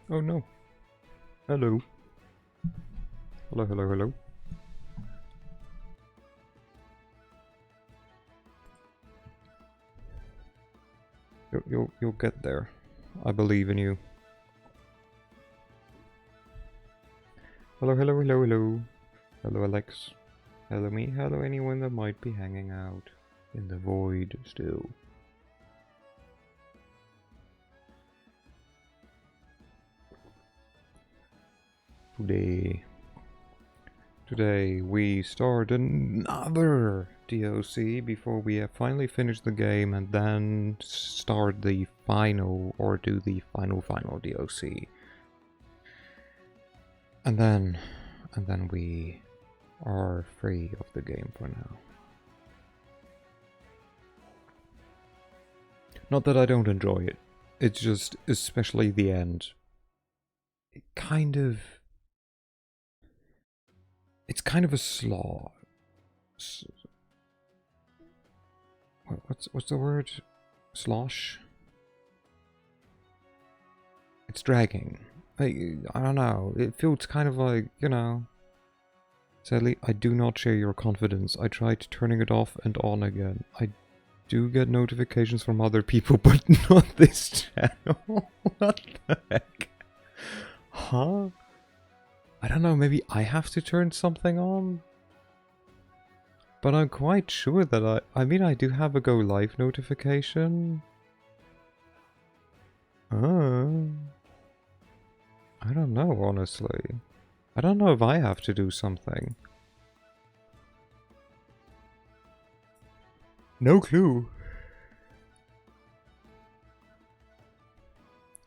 Oh no. Hello. Hello, hello, hello. You'll get there. I believe in you. Hello, hello, hello, hello. Hello, Alex. Hello, me. Hello, anyone that might be hanging out in the void still. Today we start another DLC before we have finally finished the game and then start the final, or do the final DLC. And then we are free of the game for now. Not that I don't enjoy it, it's just, especially the end, it's kind of a slog. What's the word? Slosh? It's dragging. I don't know. It feels kind of like, you know. Sadly, I do not share your confidence. I tried turning it off and on again. I do get notifications from other people, but not this channel. What the heck? Huh? I don't know, maybe I have to turn something on? But I'm quite sure that I mean, I do have a go live notification. I don't know, honestly. I don't know if I have to do something. No clue.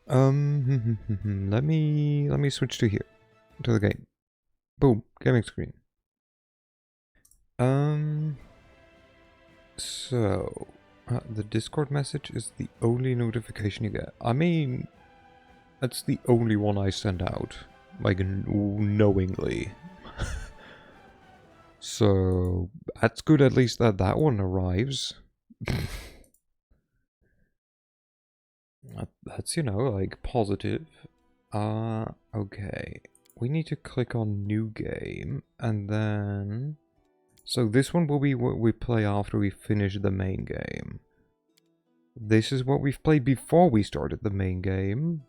Let me switch to here. To the game. Boom, gaming screen. So the Discord message is the only notification you get. I mean, that's the only one I send out, like knowingly. So that's good, at least that one arrives. That's, you know, like positive. Okay. We need to click on new game and then... So this one will be what we play after we finish the main game. This is what we've played before we started the main game.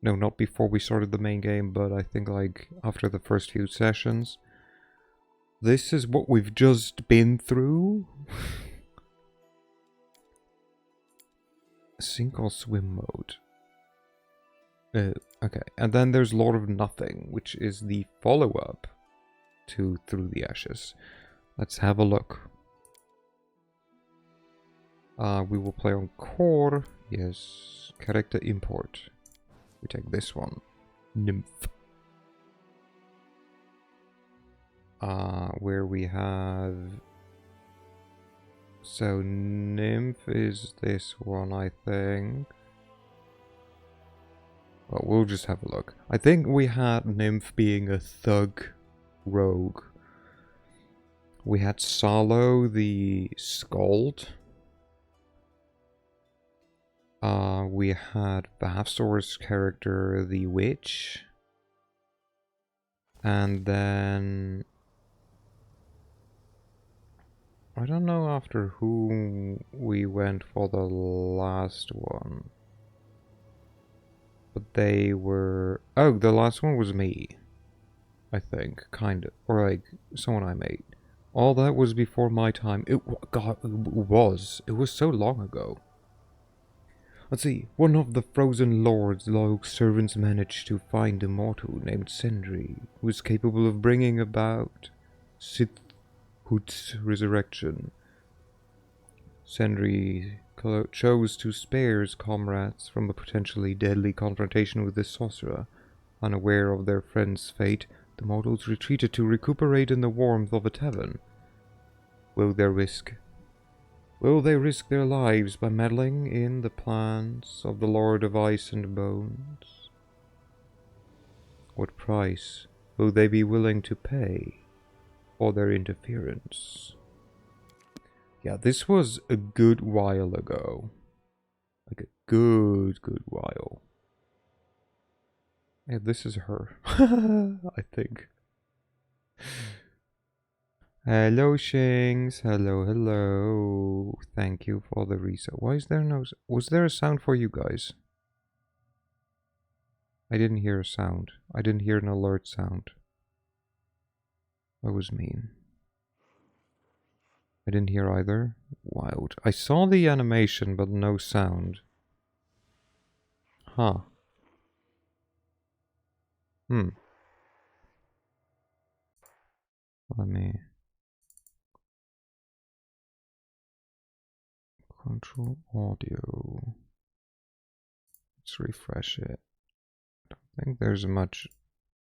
No, not before we started the main game, but I think like after the first few sessions. This is what we've just been through. Sink or swim mode. Okay, and then there's Lord of Nothing, which is the follow-up to Through the Ashes. Let's have a look. We will play on core. Yes, character import. We take this one. Nymph. Where we have... So Nymph is this one, I think. Well, we'll just have a look. I think we had Nymph being a thug rogue. We had Salo, the Skald. We had Bavsor's character, the Witch. And then... I don't know after whom we went for the last one. But they were... Oh, the last one was me. I think, kind of. Or like, someone I made. All that was before my time. God, it was so long ago. Let's see. One of the Frozen Lord's loyal servants managed to find a mortal named Sindri, who is capable of bringing about Sithhood's resurrection. Sindri chose to spare his comrades from a potentially deadly confrontation with the sorcerer. Unaware of their friend's fate, the mortals retreated to recuperate in the warmth of a tavern. Will they risk their lives by meddling in the plans of the Lord of Ice and Bones? What price will they be willing to pay for their interference? Yeah, this was a good while ago. Like a good while. Yeah, this is her. I think. Hello, Shings. Hello, hello. Thank you for the reset. Why is there no... Was there a sound for you guys? I didn't hear a sound. I didn't hear an alert sound. That was mean. I didn't hear either. Wild. I saw the animation, but no sound. Huh. Let me... Control audio. Let's refresh it. I don't think there's much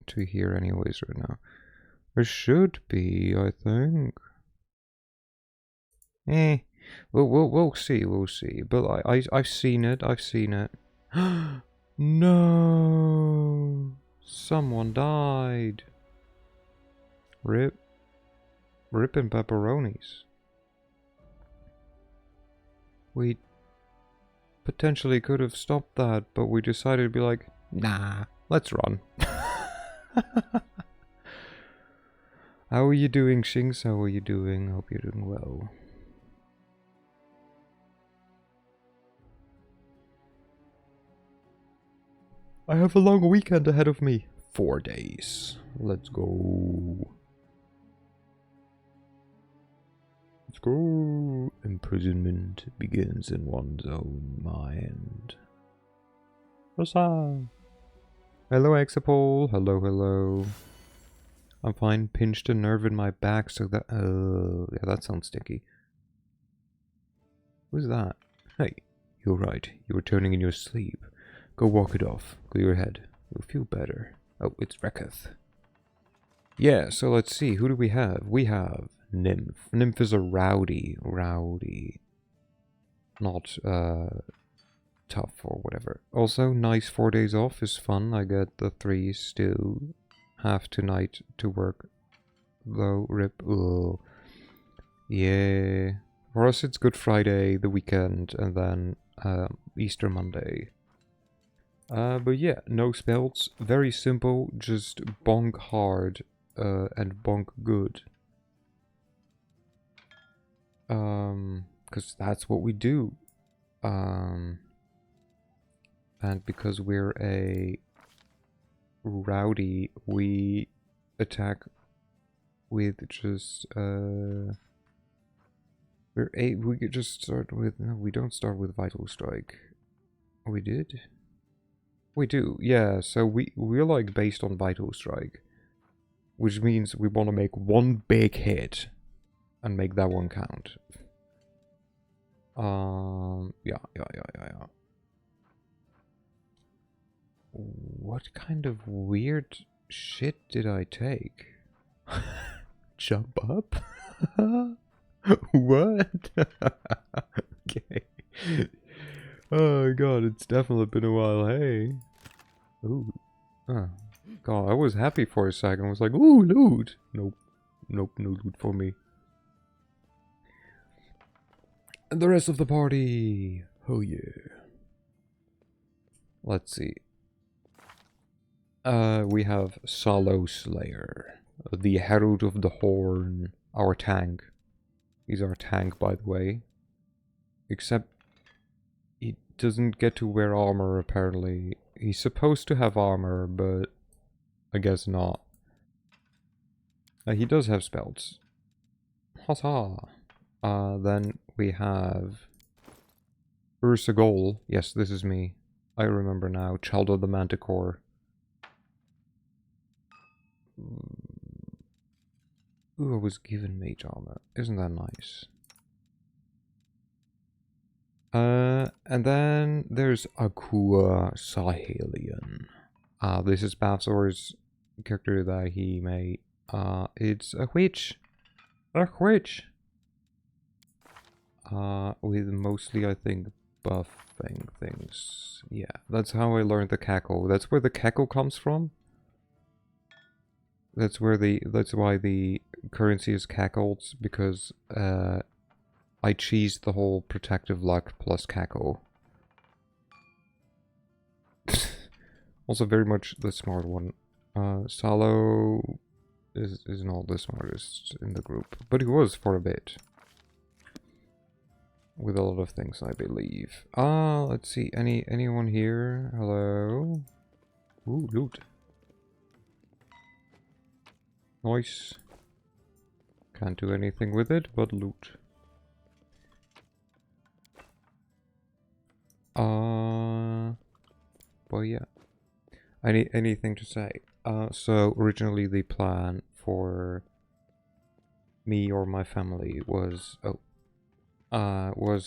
to hear anyways right now. There should be, I think. We'll see, we'll see. But I've seen it, I've seen it. No! Someone died. Rip. Ripping pepperonis. We potentially could have stopped that, but we decided to be like, nah, let's run. How are you doing, Shings? How are you doing? Hope you're doing well. I have a long weekend ahead of me. 4 days. Let's go. Let's go. Imprisonment begins in one's own mind. Hello, Exapole. Hello, hello. I'm fine. Pinched a nerve in my back so that... yeah, that sounds sticky. Who's that? Hey, you're right. You were turning in your sleep. Go walk it off. Clear your head. You'll feel better. Oh, it's Reketh. Yeah, so let's see. Who do we have? We have Nymph. Nymph is a rowdy. Not, tough or whatever. Also, nice 4 days off is fun. I get the 3 still. Have tonight to work. Though, rip. Ugh. Yeah. For us, it's Good Friday, the weekend, and then Easter Monday. But yeah, no spells. Very simple. Just bonk hard and bonk good. Because that's what we do. And because we're a rowdy, we attack with just we could just start with... No, we don't start with Vital Strike. We did? We do, yeah, so we're like based on Vital Strike. Which means we want to make one big hit and make that one count. Yeah. What kind of weird shit did I take? Jump up? What? Okay. Oh god, it's definitely been a while, hey. Ooh. Oh. God, I was happy for a second. I was like, ooh, loot! Nope. Nope, no loot for me. And the rest of the party! Oh yeah. Let's see. We have Solo Slayer. The Herald of the Horn. Our tank. He's our tank, by the way. Except he doesn't get to wear armor, apparently. He's supposed to have armor, but I guess not. He does have spells. Huzzah! Then we have Ursagol. Yes, this is me. I remember now. Child of the Manticore. Ooh, I was given mage armor. Isn't that nice? And then there's Akua Sahelian. This is Bavsor's character that he made. It's a witch. A witch! With mostly, I think, buffing things. Yeah, that's how I learned the cackle. That's where the cackle comes from. That's why the currency is cackled, because I cheesed the whole protective luck plus cackle. Also very much the smart one. Salo is not the smartest in the group, but he was for a bit. With a lot of things, I believe. Let's see. Anyone here? Hello? Ooh, loot. Nice. Can't do anything with it, but loot. But yeah. Anything to say? So originally the plan for me or my family was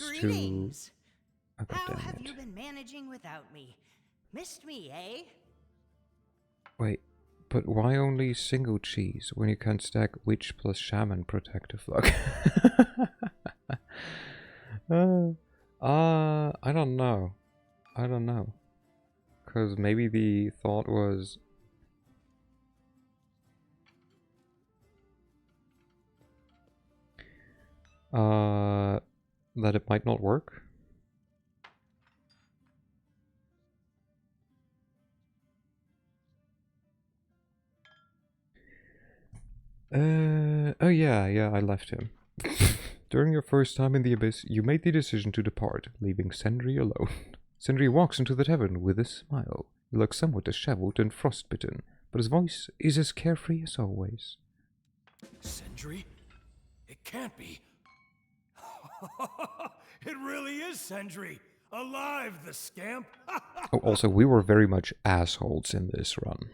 Greetings. to How damn have it. you been managing without me? Missed me, eh? Wait, but why only single cheese when you can stack witch plus shaman protective luck? I don't know. I don't know. Because maybe the thought was... that it might not work? Oh yeah, I left him. During your first time in the Abyss, you made the decision to depart, leaving Sendri alone. Sendri walks into the tavern with a smile. He looks somewhat disheveled and frostbitten, but his voice is as carefree as always. Sendri? It can't be. It really is Sendri! Alive, the scamp! Oh, also, we were very much assholes in this run.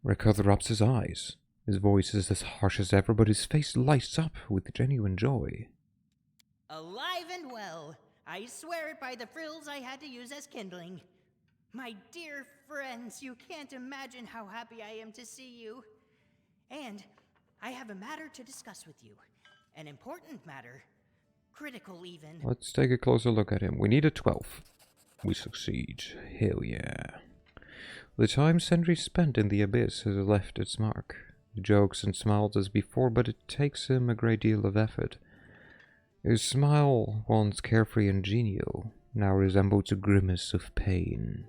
Rekother rubs his eyes. His voice is as harsh as ever, but his face lights up with genuine joy. Alive and well. I swear it by the frills I had to use as kindling. My dear friends, you can't imagine how happy I am to see you. And I have a matter to discuss with you. An important matter. Critical, even. Let's take a closer look at him. We need a 12. We succeed. Hell yeah. The time Sendri spent in the Abyss has left its mark. He jokes and smiles as before, but it takes him a great deal of effort. His smile, once carefree and genial, now resembles a grimace of pain.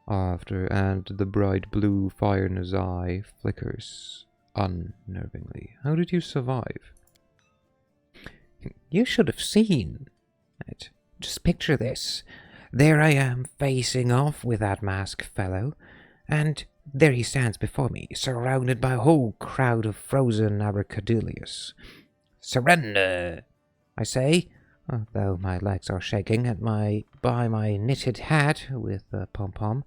And the bright blue fire in his eye flickers unnervingly. How did you survive? You should have seen it. Just picture this. There I am, facing off with that masked fellow, and there he stands before me, surrounded by a whole crowd of frozen abracadillos. Surrender, I say, though my legs are shaking by my knitted hat with a pom-pom.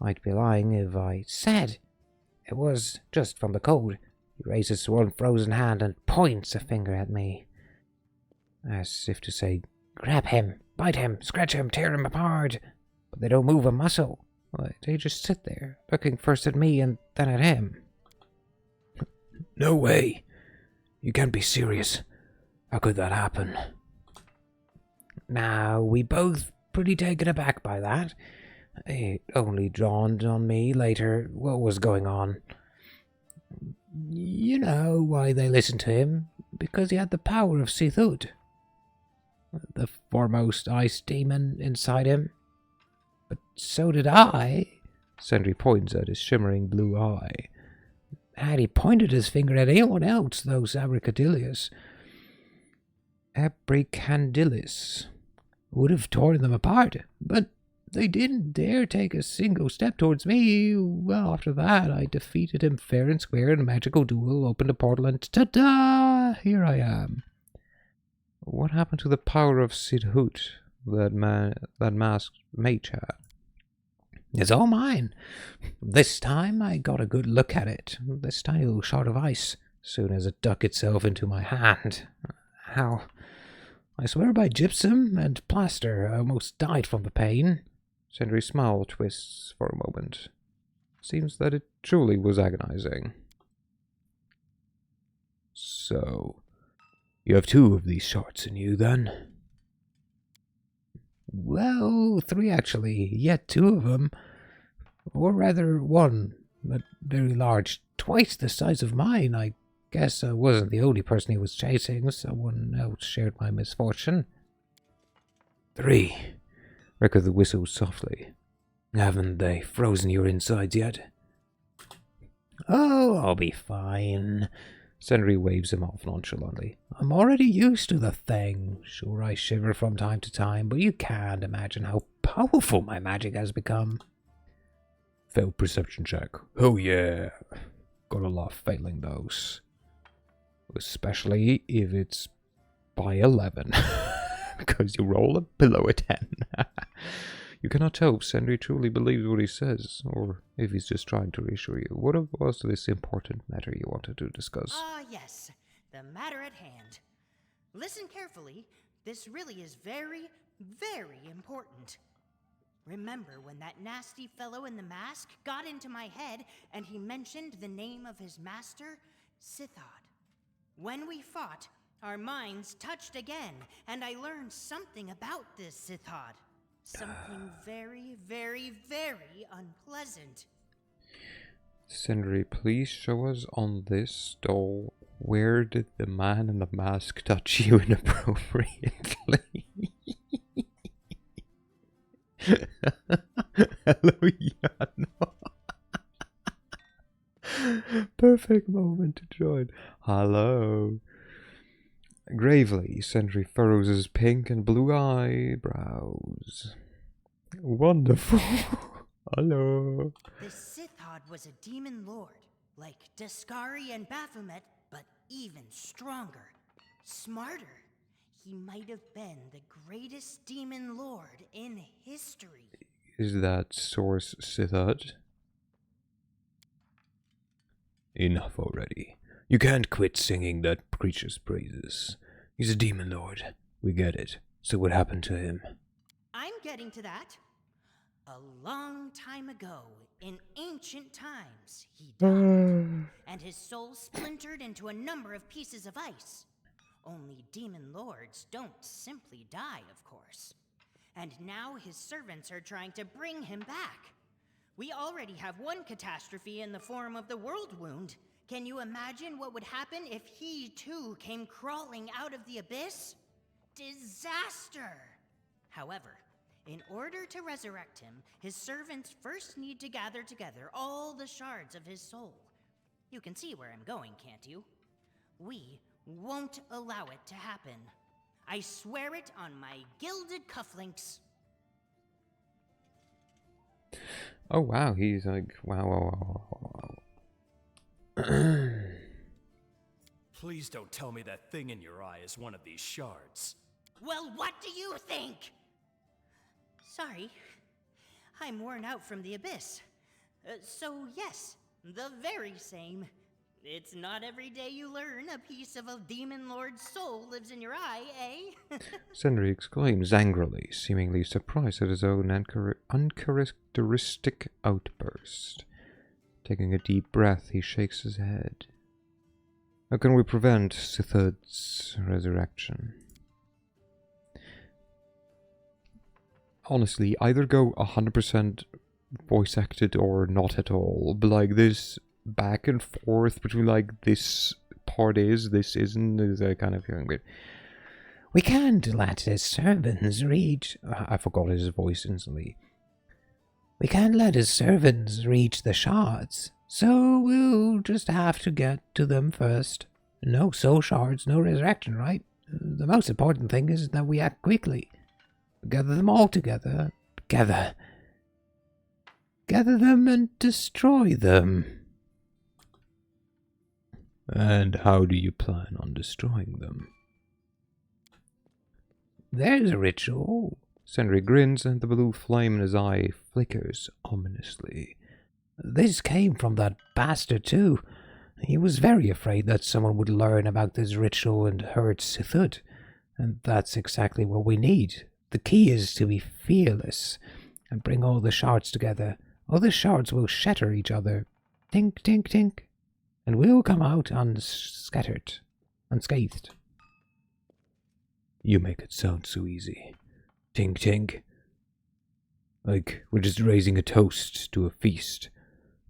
I'd be lying if I said it was just from the cold. He raises one frozen hand and points a finger at me, as if to say, grab him, bite him, scratch him, tear him apart. But they don't move a muscle. They just sit there, looking first at me and then at him. No way. You can't be serious. How could that happen? Now, we both pretty taken aback by that. It only dawned on me later what was going on. You know why they listened to him? Because he had the power of Sithud, the foremost ice demon inside him. But so did I. Sendri points at his shimmering blue eye. Had he pointed his finger at anyone else, those abracadillos would have torn them apart. But they didn't dare take a single step towards me. Well, after that, I defeated him fair and square in a magical duel, opened a portal, and ta-da! Here I am. What happened to the power of Sidhut that masked mage had? It's all mine. This time I got a good look at it. This tiny little shard of ice, soon as it dug itself into my hand. How? I swear by gypsum and plaster, I almost died from the pain. Sendri's smile twists for a moment. Seems that it truly was agonizing. So, you have 2 of these shards in you, then? Well, 3 actually, yet 2 of them. Or rather, 1, but very large, twice the size of mine. I guess I wasn't the only person he was chasing. Someone else shared my misfortune. 3. Rekother whistles softly. Haven't they frozen your insides yet? Oh, I'll be fine. Sentry waves him off nonchalantly. I'm already used to the thing. Sure, I shiver from time to time, but you can't imagine how powerful my magic has become. Failed perception check. Oh yeah. Gotta love failing those. Especially if it's by 11. Because you roll a below a 10. You cannot tell if Sentry truly believes what he says, or if he's just trying to reassure you. What was this important matter you wanted to discuss? Ah, yes, the matter at hand. Listen carefully. This really is very, very important. Remember when that nasty fellow in the mask got into my head and he mentioned the name of his master, Sithod? When we fought, our minds touched again, and I learned something about this Sithod. Something very, very, very unpleasant. Sindri, please show us on this doll where did the man in the mask touch you inappropriately? Hello, Yano. Perfect moment to join. Hello. Gravely, Sentry furrows his pink and blue eyebrows. Wonderful. Hello. The Sithod was a demon lord, like Daskari and Baphomet, but even stronger, smarter. He might have been the greatest demon lord in history. Is that source Sithod? Enough already. You can't quit singing that creature's praises. He's a demon lord. We get it. So what happened to him? I'm getting to that. A long time ago, in ancient times, he died, and his soul splintered into a number of pieces of ice. Only demon lords don't simply die, of course. And now his servants are trying to bring him back. We already have one catastrophe in the form of the world wound. Can you imagine what would happen if he too came crawling out of the abyss? Disaster! However, in order to resurrect him, his servants first need to gather together all the shards of his soul. You can see where I'm going, can't you? We won't allow it to happen. I swear it on my gilded cufflinks. Oh wow, he's like, wow. Please don't tell me that thing in your eye is one of these shards. Well, what do you think? Sorry, I'm worn out from the abyss. So yes, the very same. It's not every day you learn a piece of a demon lord's soul lives in your eye, eh? Sentry exclaims angrily, seemingly surprised at his own uncharacteristic outburst. Taking a deep breath, he shakes his head. How can we prevent Sithod's resurrection? Honestly, either go 100% voice acted or not at all. But like this back and forth between like this part is, this isn't, is a kind of feeling weird. We can't let his servants reach... I forgot his voice instantly. We can't let his servants reach the shards, so we'll just have to get to them first. No soul shards, no resurrection, right? The most important thing is that we act quickly. Gather them all together. Gather them and destroy them. And how do you plan on destroying them? There's a ritual. Sentry grins and the blue flame in his eye flickers ominously. This came from that bastard too. He was very afraid that someone would learn about this ritual and hurt Sithud. And that's exactly what we need. The key is to be fearless and bring all the shards together. Other shards will shatter each other. Tink, tink, tink. And we'll come out unscattered, unscathed. You make it sound so easy. Tink, tink. Like we're just raising a toast to a feast,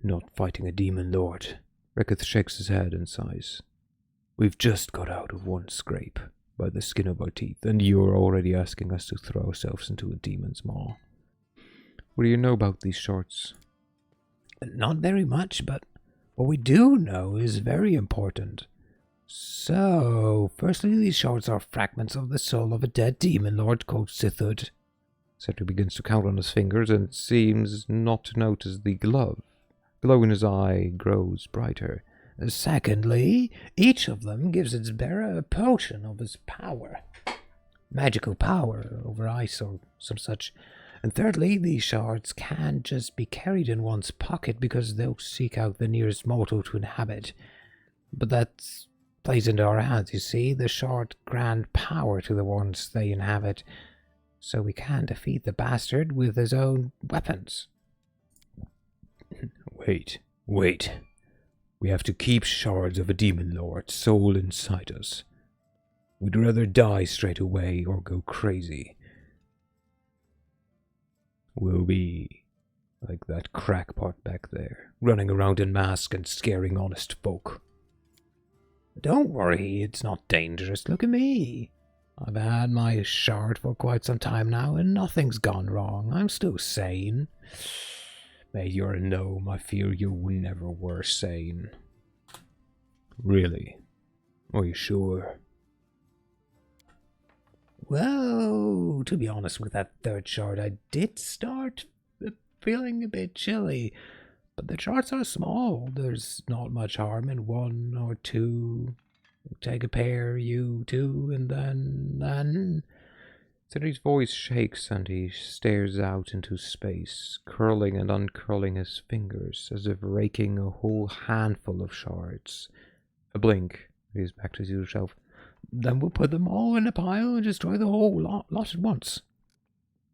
not fighting a demon lord. Reketh shakes his head and sighs. We've just got out of one scrape by the skin of our teeth, and you're already asking us to throw ourselves into a demon's maw. What do you know about these shards? Not very much, but what we do know is very important. So, firstly, these shards are fragments of the soul of a dead demon lord called Sithud. Sentry begins to count on his fingers and seems not to notice the glove. Glow in his eye grows brighter. Secondly, each of them gives its bearer a potion of his power. Magical power over ice or some such. And thirdly, these shards can't just be carried in one's pocket because they'll seek out the nearest mortal to inhabit. But that plays into our hands, you see. The shard grant power to the ones they inhabit, so we can defeat the bastard with his own weapons. Wait. We have to keep shards of a demon lord's soul inside us. We'd rather die straight away or go crazy. We'll be like that crackpot back there, running around in mask and scaring honest folk. Don't worry, it's not dangerous. Look at me. I've had my shard for quite some time now, and nothing's gone wrong. I'm still sane. May you're a gnome. I fear you never were sane. Really? Are you sure? Well, to be honest, with that third shard, I did start feeling a bit chilly. But the shards are small. There's not much harm in one or two. Take a pair, you two, and then... Sentry's voice shakes and he stares out into space, curling and uncurling his fingers as if raking a whole handful of shards. A blink, he's back to his usual self. Then we'll put them all in a pile and destroy the whole lot at once.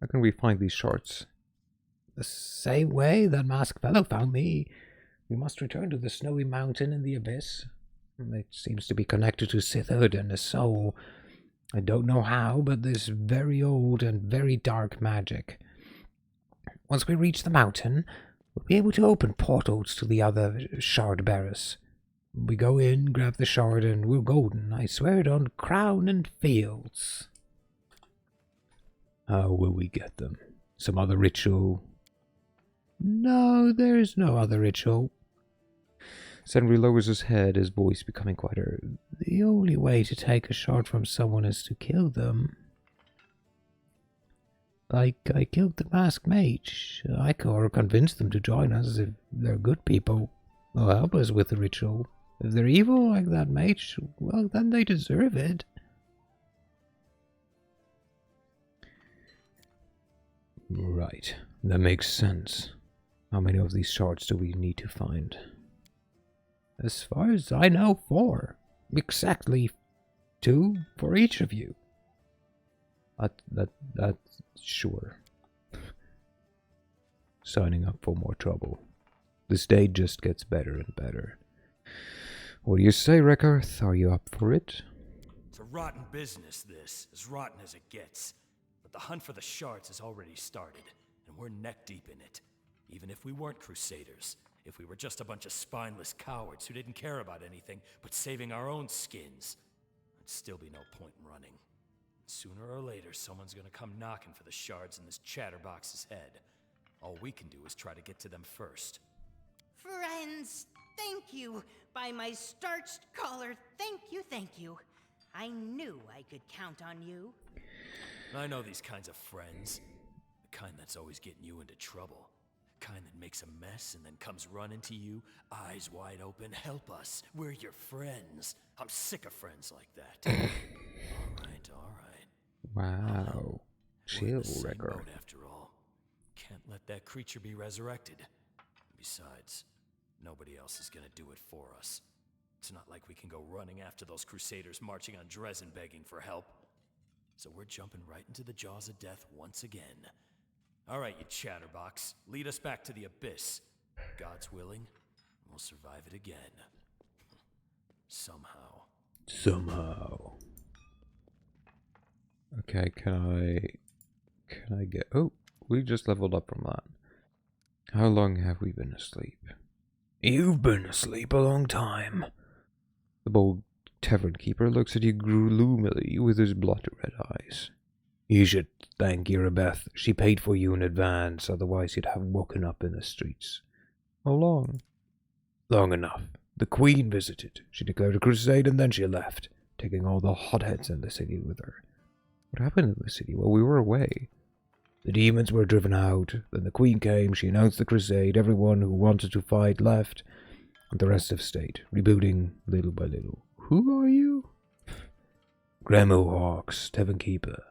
How can we find these shards? The same way that masked fellow found me. We must return to the snowy mountain in the abyss. It seems to be connected to Sithud and his soul. I don't know how, but there's very old and very dark magic. Once we reach the mountain, we'll be able to open portals to the other shard bearers. We go in, grab the shard, and we're golden. I swear it on crown and fields. How will we get them? Some other ritual? No, there's no other ritual. Sentry lowers his head, his voice becoming quieter. The only way to take a shard from someone is to kill them. Like I killed the masked mage. I could convince them to join us if they're good people. Or help us with the ritual. If they're evil like that mage, well, then they deserve it. Right, that makes sense. How many of these shards do we need to find? As far as I know, 4. Exactly 2 for each of you. That's sure. Signing up for more trouble. This day just gets better and better. What do you say, Reckarth? Are you up for it? It's a rotten business, this. As rotten as it gets. But the hunt for the shards has already started, and we're neck-deep in it. Even if we weren't crusaders. If we were just a bunch of spineless cowards who didn't care about anything but saving our own skins, there'd still be no point in running. Sooner or later, someone's gonna come knocking for the shards in this chatterbox's head. All we can do is try to get to them first. Friends, thank you. By my starched collar, thank you. I knew I could count on you. I know these kinds of friends. The kind that's always getting you into trouble. Kind that makes a mess and then comes running to you, eyes wide open. Help us. We're your friends. I'm sick of friends like that. All right. Wow. Chill, Wrecker. Reckarth. After all, can't let that creature be resurrected. Besides, nobody else is gonna do it for us. It's not like we can go running after those crusaders marching on Dresden begging for help. So we're jumping right into the jaws of death once again. All right, you chatterbox, lead us back to the abyss. God's willing, we'll survive it again. Somehow. Okay, can I get... Oh, we just leveled up from that. How long have we been asleep? You've been asleep a long time. The bold tavern keeper looks at you gloomily with his blood-red eyes. You should thank Irabeth. She paid for you in advance, otherwise you'd have woken up in the streets. How long? Long enough. The Queen visited. She declared a crusade and then she left, taking all the hotheads in the city with her. What happened in the city while we were away? The demons were driven out, then the Queen came, she announced the crusade, everyone who wanted to fight left, and the rest have stayed, rebuilding little by little. Who are you? Gremo Hawks, Tevin Keeper.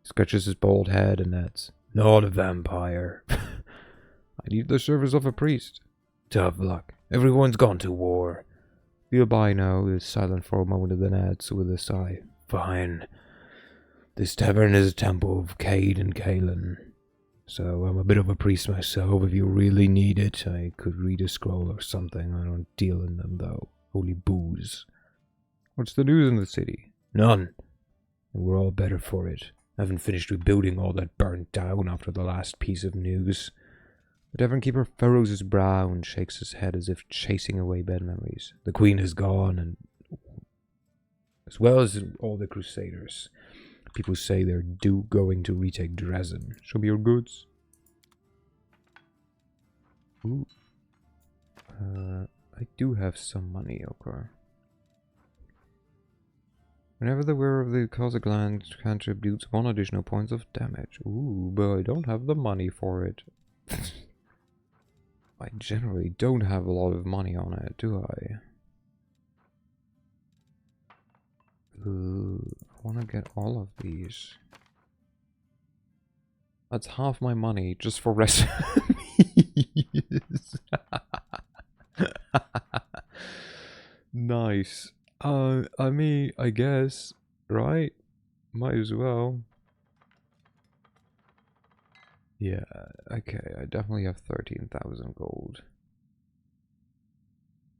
Scratches his bald head and adds, Not a vampire. I need the service of a priest. Tough luck. Everyone's gone to war. The albino is silent for a moment and then adds with a sigh, Fine. This tavern is a temple of Cade and Kalen. So I'm a bit of a priest myself. If you really need it, I could read a scroll or something. I don't deal in them, though. Only booze. What's the news in the city? None. And we're all better for it. I haven't finished rebuilding all that burnt down after the last piece of news. The Tavern Keeper furrows his brow and shakes his head as if chasing away bad memories. The Queen is gone, and as well as all the Crusaders. People say they're going to retake Dresden. Show me your goods. Ooh. I do have some money, okay. Whenever the wearer of the Cossack land contributes 1 additional points of damage. Ooh, but I don't have the money for it. I generally don't have a lot of money on it, do I? Ooh, I want to get all of these. That's half my money just for recipes. Nice. I mean, I guess, right? Might as well. Yeah, okay, I definitely have 13,000 gold.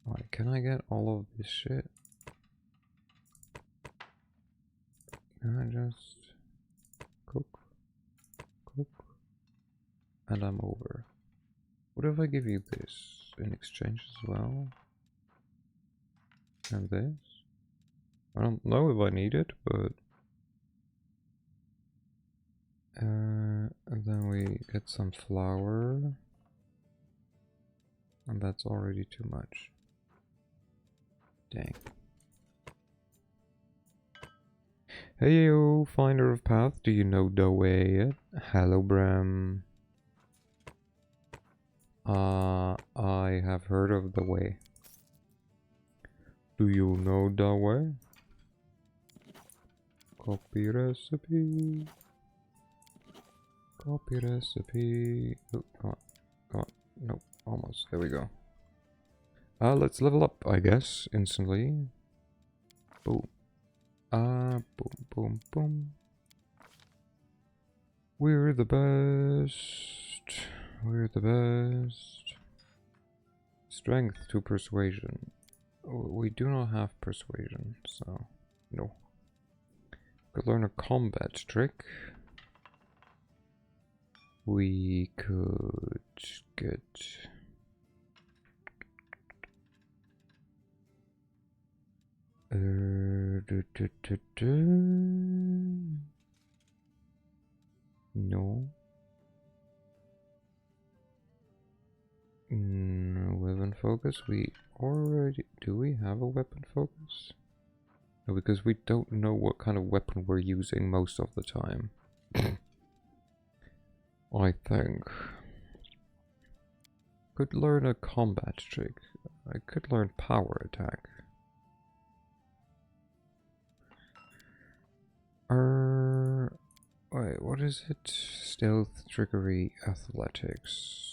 Alright, can I get all of this shit? Can I just cook, and I'm over. What if I give you this in exchange as well? And this? I don't know if I need it, but and then we get some flour, and that's already too much. Dang. Hey yo, finder of path, do you know the way yet? Hello Bram. I have heard of the way. Do you know the way? Copy recipe. Copy recipe. Oh, come on. Come on. Nope. Almost. There we go. Let's level up, I guess, instantly. Boom. Boom, boom, boom. We're the best. We're the best. Strength to persuasion. We do not have persuasion, so no. Could learn a combat trick. We could get no. Weapon focus. We already do. We have a weapon focus? No, because we don't know what kind of weapon we're using most of the time. I think. Could learn a combat trick. I could learn power attack. Wait, what is it? Stealth, trickery, athletics.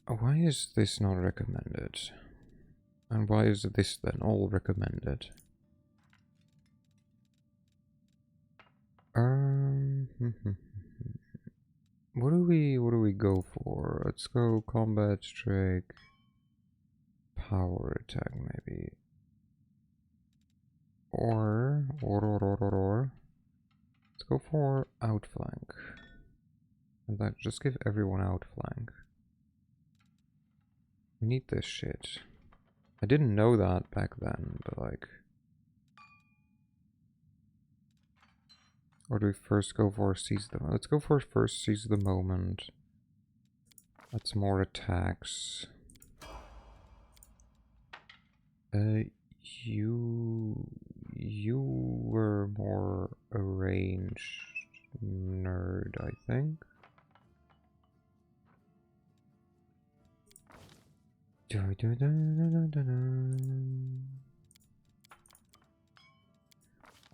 Why is this not recommended? And why is this then all recommended? What do we go for? Let's go combat trick, power attack maybe. Or let's go for outflank. And that just give everyone outflank. We need this shit. I didn't know that back then, but like... Or do we first go for seize the... Let's go for first seize the moment. That's more attacks. You were more a ranged nerd, I think.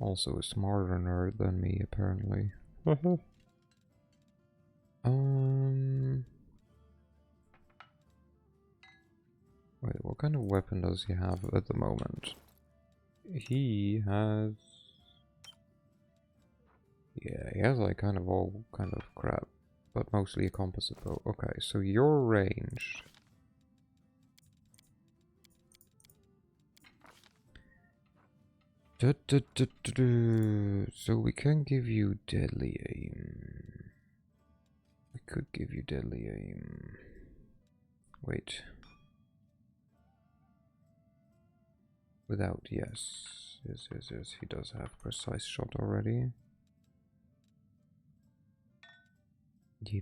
Also a smarter nerd than me, apparently. Wait, what kind of weapon does he have at the moment? He has... Yeah, he has like kind of all kind of crap, but mostly a composite bow. Okay, so your range. So we can give you deadly aim. We could give you deadly aim. Wait. Without, yes. Yes, he does have precise shot already. You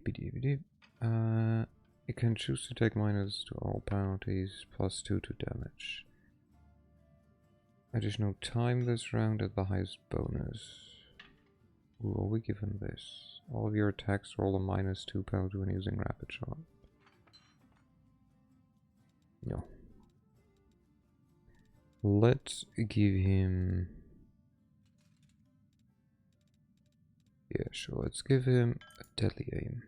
can choose to take minus to all penalties, plus 2 to damage. Additional time this round at the highest bonus. Ooh, are we given this? All of your attacks roll a minus 2 penalty when using rapid shot. No. Let's give him... Yeah, sure, let's give him a deadly aim.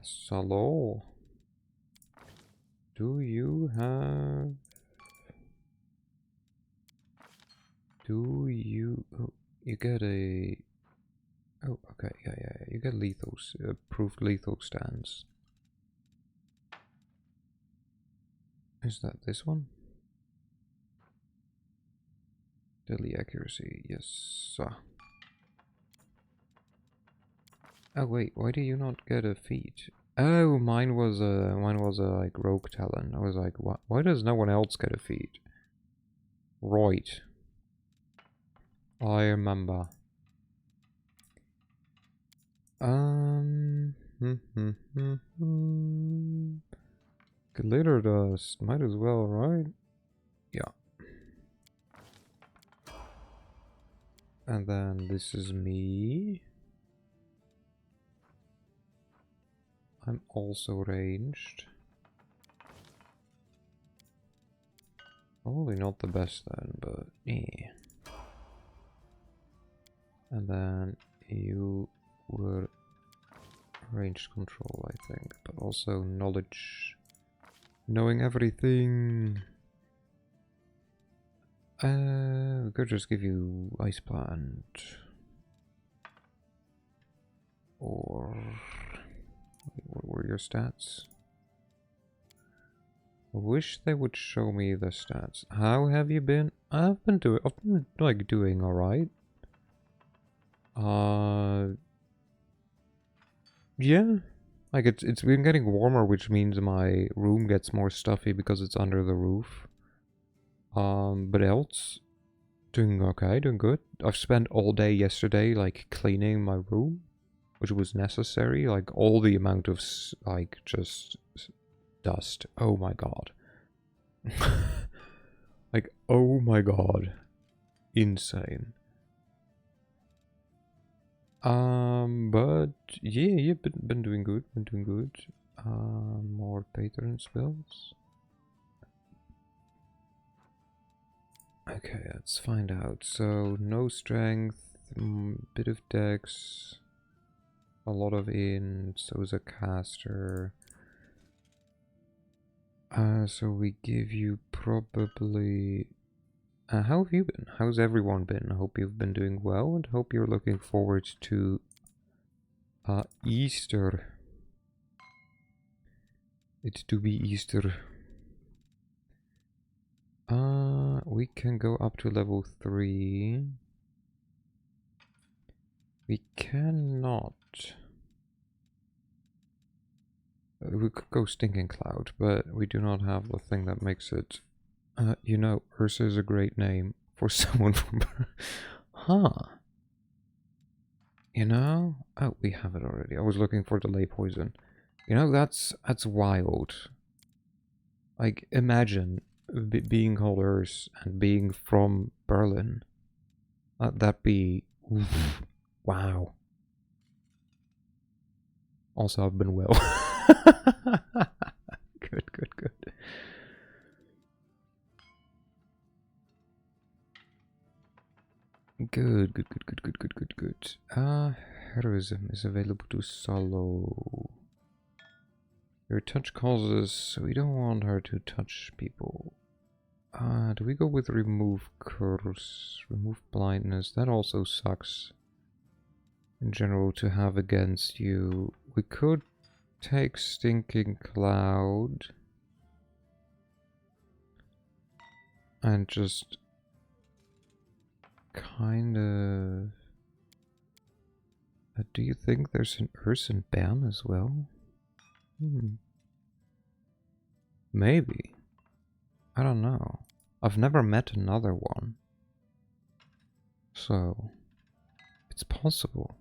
Salo, do you have... Do you... Oh, you get a... Oh, okay, yeah, you get lethal, approved lethal stance. Is that this one? Deadly accuracy, yes. Oh wait, why do you not get a feat? Oh, mine was a like rogue talent. I was like, what? Why does no one else get a feat? Right. I remember. Glitter dust, might as well, right? Yeah. And then this is me. I'm also ranged. Probably not the best then, but yeah. And then you were ranged control, I think, but also knowledge. Knowing everything. We could just give you ice plant. Or what were your stats? I wish they would show me the stats. How have you been? I've been like doing alright. Yeah. Like it's been getting warmer, which means my room gets more stuffy because it's under the roof. But else, doing okay, doing good. I've spent all day yesterday like cleaning my room, which was necessary. Like all the amount of like just dust. Oh my god. Like oh my god. Insane. But yeah, been doing good, more patron spells. Okay, let's find out. So, no strength, bit of dex, a lot of int, so is a caster. So we give you probably... how have you been? How's everyone been? I hope you've been doing well and hope you're looking forward to Easter. It's to be Easter. We can go up to level 3. We cannot. We could go Stinking Cloud, but we do not have the thing that makes it... you know, Ursa is a great name for someone from... Huh. You know? Oh, we have it already. I was looking for delay poison. You know, that's wild. Like, imagine being called Urs and being from Berlin. That'd be... Oof. Wow. Also, I've been well. Good, good, good. Good, good, good, good, good, good, good, good. Heroism is available to Solo. Your touch causes, so we don't want her to touch people. Do we go with remove curse, remove blindness? That also sucks in general to have against you. We could take Stinking Cloud and just kind of... do you think there's an Urson ban as well? Maybe. I don't know. I've never met another one. So, it's possible.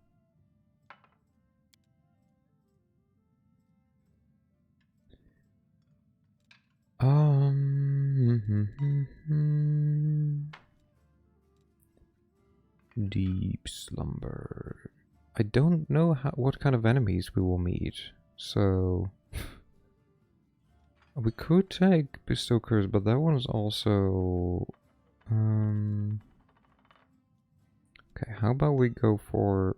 Deep slumber. I don't know what kind of enemies we will meet, so we could take Bestow Curse, but that one's also okay, how about we go for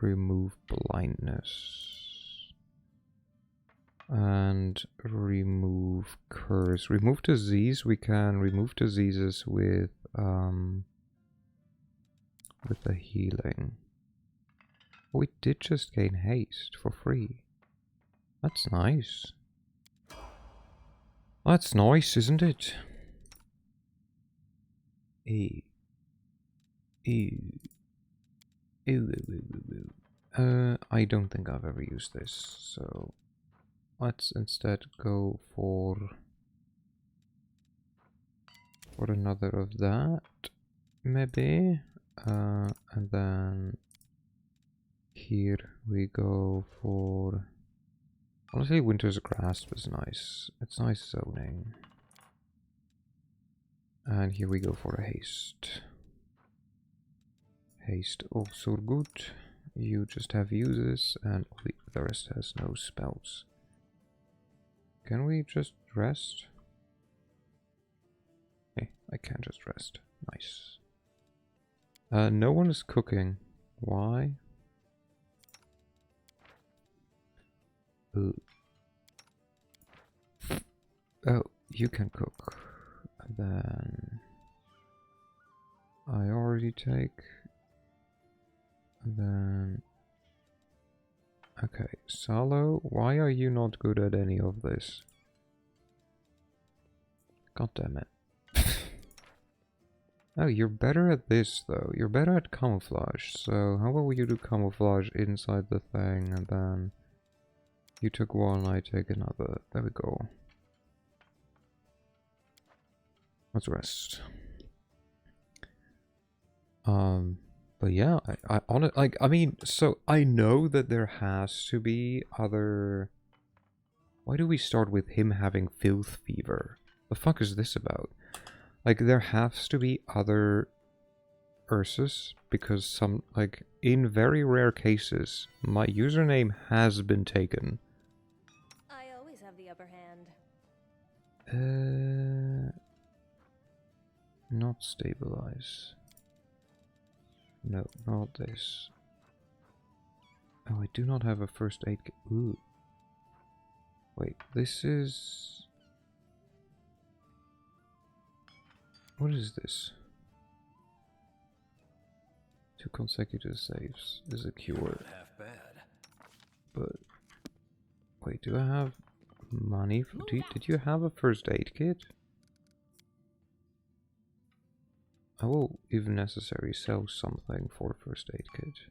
remove blindness and remove curse. Remove disease, we can remove diseases with the healing. We did just gain haste for free. That's nice. That's nice, isn't it? I don't think I've ever used this, so let's instead go for another of that, maybe. And then here we go for... Honestly, Winter's Grasp is nice. It's nice zoning. And here we go for a haste. Haste also good. You just have uses and the rest has no spells. Can we just rest? Hey, I can just rest. Nice. No one is cooking. Why? Oh, you can cook. And then I already take. And then okay, Salo, why are you not good at any of this? God damn it. Oh, you're better at this though. You're better at camouflage. So how about you do camouflage inside the thing and then you took one, I take another. There we go. Let's rest. But yeah, I mean, so I know that there has to be other... Why do we start with him having filth fever? The fuck is this about? Like, there has to be other Ursus, because some, like, in very rare cases, my username has been taken. I always have the upper hand. Not stabilize. No, not this. Oh, I do not have a first aid kit. Ooh. Wait, this is... What is this? 2 consecutive saves is a cure. Not half bad. But wait, do I have money? Did you have a first aid kit? I will, if necessary, sell something for a first aid kit.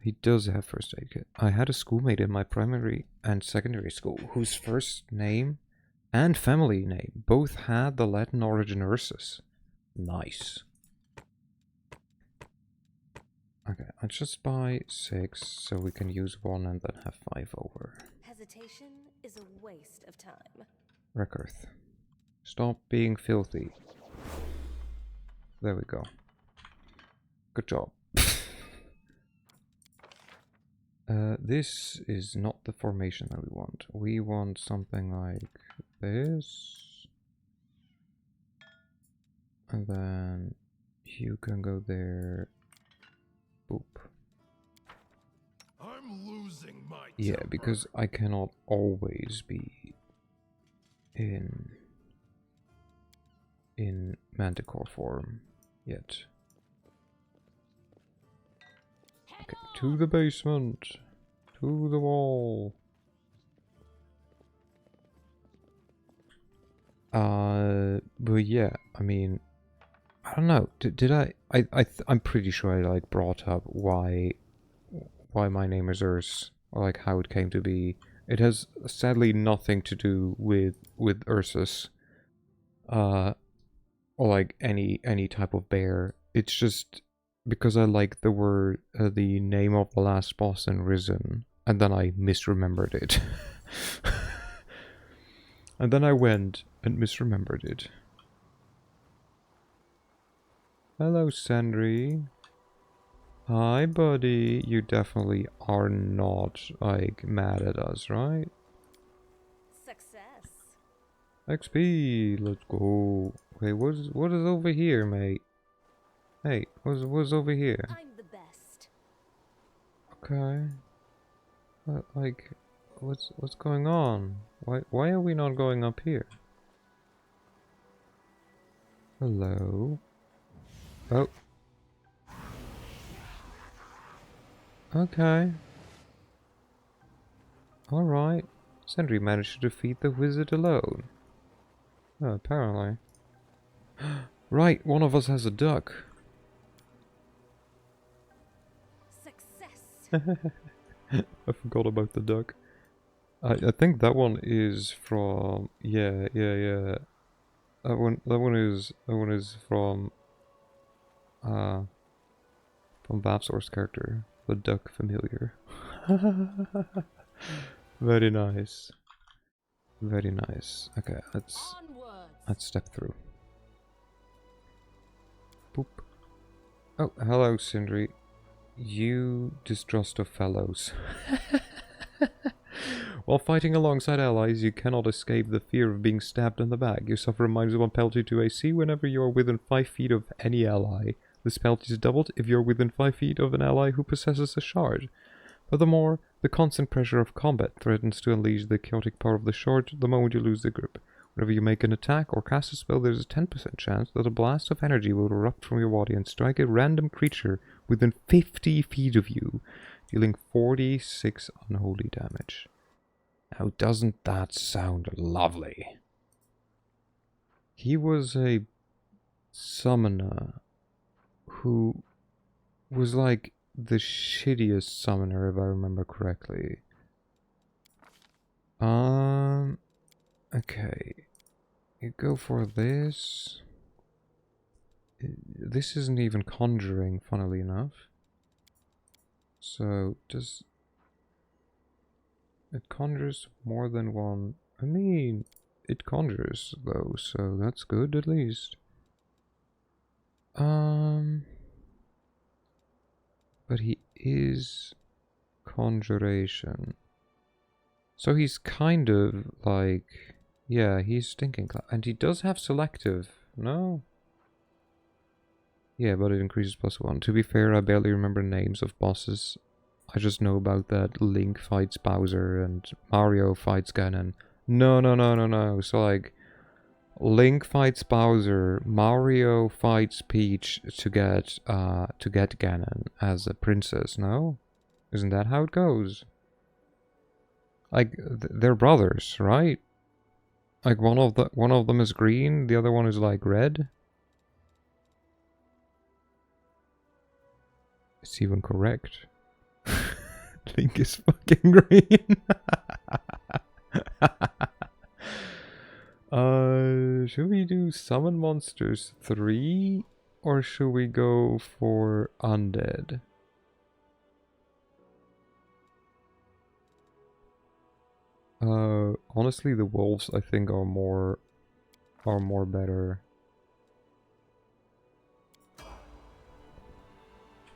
He does have first aid kit. I had a schoolmate in my primary and secondary school whose first name and family name both had the Latin origin Ursus. Nice. Okay, let's just buy 6 so we can use 1 and then have 5 over. Hesitation is a waste of time. Recorth. Stop being filthy. There we go. Good job. This is not the formation that we want. We want something like this. And then you can go there. Boop. I'm losing my Yeah, temper. because I cannot always be in Manticore form yet. Okay, to the basement, to the wall. But yeah, I mean, I don't know. Did I'm pretty sure I like brought up why my name is Urs, or like how it came to be. It has sadly nothing to do with Ursus, or like any type of bear. It's just because I like the word, the name of the last boss in Risen, and then I misremembered it. And then I went and misremembered it. Hello, Sandry. Hi, buddy. You definitely are not, like, mad at us, right? Success. XP, let's go. Okay, what is over here, mate? Hey, what's over here? I'm the best. Okay. Like, what's going on? Why are we not going up here? Hello. Oh. Okay. Alright. Sentry managed to defeat the wizard alone. Oh, apparently. Right, one of us has a duck. Success. I forgot about the duck. I think that one is from yeah. That one is from Vapsor's character, the duck familiar. Very nice. Very nice. Okay, let's step through. Boop. Oh, hello, Sindri. You distrust of fellows. While fighting alongside allies, you cannot escape the fear of being stabbed in the back. You suffer a -1 penalty to AC whenever you are within 5 feet of any ally. This penalty is doubled if you are within 5 feet of an ally who possesses a shard. Furthermore, the constant pressure of combat threatens to unleash the chaotic power of the shard the moment you lose the grip. Whenever you make an attack or cast a spell, there is a 10% chance that a blast of energy will erupt from your body and strike a random creature within 50 feet of you, dealing 46 unholy damage. Now, doesn't that sound lovely? He was a summoner who was like the shittiest summoner, if I remember correctly. Okay. You go for this. This isn't even conjuring, funnily enough. So, does... It conjures more than one... I mean, it conjures, though, so that's good, at least. But he is conjuration. So he's kind of like... Yeah, he's stinking cloud. And he does have selective, no? Yeah, but it increases +1. To be fair, I barely remember names of bosses. I just know about that Link fights Bowser and Mario fights Ganon. No. So like, Link fights Bowser, Mario fights Peach to get Ganon as a princess. No, isn't that how it goes? Like they're brothers, right? Like one of them is green, the other one is like red. It's even correct. Link is fucking green. Should we do Summon Monsters 3? Or should we go for Undead? Honestly, the wolves I think are more better.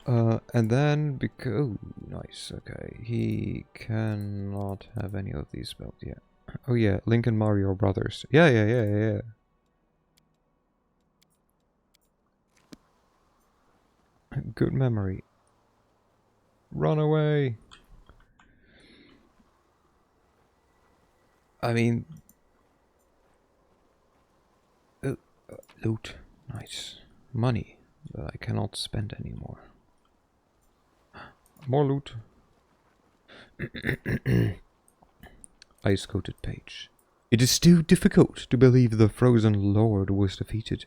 And then because oh, nice, okay, he cannot have any of these spells yet. Oh yeah, Link and Mario are brothers. Yeah. Good memory. Run away. I mean, loot, nice, money that I cannot spend anymore. More loot. Ice-coated page. It is still difficult to believe the frozen lord was defeated,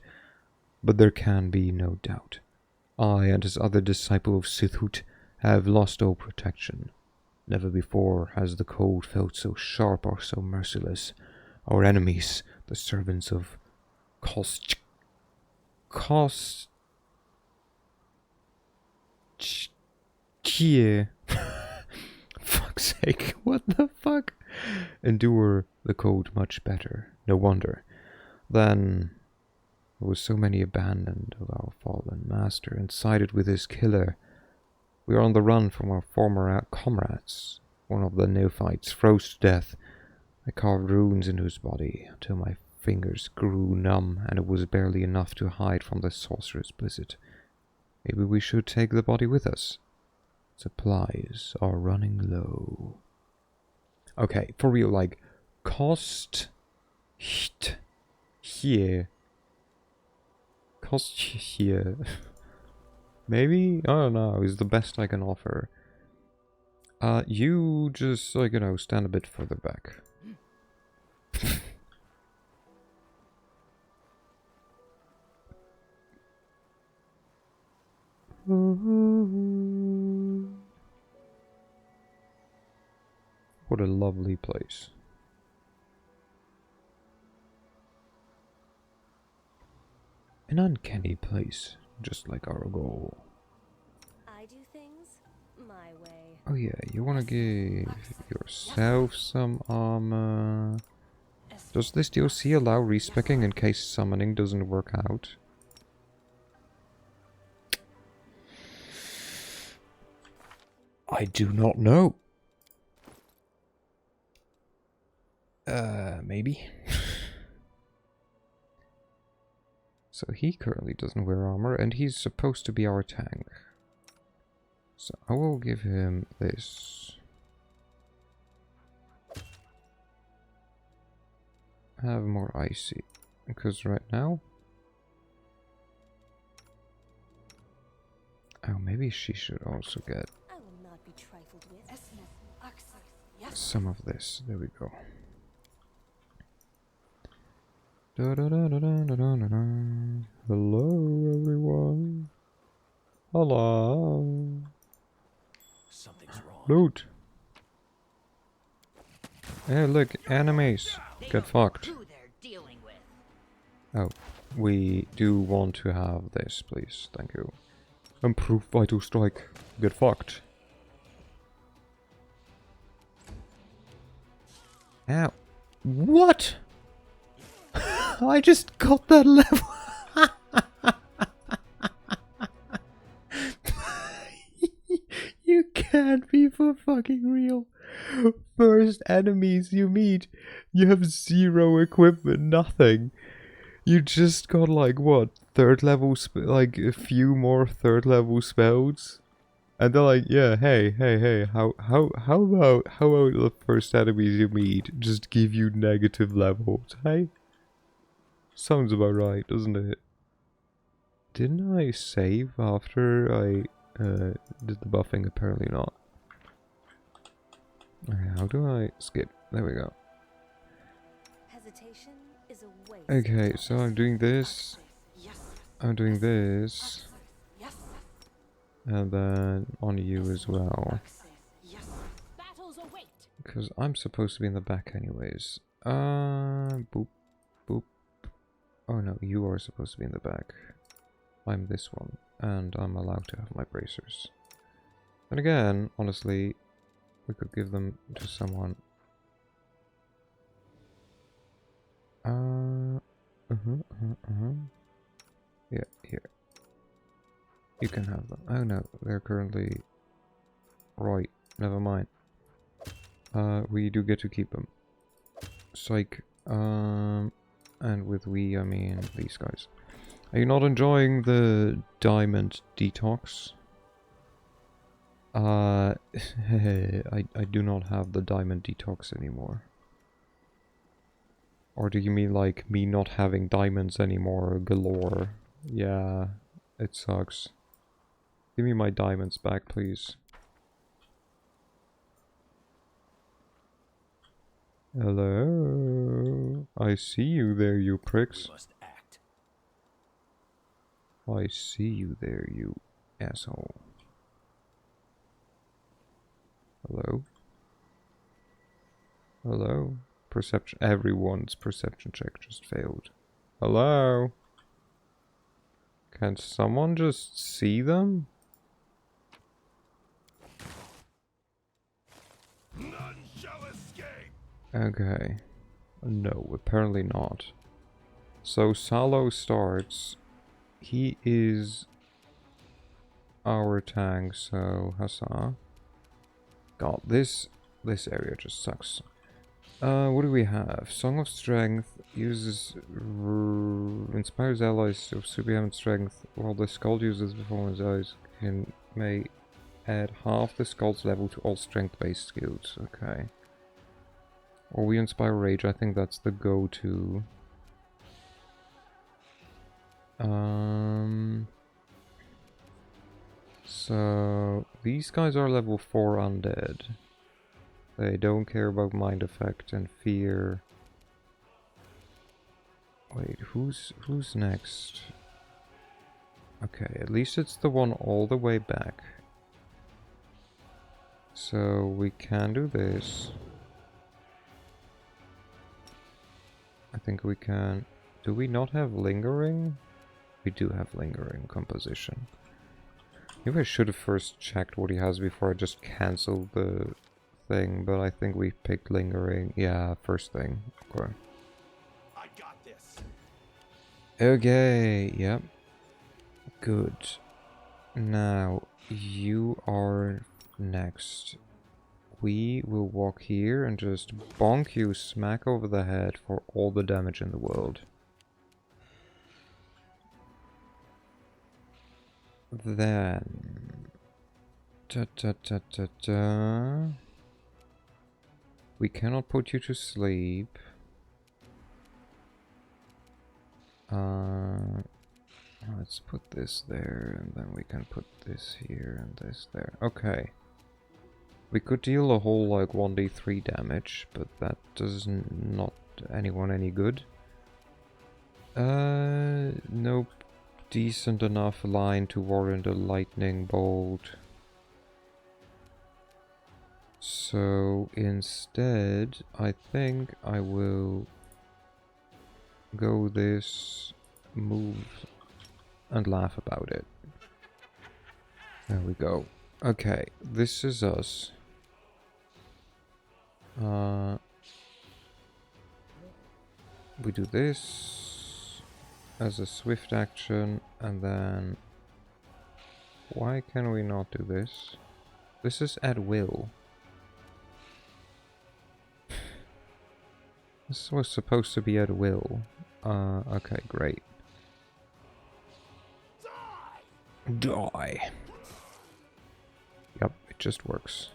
but there can be no doubt. I and his other disciple of Sithut have lost all protection. Never before has the cold felt so sharp or so merciless. Our enemies, the servants of Fuck's sake, what the fuck? Endure the cold much better. No wonder. Then there was so many abandoned of our fallen master and sided with his killer. We are on the run from our former comrades. One of the neophytes froze to death. I carved runes into his body until my fingers grew numb and it was barely enough to hide from the sorcerer's blizzard. Maybe we should take the body with us. Supplies are running low. Okay, for real, like, cost here. Cost here. Maybe? I don't know, is the best I can offer. You just, like, you know, stand a bit further back. What a lovely place. An uncanny place, just like our goal. I do things my way. Oh yeah, you wanna give yourself some armor. Does this DLC allow respecking in case summoning doesn't work out? I do not know. Maybe. So he currently doesn't wear armor, and he's supposed to be our tank. So I will give him this. Have more icy, because right now... Oh, maybe she should also get I will not be trifled with. some of this. There we go. Da -da -da -da -da -da -da -da. Hello, everyone. Hello. Something's wrong. Loot. Hey, look, enemies. Get fucked. Who they're dealing with. Oh, we do want to have this, please. Thank you. Improve vital strike. Get fucked. Ow. What? I just got that level. You can't be for fucking real. First enemies you meet, you have zero equipment, nothing. You just got like what, third level, like a few more third level spells, and they're like, yeah, hey, how about the first enemies you meet just give you negative levels, hey? Sounds about right, doesn't it? Didn't I save after I did the buffing? Apparently not. Okay, how do I skip? There we go. Hesitation is a waste. Okay, so I'm doing this. I'm doing this. And then on you as well. Because I'm supposed to be in the back anyways. Boop, boop. Oh no, you are supposed to be in the back. I'm this one, and I'm allowed to have my bracers. And again, honestly, we could give them to someone. Yeah, here. You can have them. Oh no, they're currently... Right, never mind. We do get to keep them. Psych. And with we, I mean these guys. Are you not enjoying the diamond detox? I do not have the diamond detox anymore. Or do you mean like me not having diamonds anymore galore? Yeah, it sucks. Give me my diamonds back, please. Hello? I see you there, you pricks. We must act. I see you there, you asshole. Hello? Hello? Perception. Everyone's perception check just failed. Hello? Can someone just see them? None shall escape. Okay. No, apparently not. So Salo starts. He is our tank, so huzzah. God, this area just sucks. What do we have? Song of Strength uses... inspires allies of superhuman strength, while the skull uses performance eyes may add half the skull's level to all strength-based skills. Okay. Or we inspire rage, I think that's the go-to. So these guys are level 4 undead. They don't care about mind effect and fear. Wait, who's next? Okay, at least it's the one all the way back. So we can do this. I think we can... Do we not have lingering? We do have lingering composition. Maybe I should have first checked what he has before I just canceled the thing, but I think we picked lingering. Yeah, first thing. Okay. I got this. Okay, yep. Good. Now, you are next. We will walk here and just bonk you smack over the head for all the damage in the world. Then... We cannot put you to sleep. Let's put this there, and then we can put this here and this there. Okay. We could deal a whole, like, 1d3 damage, but that does not anyone any good. Nope. Decent enough line to warrant a lightning bolt. So instead, I think I will go this, move, and laugh about it. There we go. Okay, this is us. We do this as a swift action, and then... Why can we not do this? This is at will. This was supposed to be at will. Okay, great. Die! Yep, it just works.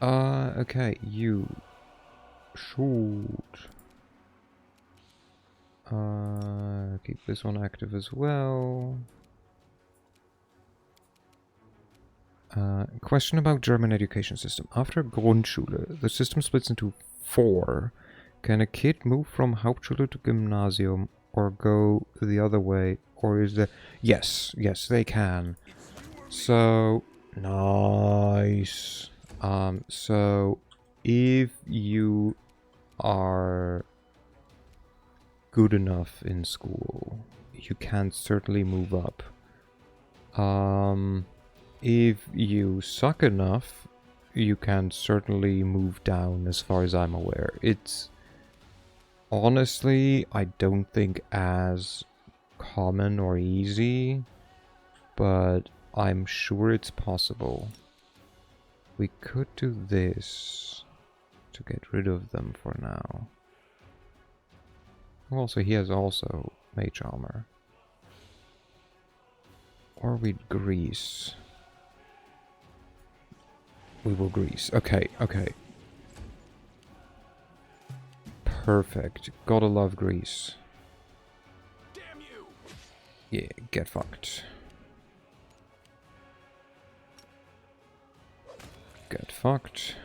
Okay, you shoot. Keep this one active as well. Question about German education system. After Grundschule, the system splits into 4. Can a kid move from Hauptschule to Gymnasium or go the other way? Or is there... Yes, they can. So, nice. So, if you are good enough in school, you can certainly move up. If you suck enough, you can certainly move down as far as I'm aware. It's honestly, I don't think as common or easy, but I'm sure it's possible. We could do this to get rid of them for now. Also, he has also mage armor. Or we'd grease. We will grease. Okay, okay. Perfect. Gotta love grease. Damn you! Yeah, get fucked. Get fucked.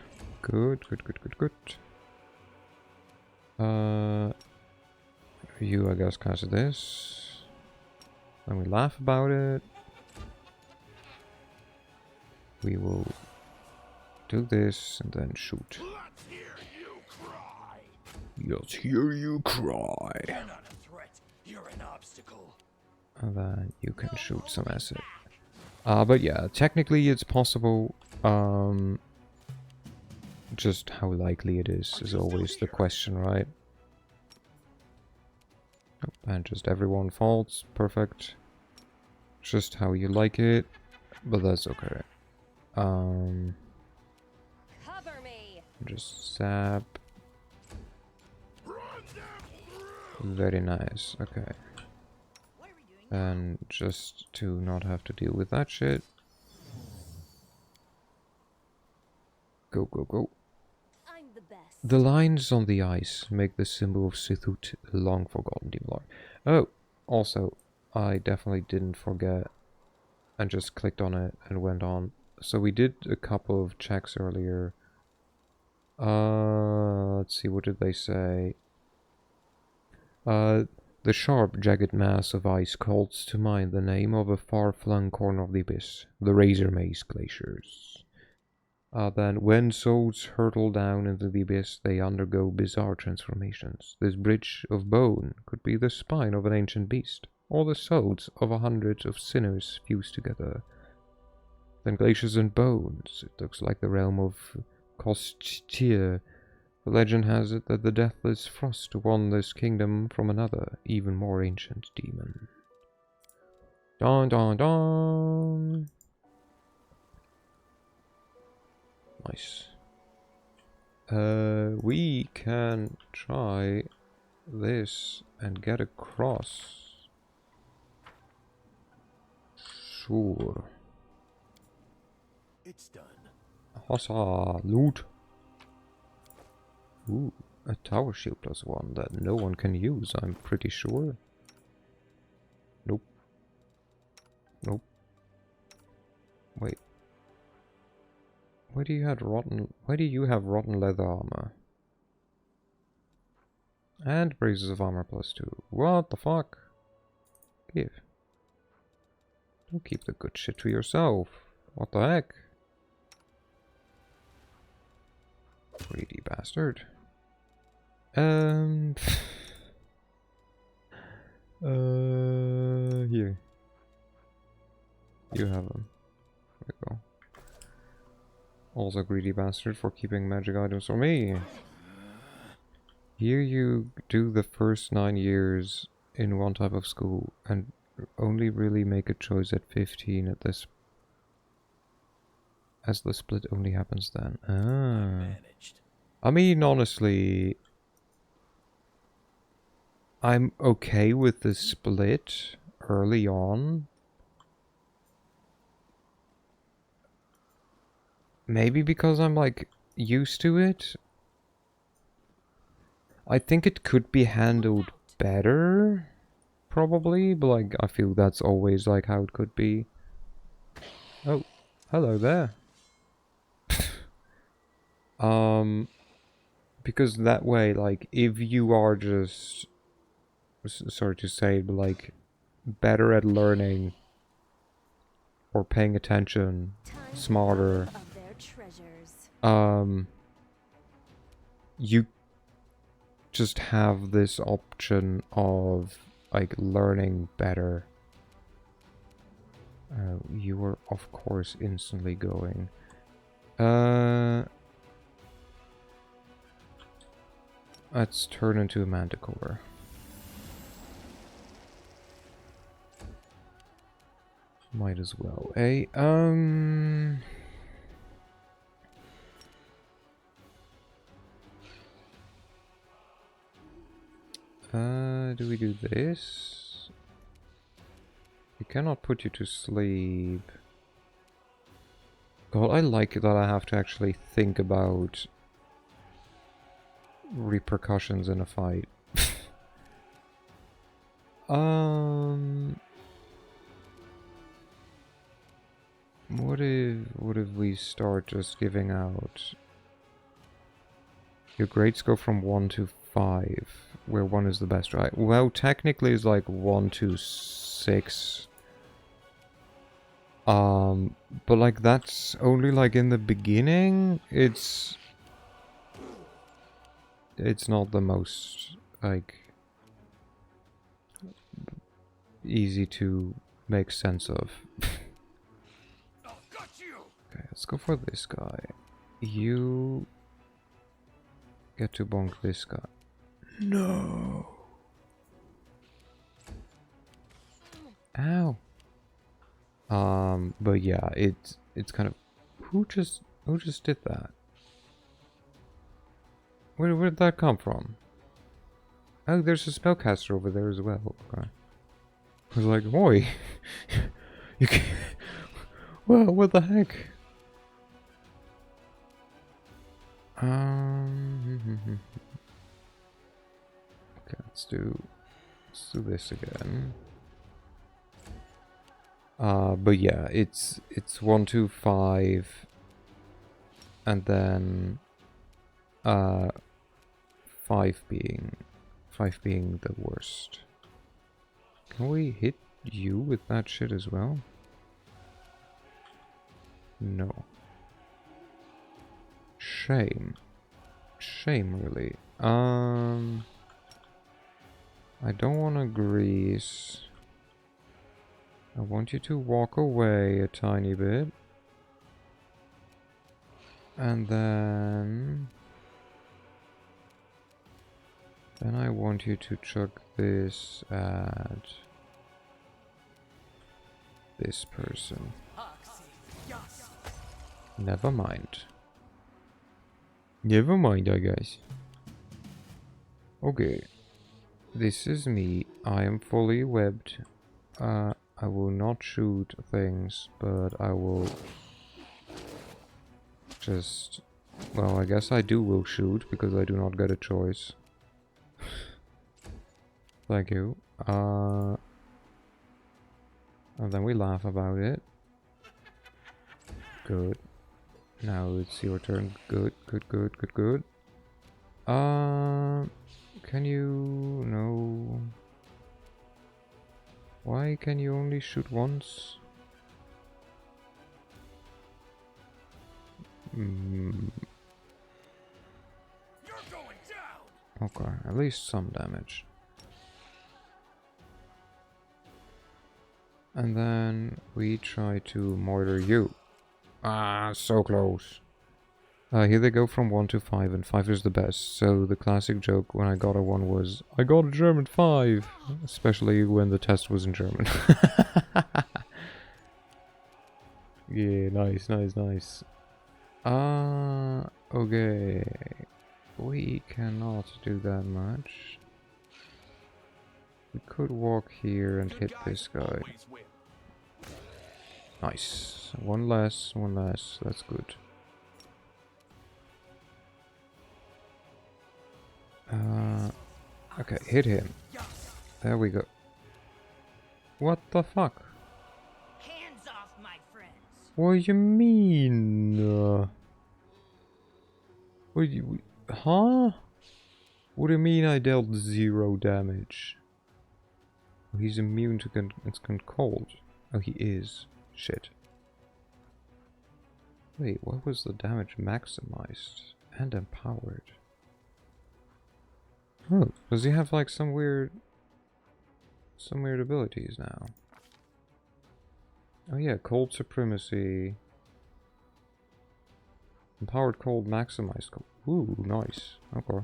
Good, good, good, good, good. You, I guess, cast this. Then we laugh about it. We will do this and then shoot. Let's hear you cry! Let's hear you cry. You're not a threat. You're an obstacle. And then you can shoot some acid. But yeah, technically it's possible. Just how likely it is always the question, right? Oh, and just everyone falls. Perfect. Just how you like it. But that's okay. Cover me. Just zap. Very nice. Okay. And just to not have to deal with that shit. Go, go, go. I'm the best. The lines on the ice make the symbol of Sithut, a long forgotten demon lord. Oh, also, I definitely didn't forget and just clicked on it and went on. So we did a couple of checks earlier. Let's see, what did they say? The sharp, jagged mass of ice calls to mind the name of a far-flung corner of the abyss, the Razor Maze Glaciers. Then, when souls hurtle down into the abyss, they undergo bizarre transformations. This bridge of bone could be the spine of an ancient beast, or the souls of 100 of sinners fused together. Then glaciers and bones, it looks like the realm of Kostir. The legend has it that the deathless Frost won this kingdom from another, even more ancient demon. Dun dun dun! Nice. We can try this and get across. Sure. It's done. Hossa, loot. Ooh, a tower shield +1 that no one can use, I'm pretty sure. Nope. Nope. Wait. Why do you have rotten leather armor? And braces of armor +2. What the fuck? Give. Don't keep the good shit to yourself. What the heck? Greedy bastard. Here. You have them. There we go. Also greedy bastard for keeping magic items for me. Here you do the first 9 years in one type of school and only really make a choice at 15 at this, as the split only happens then. Managed. I mean, honestly, I'm okay with the split early on. Maybe because I'm like used to it. I think it could be handled better, probably, but like I feel that's always like how it could be. Oh, hello there. Because that way, like, if you are just, sorry to say, but like, better at learning or paying attention Time smarter, of their treasures. you just have this option of like learning better. You were of course instantly going. Let's turn into a manticore. Might as well, eh? Do we do this? We cannot put you to sleep. God, I like that I have to actually think about repercussions in a fight. What if we start just giving out? Your grades go from 1 to 5, where 1 is the best, right? Well, technically it's like 1 to 6. But like that's only like in the beginning. It's not the most like easy to make sense of. Okay, let's go for this guy. You get to bonk this guy. No. Ow. But yeah, it's kind of who just did that? Where did that come from? Oh, there's a spellcaster over there as well. Okay. I was like, oi, you can't. Well, what the heck? Okay, let's do this again. But yeah, it's 1 to 5, and then 5 being the worst. Can we hit you with that shit as well? No. Shame. Shame, really. I don't want to grease. I want you to walk away a tiny bit. And then I want you to chuck this at this person. Never mind. Never mind, I guess. Okay. This is me. I am fully webbed. I will not shoot things, but I will just... Well, I guess I will shoot, because I do not get a choice. Thank you. And then we laugh about it. Good. Now it's your turn. Good, good, good, good, good. Can you... No... Why can you only shoot once? Okay, at least some damage. And then we try to murder you. Ah, so close. Here they go from 1 to 5, and 5 is the best. So the classic joke when I got a 1 was, I got a German 5! Especially when the test was in German. Yeah, nice, nice, nice. Okay. We cannot do that much. We could walk here and hit this guy. Nice. One less, that's good. Okay, hit him. There we go. What the fuck? Hands off, my friends. What do you mean? What do you... Huh? What do you mean I dealt 0 damage? Oh, he's immune to cold. Oh, he is. Shit. Wait, what was the damage maximized and empowered? Oh, does he have like some weird abilities now? Oh yeah, cold supremacy. Empowered cold, maximized cold. Ooh, nice. Okay.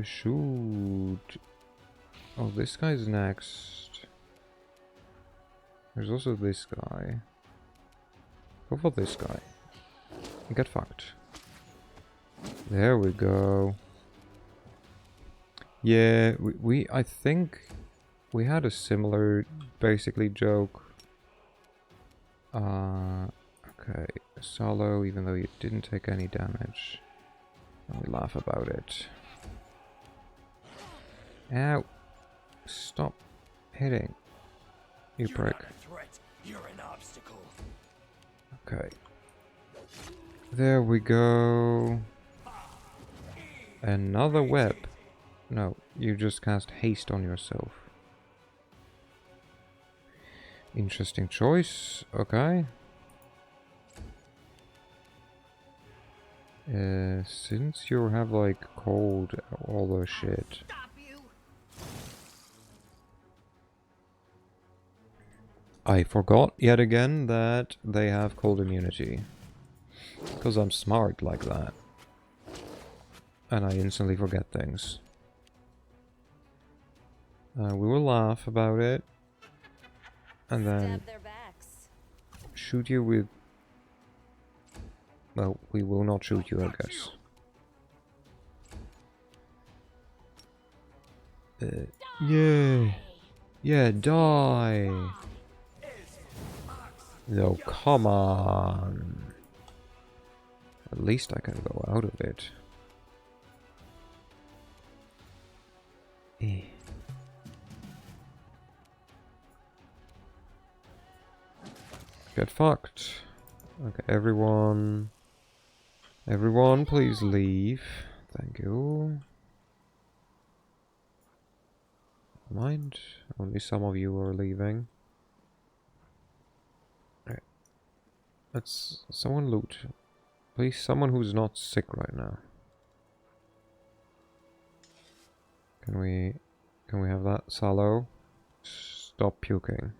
Shoot. Oh, this guy's next. There's also this guy. Go for this guy. Get fucked. There we go. Yeah, I think we had a similar, basically, joke. Okay. Solo, even though you didn't take any damage. And we laugh about it. Ow. Stop hitting. You prick. Not a threat. You're an obstacle. Okay. There we go. Another web. No, you just cast haste on yourself. Interesting choice. Okay. Since you have like cold, all the shit. Stop you! I forgot yet again that they have cold immunity. Because I'm smart like that. And I instantly forget things. We will laugh about it. And then Stab their backs. shoot you with... Well, we will not shoot you, I guess. Yeah. Yeah, die. No, come on. At least I can go out of it. Eh. Get fucked. Okay, everyone. Everyone, please leave. Thank you. Mind? Only some of you are leaving. Right. Let's someone loot. Please, someone who's not sick right now. Can we have that? Salo? Stop puking.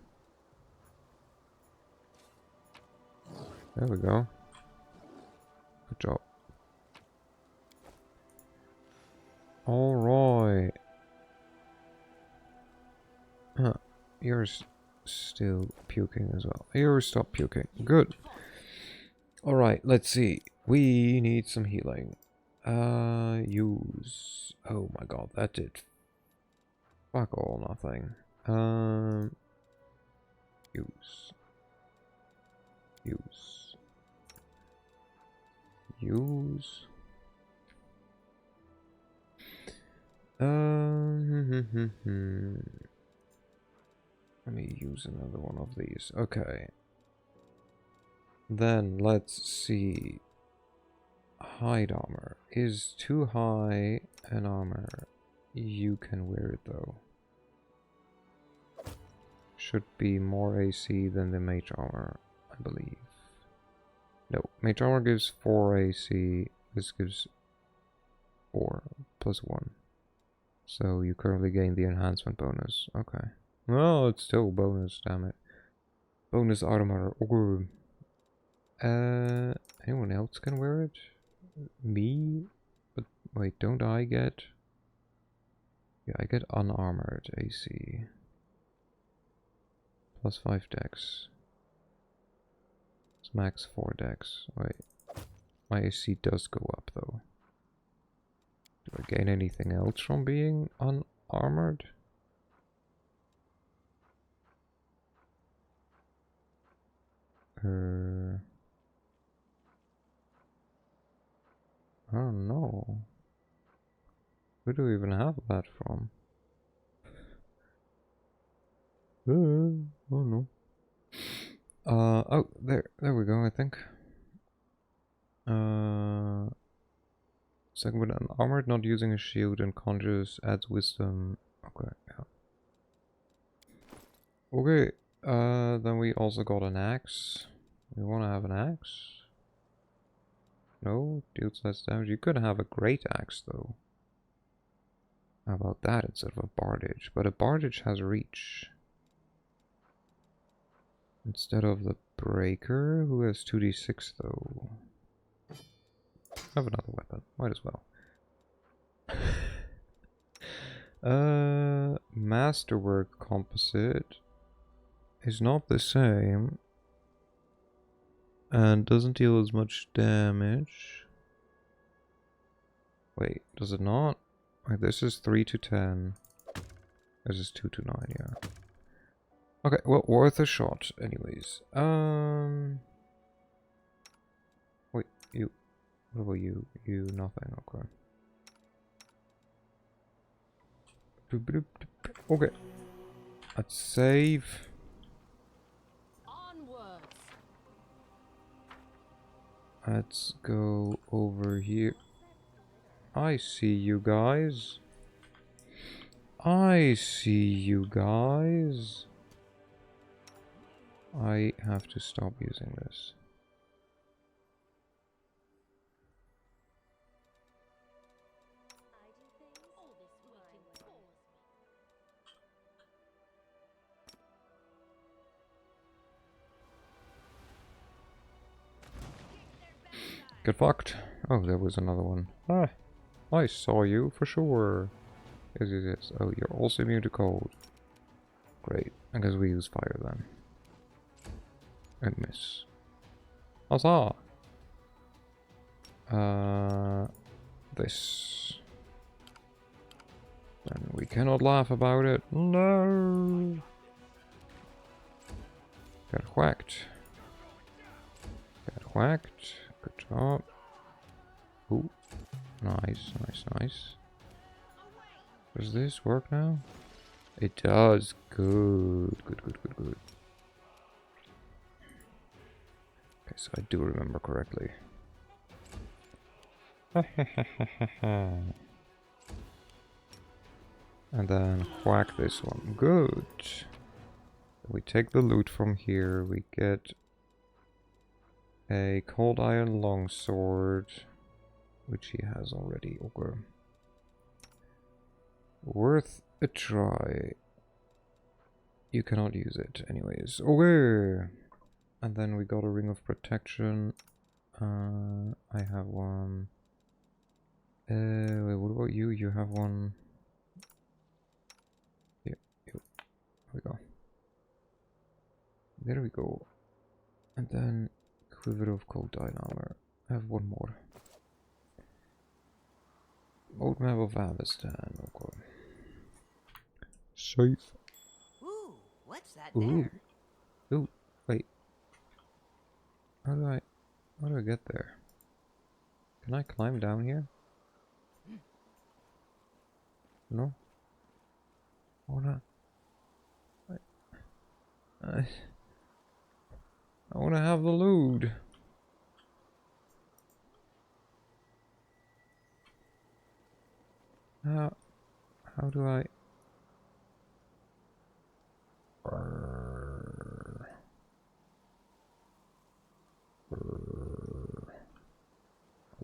There we go. Good job. Alright. Huh. You're still puking as well. You stop puking. Good. Alright, let's see. We need some healing. Use. Oh my god, that did fuck all nothing. Use. Use. Use. Let me use another one of these. Okay. Then let's see. Hide armor is too high an armor. You can wear it though. Should be more AC than the mage armor, I believe. No, mage armor gives 4 AC. This gives 4 plus 1. So you currently gain the enhancement bonus. Okay. Well, it's still bonus, damn it. Bonus armor. Okay. Anyone else can wear it? Me? But wait, don't I get... Yeah, I get unarmored AC. Plus 5 dex. It's max 4 dex. Wait. My AC does go up though. Do I gain anything else from being unarmored? I don't know. Where do we even have that from? I don't know. Oh, there we go, I think. Second with unarmored, not using a shield and conjures adds wisdom. Okay, yeah. Okay, Then we also got an axe. We want to have an axe. No, deals less damage. You could have a great axe though. How about that instead of a bardage? But a bardage has reach. Instead of the breaker, who has 2d6 though. Have another weapon. Might as well. Masterwork composite is not the same and doesn't deal as much damage. Wait, does it not? Wait, this is 3 to 10. This is 2 to 9, yeah. Okay, well, worth a shot, anyways. Wait, you. What about you? You, nothing, okay. Okay. Let's save. Onwards. Let's go over here. I see you guys. I see you guys. I have to stop using this. Get fucked. Oh, there was another one. Ah, I saw you for sure. Yes, yes, yes. Oh, you're also immune to cold. Great. I guess we use fire then. And miss. Huzzah! This. And we cannot laugh about it. No! Get whacked. Get whacked. Good job. Ooh. Nice, nice, nice. Does this work now? It does. Good, good, good, good, good. Okay, so I do remember correctly. And then whack this one. Good. We take the loot from here. We get a cold iron longsword, which he has already. Okay. Worth a try. You cannot use it anyways. Okay. And then we got a ring of protection. I have one. Wait, what about you? You have one. Yeah, there we go. There we go. And then quiver of cold iron armor. I have one more. Old map of Avestan. Okay. Safe. Ooh, what's that Ooh. there? Ooh, wait. How do I get there? Can I climb down here? No? I wanna have the loot. How do I? I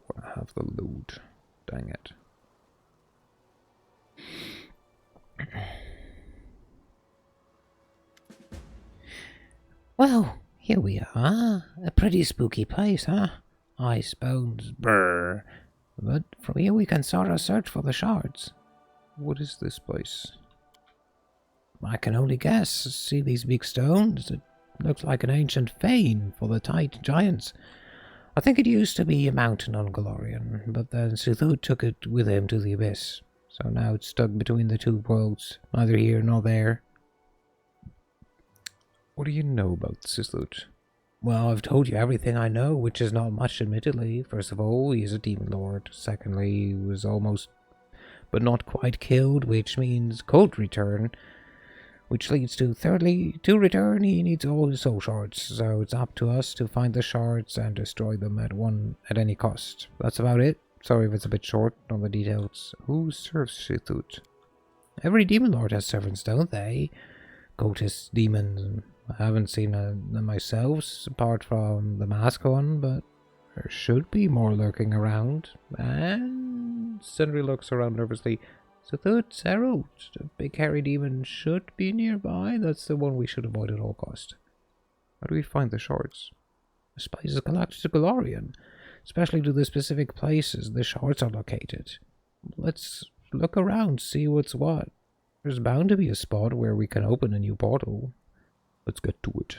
wanna have the loot. Dang it. Well, here we are. A pretty spooky place, huh? Ice bones, brr. But from here we can sort of search for the shards. What is this place? I can only guess. See these big stones? It looks like an ancient fane for the Tide Giants. I think it used to be a mountain on Golarion, but then Sithud took it with him to the Abyss. So now it's stuck between the two worlds, neither here nor there. What do you know about Sithud? Well, I've told you everything I know, which is not much, admittedly. First of all, he is a demon lord. Secondly, he was almost, but not quite killed, which means cold return. Which leads to, thirdly, to return, he needs all his soul shards. So it's up to us to find the shards and destroy them at any cost. That's about it. Sorry if it's a bit short on the details. Who serves Sithud? Every demon lord has servants, don't they? Cultists, demons, I haven't seen them myself, apart from the mask one, but there should be more lurking around. And Sentry looks around nervously. So third Zero, the big hairy demon should be nearby. That's the one we should avoid at all cost. How do we find the shards? The spice is galactic to Galarian, especially to the specific places the shards are located. Let's look around, see what's what. There's bound to be a spot where we can open a new portal. Let's get to it.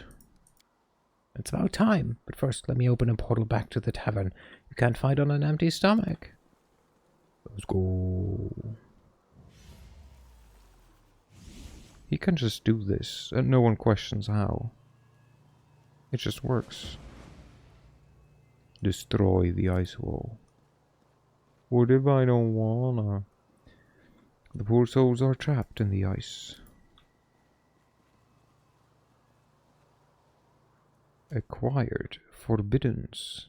It's about time, but first let me open a portal back to the tavern. You can't fight on an empty stomach. Let's go. He can just do this, and no one questions how. It just works. Destroy the ice wall. What if I don't wanna? The poor souls are trapped in the ice. Acquired. Forbiddance.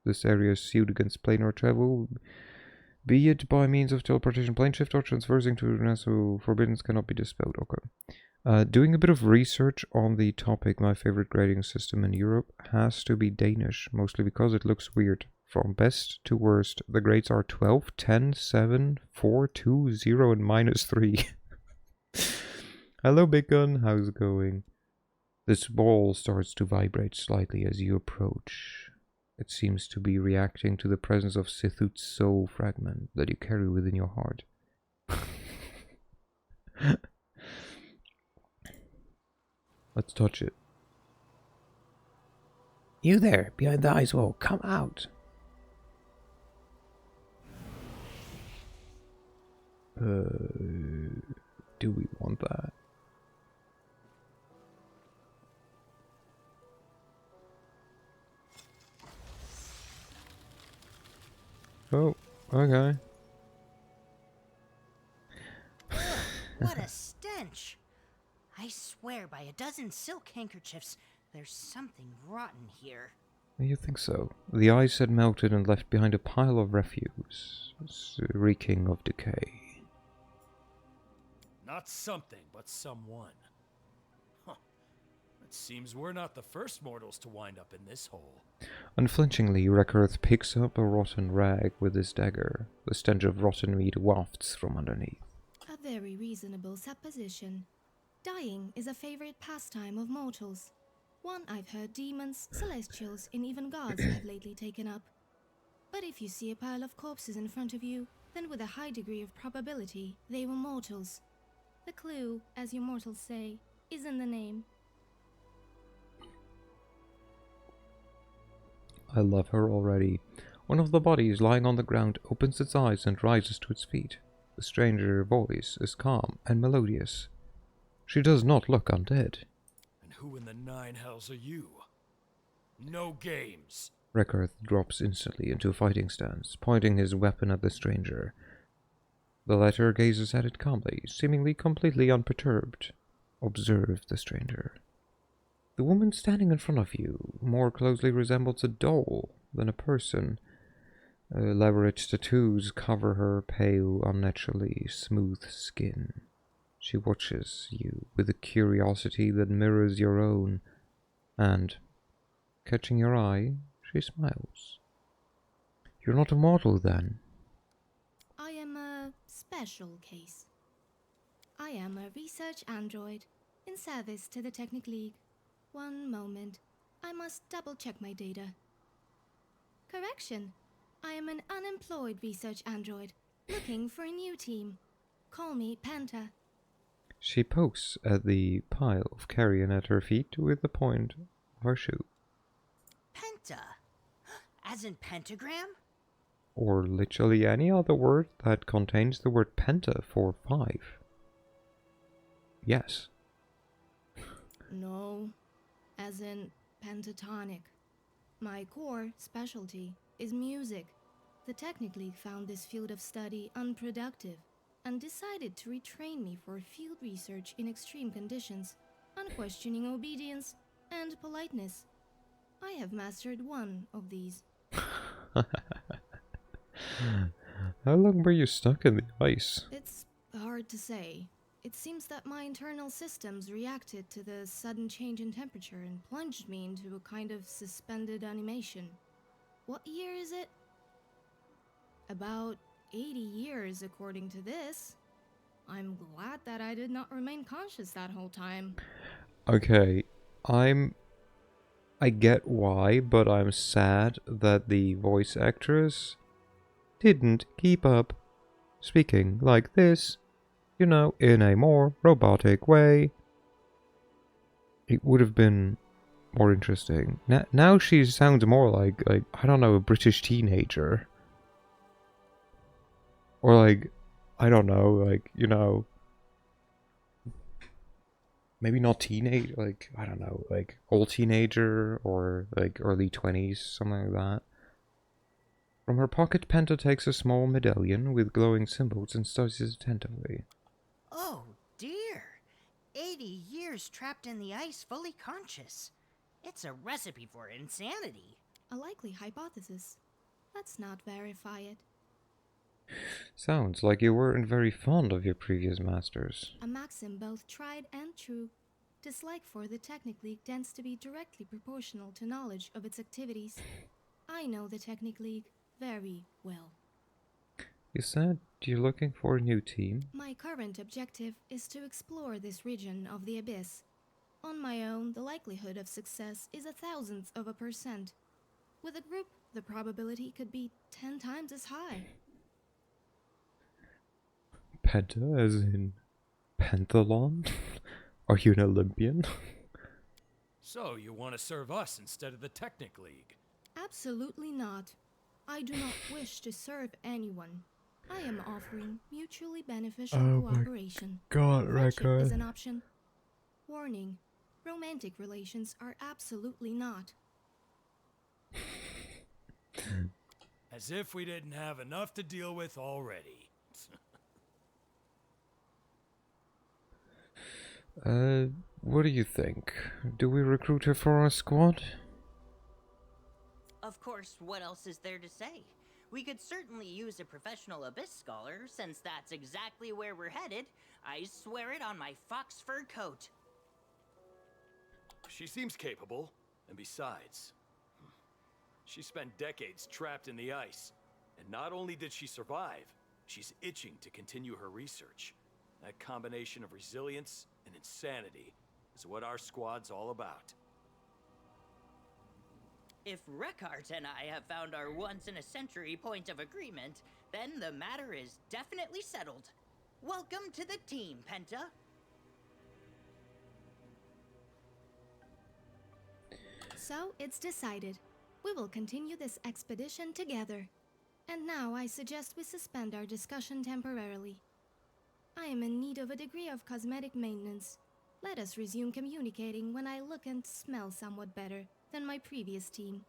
This area is sealed against planar travel, be it by means of teleportation, plane shift, or transversing to so forbiddance cannot be dispelled. Okay. Doing a bit of research on the topic, my favorite grading system in Europe has to be Danish, mostly because it looks weird. From best to worst, the grades are 12, 10, 7, 4, 2, 0, and -3. Hello, Big Gun. How's it going? This ball starts to vibrate slightly as you approach. It seems to be reacting to the presence of Sithut's soul fragment that you carry within your heart. Let's touch it. You there, behind the ice wall, come out. Do we want that? Oh, okay. What a stench! I swear by a dozen silk handkerchiefs, there's something rotten here. You think so? The ice had melted and left behind a pile of refuse, reeking of decay. Not something, but someone. Huh. It seems we're not the first mortals to wind up in this hole. Unflinchingly, Rekarth picks up a rotten rag with his dagger. The stench of rotten meat wafts from underneath. A very reasonable supposition. Dying is a favorite pastime of mortals. One I've heard demons, celestials, and even gods have lately taken up. But if you see a pile of corpses in front of you, then with a high degree of probability, they were mortals. The clue, as you mortals say, is in the name. I love her already. One of the bodies lying on the ground opens its eyes and rises to its feet. The stranger voice is calm and melodious. She does not look undead. And who in the nine hells are you? No games. Rekarth drops instantly into a fighting stance, pointing his weapon at the stranger. The latter gazes at it calmly, seemingly completely unperturbed. Observe the stranger. The woman standing in front of you more closely resembles a doll than a person. Elaborate tattoos cover her pale, unnaturally smooth skin. She watches you with a curiosity that mirrors your own, and, catching your eye, she smiles. You're not a mortal, then? I am a special case. I am a research android in service to the Technic League. One moment. I must double-check my data. Correction. I am an unemployed research android looking for a new team. Call me Panta. She pokes at the pile of carrion at her feet with the point of her shoe. Penta? As in pentagram? Or literally any other word that contains the word penta for 5. Yes. No. As in pentatonic. My core specialty is music. The Technic League found this field of study unproductive and decided to retrain me for field research in extreme conditions, unquestioning obedience, and politeness. I have mastered one of these. How long were you stuck in the ice? It's hard to say. it seems that my internal systems reacted to the sudden change in temperature and plunged me into a kind of suspended animation. What year is it? About 80 years, according to this. I'm glad that I did not remain conscious that whole time. Okay, I get why, but I'm sad that the voice actress didn't keep up speaking like this, you know, in a more robotic way. It would have been more interesting. Now she sounds more like I don't know, a British teenager. Or like, I don't know, like, you know, maybe not teenage, like, I don't know, like old teenager or like early 20s, something like that. From her pocket, Penta takes a small medallion with glowing symbols and studies it attentively. Oh, dear. 80 years trapped in the ice, fully conscious. It's a recipe for insanity. A likely hypothesis. Let's not verify it. Sounds like you weren't very fond of your previous masters. A maxim both tried and true. Dislike for the Technic League tends to be directly proportional to knowledge of its activities. I know the Technic League very well. You said you're looking for a new team? My current objective is to explore this region of the Abyss. On my own, the likelihood of success is 0.001%. With a group, the probability could be 10 times as high. Penta, as in Pentathlon? Are you an Olympian? So, you want to serve us instead of the Technic League? Absolutely not. I do not wish to serve anyone. I am offering mutually beneficial cooperation. God, Friendship is an option. Warning, romantic relations are absolutely not. As if we didn't have enough to deal with already. What do you think? Do we recruit her for our squad? Of course, what else is there to say? We could certainly use a professional Abyss scholar, since that's exactly where we're headed. I swear it on my fox fur coat. She seems capable, and besides, she spent decades trapped in the ice. And not only did she survive, she's itching to continue her research. That combination of resilience and insanity is what our squad's all about. If Rekart and I have found our once-in-a-century point of agreement, then the matter is definitely settled. Welcome to the team, Penta. So, it's decided. We will continue this expedition together. And now I suggest we suspend our discussion temporarily. I am in need of a degree of cosmetic maintenance. Let us resume communicating when I look and smell somewhat better than my previous team.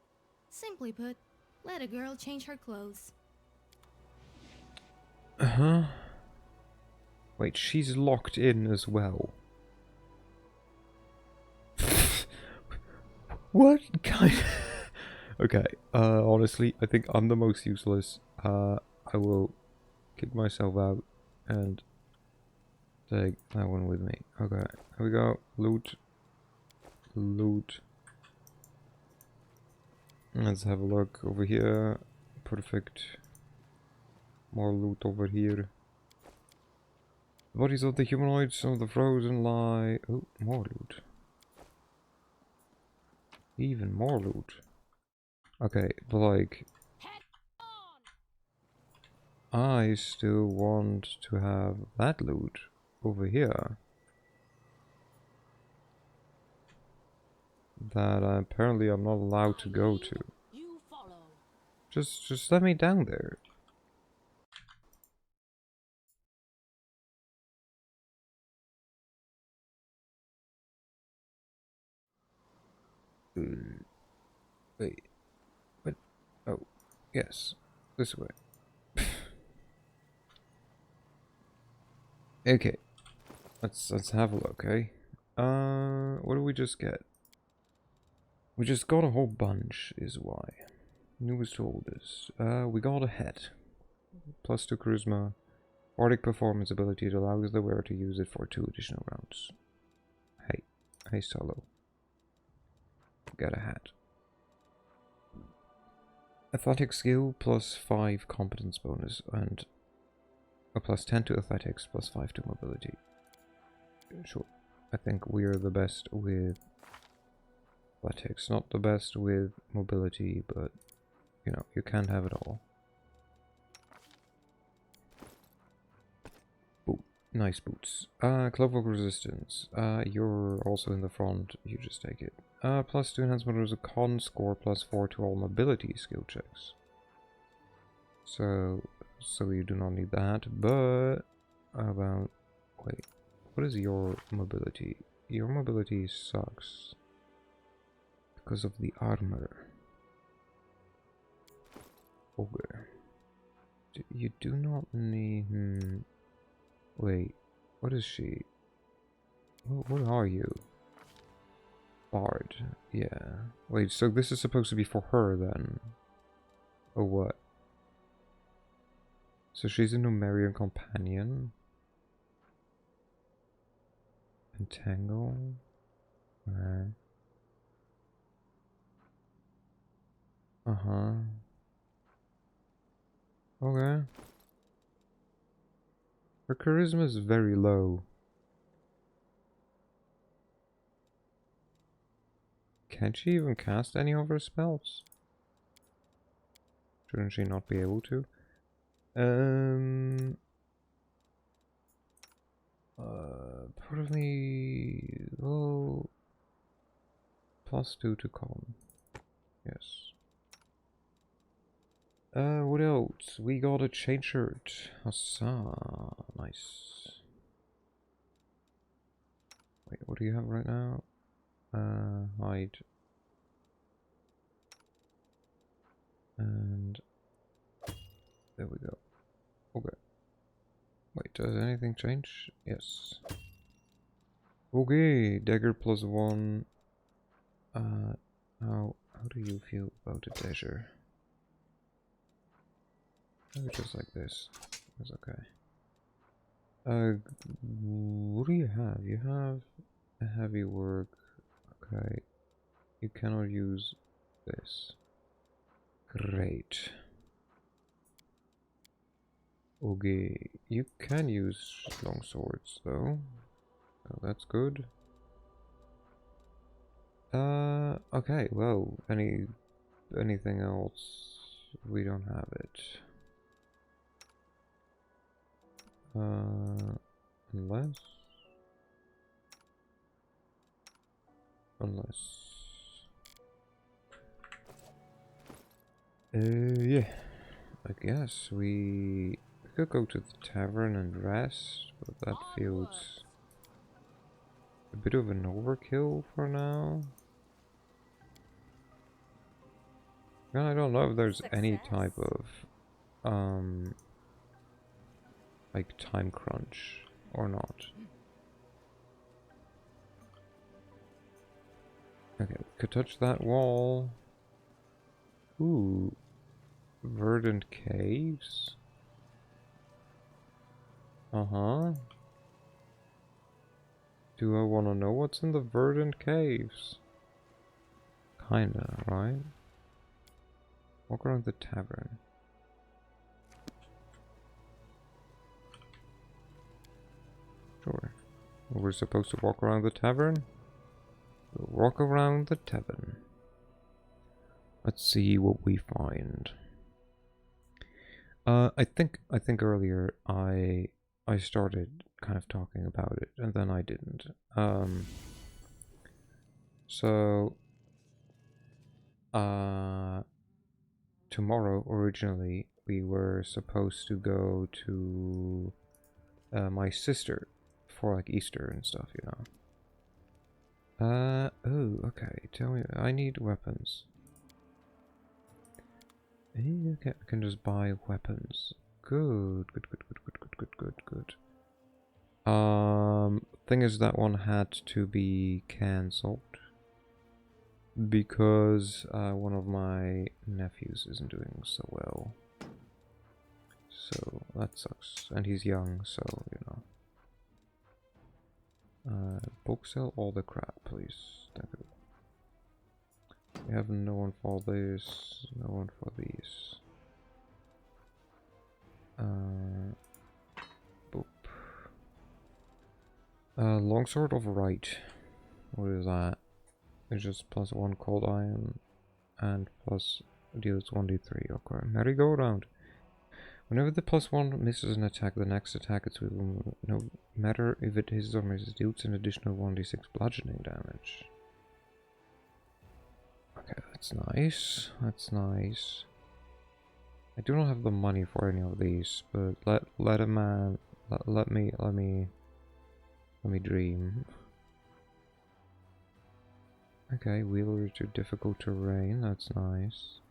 Simply put, let a girl change her clothes. Uh-huh. Wait, she's locked in as well. What kind? Okay, honestly, I think I'm the most useless. I will kick myself out and take that one with me. Okay, here we go. Loot. Loot. Let's have a look over here. Perfect. More loot over here. The bodies of the humanoids of the frozen lie. Oh, more loot. Even more loot. Okay, but like, I still want to have that loot over here. That apparently I'm not allowed to go to. Just let me down there. Wait. What? Oh, yes. This way. Okay. Let's have a look, eh? What do we just get? We just got a whole bunch, is why. Newest to oldest. We got a head. +2 charisma. Bardic performance ability that allows the wearer to use it for 2 additional rounds. Hey Solo. Get a hat. Athletic skill plus 5 competence bonus and a plus 10 to athletics plus 5 to mobility. Sure. I think we're the best with athletics. Not the best with mobility, but you know, you can't have it all. Ooh, nice boots. Cloakwork resistance. You're also in the front. You just take it. Plus 2 enhancement was a con score plus 4 to all mobility skill checks. So you do not need that, but about... Wait, what is your mobility? Your mobility sucks because of the armor. Okay. You do not need... Wait, what is she? What are you? Bard. Yeah. Wait, so this is supposed to be for her then? Or what? So she's a Numerian companion? Entangle? Alright. Uh-huh. Okay. Her charisma is very low. Can't she even cast any of her spells? Shouldn't she not be able to? Probably... Well... Plus 2 to con. Yes. What else? We got a chain shirt. Huzzah. Nice. Wait, what do you have right now? Hide. And... There we go. Okay. Wait, does anything change? Yes. Okay, dagger plus 1. How do you feel about a dagger? Maybe just like this. That's okay. What do you have? You have a heavy work. Okay. You cannot use this. Great. Okay. You can use long swords though. Oh, that's good. Okay, well, anything else? We don't have it. Unless... yeah. I guess we could go to the tavern and rest, but that feels a bit of an overkill for now. And I don't know if there's any type of like time crunch or not. Okay, could touch that wall. Ooh, verdant caves. Uh-huh. Do I want to know what's in the verdant caves? Kinda, right? Walk around the tavern. Sure. We're supposed to walk around the tavern? We'll walk around the tavern. Let's see what we find. I think earlier I started kind of talking about it and then I didn't. So tomorrow originally we were supposed to go to my sister for like Easter and stuff, you know. Oh, okay. Tell me, I need weapons. Okay, I can just buy weapons. Good. Thing is that one had to be cancelled because one of my nephews isn't doing so well. so that sucks. And he's young, so, you know. Book sell all the crap, please. Thank you. We have no one for this, no one for these. Boop. Longsword of Right. What is that? It's just +1 cold iron and plus deals 1d3. Okay. Merry-go-round. Whenever the +1 misses an attack, the next attack is with no matter if it hits or misses, deals an additional 1d6 bludgeoning damage. Okay, that's nice. That's nice. I do not have the money for any of these, but let a man let me dream. Okay, wheeler to difficult terrain. That's nice.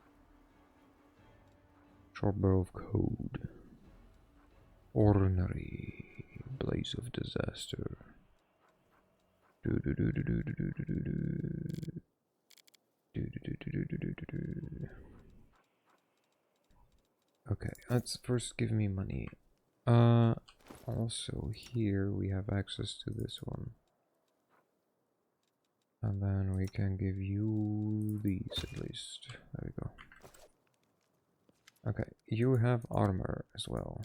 Short bow of code. Ordinary. Blaze of disaster. Okay, let's first give me money. Also here we have access to this one. And then we can give you these at least. There we go. Okay, you have armor as well.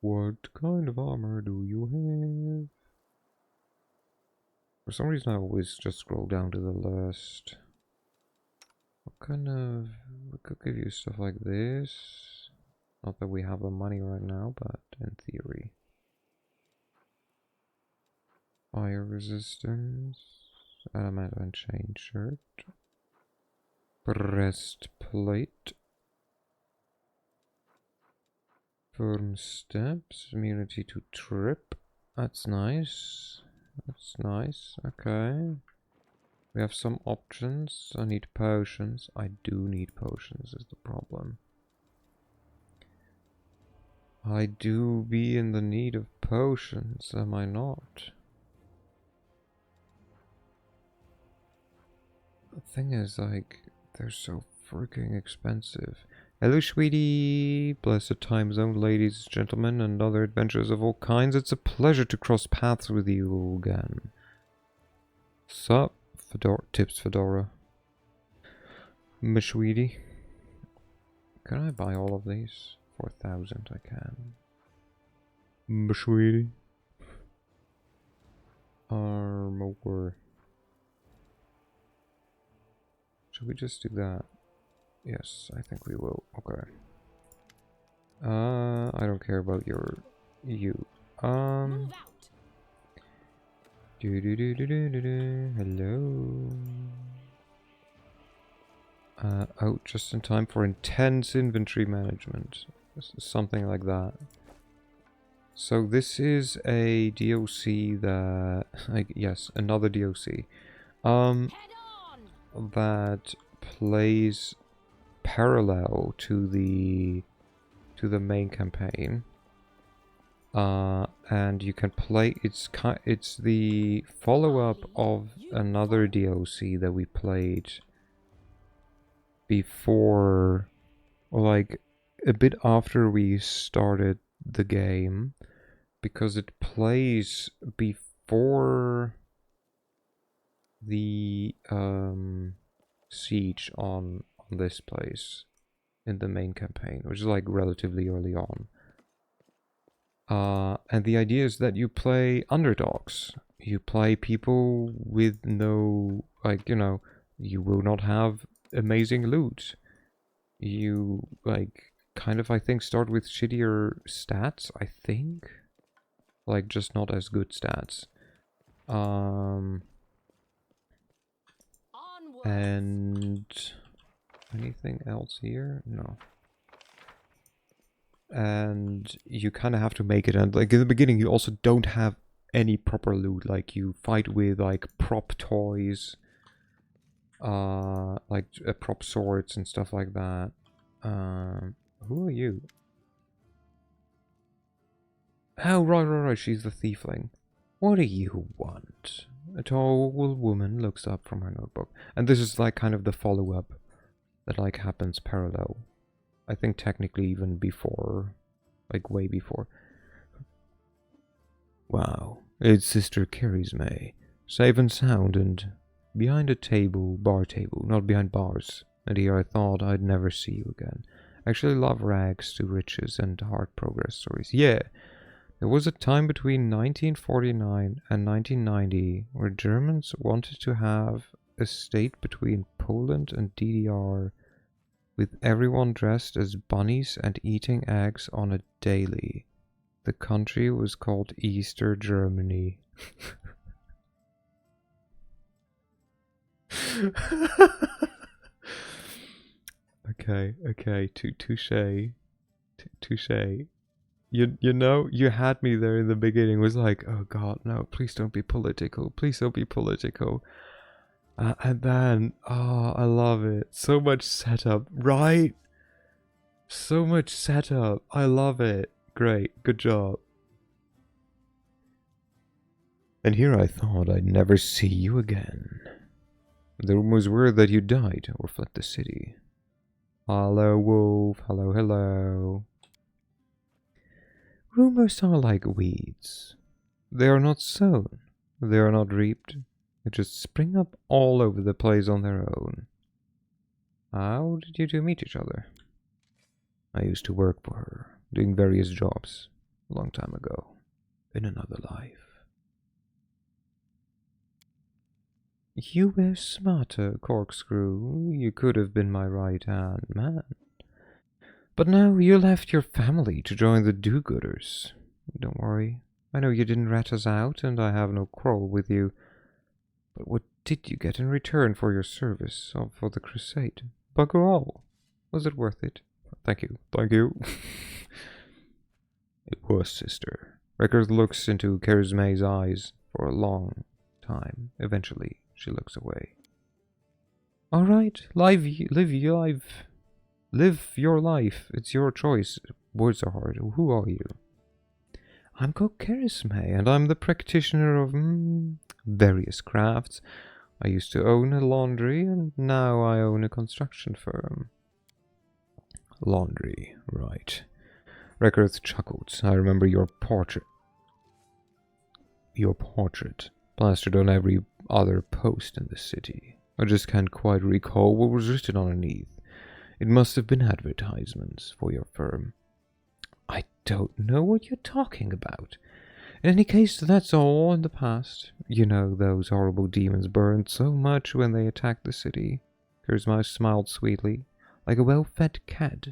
What kind of armor do you have? For some reason I always just scroll down to the list. What kind of... we could give you stuff like this. Not that we have the money right now, but in theory. Fire resistance. Element and chain shirt. Breastplate. Firm steps. Immunity to trip. That's nice. That's nice. Okay. We have some options. I need potions. I do need potions is the problem. I do be in the need of potions, am I not? The thing is, like, they're so freaking expensive. Hello, sweetie. Blessed time zone, ladies, gentlemen, and other adventures of all kinds. It's a pleasure to cross paths with you again. Sup, Fedora? Tips, Fedora. My sweetie. Can I buy all of these? 4,000, I can. My sweetie. Armor. Should we just do that? Yes, I think we will. Okay. I don't care about you. Move out. Hello. Oh, just in time for intense inventory management. Something like that. So this is a DOC that... yes, another DOC. Head on. That plays parallel to the main campaign. And you can play... It's the follow-up of another DOC that we played before, or like a bit after we started the game, because it plays before the siege on this place in the main campaign, which is like relatively early on. And the idea is that you play underdogs. You play people with no, like, you know, you will not have amazing loot. You, like, kind of, I think, start with shittier stats, I think. Like, just not as good stats. And anything else here? No. And you kind of have to make it, and like in the beginning you also don't have any proper loot. Like, you fight with like prop toys, like prop swords and stuff like that. Who are you? Oh, right, she's the thiefling. What do you want? A tall woman looks up from her notebook. And this is like kind of the follow-up that like happens parallel. I think technically even before, like way before. Wow, it's Sister Carrie's May, safe and sound and behind a table, bar table, not behind bars. And here I thought I'd never see you again. I actually love rags to riches and hard progress stories. Yeah, there was a time between 1949 and 1990 where Germans wanted to have a state between Poland and DDR with everyone dressed as bunnies and eating eggs on a daily. The country was called Easter Germany. Okay, touche. You know, you had me there in the beginning. It was like, oh god, no, please don't be political. Please don't be political. And then, oh, I love it. So much setup, right? So much setup. I love it. Great, good job. And here I thought I'd never see you again. The rumors were that you died or fled the city. Hello, Wolf. Hello, hello. Rumors are like weeds. They are not sown. They are not reaped. They just spring up all over the place on their own. How did you two meet each other? I used to work for her, doing various jobs, a long time ago, in another life. You were smarter, Corkscrew. You could have been my right-hand man. But now you left your family to join the do-gooders. Don't worry. I know you didn't rat us out, and I have no quarrel with you. But what did you get in return for your service for the crusade? Bugger all. Was it worth it? Thank you. Thank you. It was, sister. Record looks into Charisma's eyes for a long time. Eventually, she looks away. All right, live your life. It's your choice. Words are hard. Who are you? I'm called Charisma, and I'm the practitioner of various crafts. I used to own a laundry, and now I own a construction firm. Laundry, right. Records chuckled. I remember your portrait. Your portrait, plastered on every other post in the city. I just can't quite recall what was written underneath. It must have been advertisements for your firm. I don't know what you're talking about. In any case, that's all in the past. You know, those horrible demons burned so much when they attacked the city. Charisma smiled sweetly, like a well-fed cat.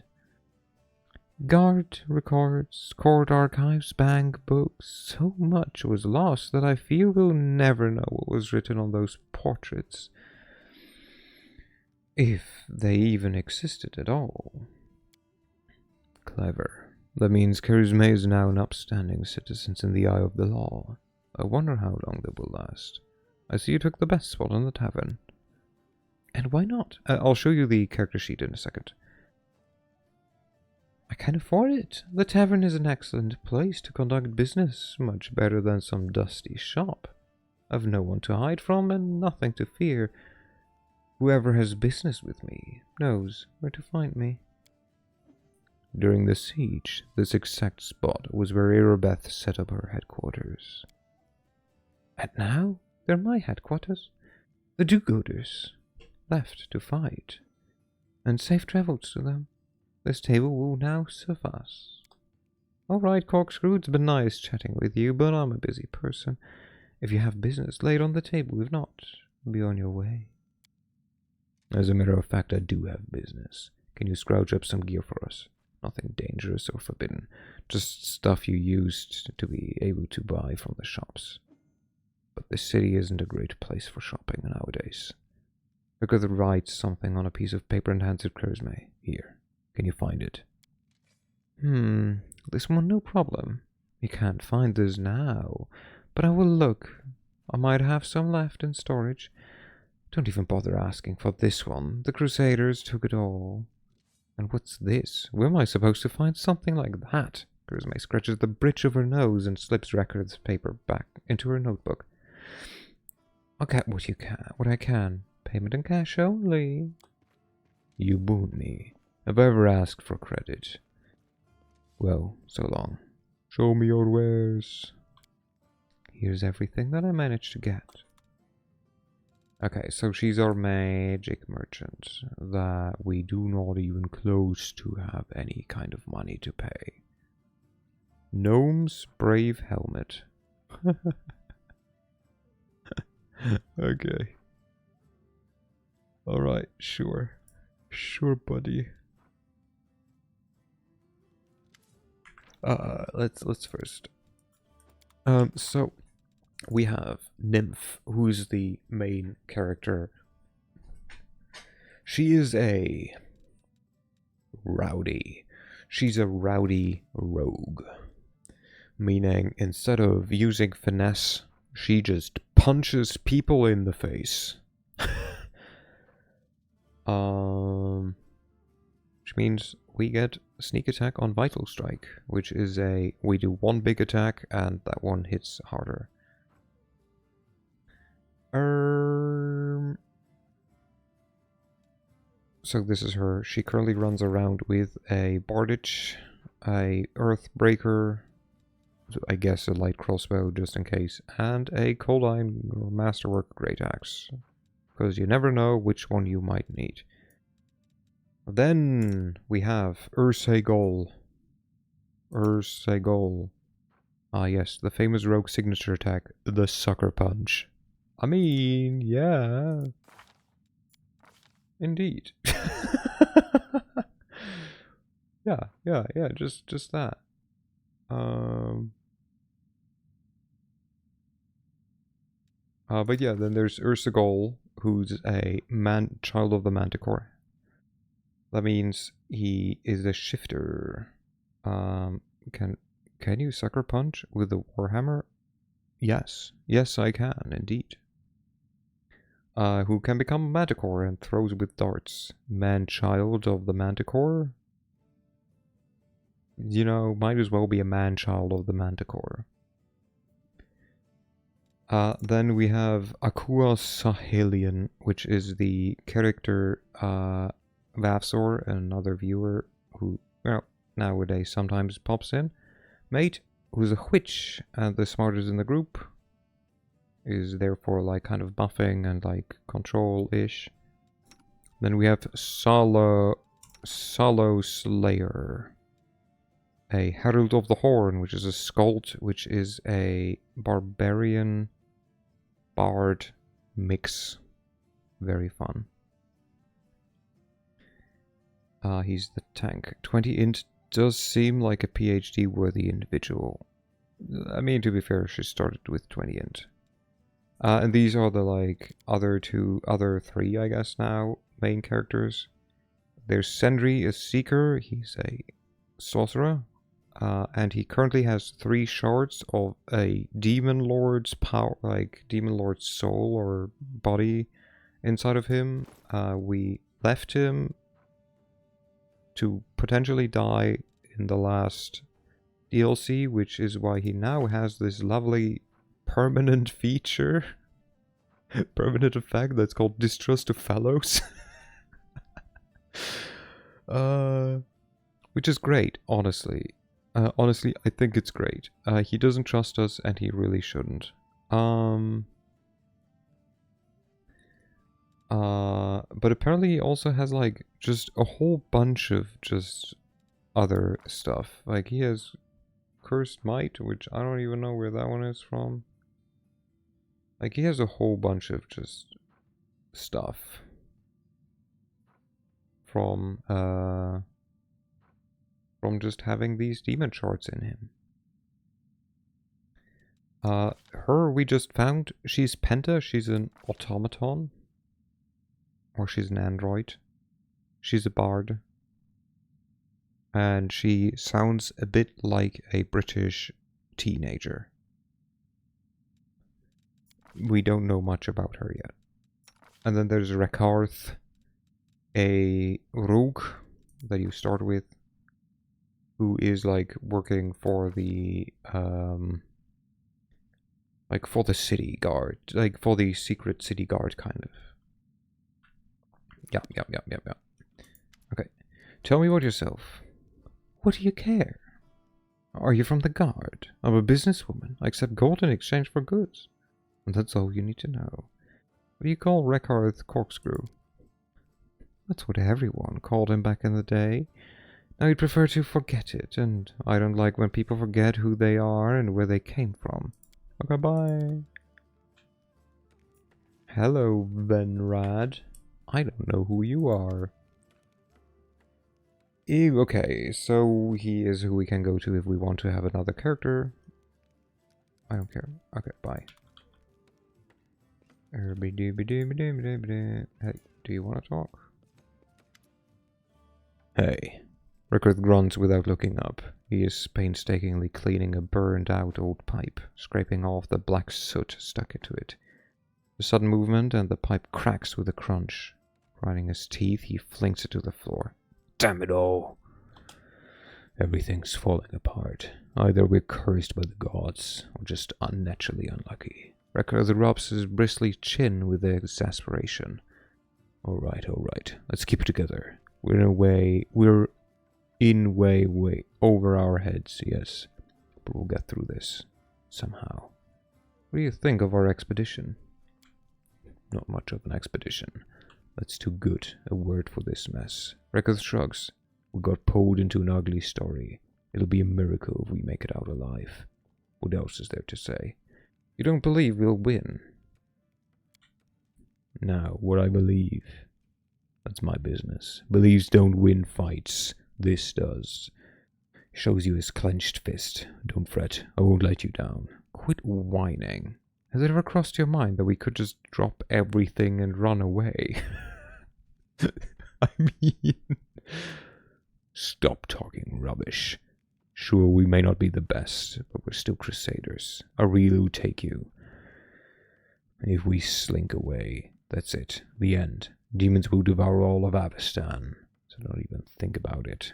Guard records, court archives, bank books, so much was lost that I fear we'll never know what was written on those portraits. If they even existed at all. Clever. That means Charisma is now an upstanding citizen in the eye of the law. I wonder how long they will last. I see you took the best spot in the tavern. And why not? I'll show you the character sheet in a second. I can afford it. The tavern is an excellent place to conduct business, much better than some dusty shop. I've no one to hide from and nothing to fear. Whoever has business with me knows where to find me. During the siege, this exact spot was where Erebeth set up her headquarters. And now, they're my headquarters. The do-gooders left to fight. And safe travels to them. This table will now serve us. All right, Corkscrew, it's been nice chatting with you, but I'm a busy person. If you have business, lay it on the table. If not, be on your way. As a matter of fact, I do have business. Can you scrounge up some gear for us? Nothing dangerous or forbidden. Just stuff you used to be able to buy from the shops. But the city isn't a great place for shopping nowadays. I could write something on a piece of paper and hand it to Charisma. Here. Can you find it? This one no problem. You can't find this now. But I will look. I might have some left in storage. Don't even bother asking for this one. The Crusaders took it all. And what's this? Where am I supposed to find something like that? Charisma scratches the bridge of her nose and slips records paper back into her notebook. I'll get what I can. Payment in cash only. You boon me. Have I ever asked for credit? Well, so long. Show me your wares. Here's everything that I managed to get. Okay, so she's our magic merchant that we do not even close to have any kind of money to pay. Gnome's brave helmet. Okay. Alright, sure. Sure, buddy. Let's first. So we have Nymph, who's the main character. She is a rowdy. She's a rowdy rogue. Meaning, instead of using finesse, she just punches people in the face. Which means we get sneak attack on Vital Strike, which is we do one big attack and that one hits harder. So this is her. She currently runs around with a Bardich, a Earthbreaker, I guess a light crossbow just in case, and a Cold Iron or Masterwork Great Axe, because you never know which one you might need. Then we have Ursegol. Ah yes, the famous rogue signature attack, the Sucker Punch. I mean, yeah. Indeed. yeah, just that. But yeah, then there's Ursegol, who's a child of the Manticore. That means he is a shifter. Can you sucker punch with the Warhammer? Yes, I can indeed. Who can become a Manticore and throws with darts. Man-child of the Manticore? You know, might as well be a man-child of the Manticore. Then we have Akua Sahelian, which is the character Vavsor, another viewer who, well, nowadays sometimes pops in. Mate, who's a witch and the smartest in the group. Is therefore like kind of buffing and like control-ish. Then we have Salo Slayer. A Herald of the Horn, which is a Skald, which is a Barbarian Bard mix. Very fun. He's the tank. 20 int does seem like a PhD worthy individual. I mean, to be fair, she started with 20 int. And these are the like other three, I guess now, main characters. There's Sendry, a Seeker. He's a sorcerer. And he currently has 3 shards of a Demon Lord's power, like Demon Lord's soul or body inside of him. We left him to potentially die in the last DLC, which is why he now has this lovely permanent feature, permanent effect that's called Distrust of Fellows. Which is great, honestly. Honestly, I think it's great. He doesn't trust us, and he really shouldn't. But apparently he also has, like, just a whole bunch of just other stuff. Like, he has Cursed Might, which I don't even know where that one is from. Like, he has a whole bunch of just stuff. From just having these demon shards in him. Her we just found. She's Penta. She's an automaton. Or she's an android. She's a bard. And she sounds a bit like a British teenager. We don't know much about her yet. And then there's Rekarth, a rogue that you start with, who is like working for the like for the city guard, like for the secret city guard kind of. Yeah. Okay. Tell me about yourself. What do you care? Are you from the guard? I'm a businesswoman. I accept gold in exchange for goods. And that's all you need to know. What do you call Rekarth Corkscrew? That's what everyone called him back in the day. Now he'd prefer to forget it, and I don't like when people forget who they are and where they came from. Okay, bye. Hello, Venrad. I don't know who you are. Ew, okay, so he is who we can go to if we want to have another character. I don't care. Okay, bye. Hey, do you want to talk? Hey. Rickard grunts without looking up. He is painstakingly cleaning a burned-out old pipe, scraping off the black soot stuck into it. A sudden movement, and the pipe cracks with a crunch. Grinding his teeth, he flings it to the floor. Damn it all! Everything's falling apart. Either we're cursed by the gods, or just unnaturally unlucky. Rickard rubs his bristly chin with exasperation. Alright, let's keep it together. We're in way over our heads, yes. But we'll get through this. Somehow. What do you think of our expedition? Not much of an expedition. That's too good a word for this mess. Rickard shrugs. We got pulled into an ugly story. It'll be a miracle if we make it out alive. What else is there to say? You don't believe we'll win? Now, what I believe, that's my business. Beliefs don't win fights. This does. Shows you his clenched fist. Don't fret, I won't let you down. Quit whining. Has it ever crossed your mind that we could just drop everything and run away? I mean... Stop talking rubbish. Sure, we may not be the best, but we're still crusaders. Arilu will take you. If we slink away, that's it. The end. Demons will devour all of Avestan. So don't even think about it.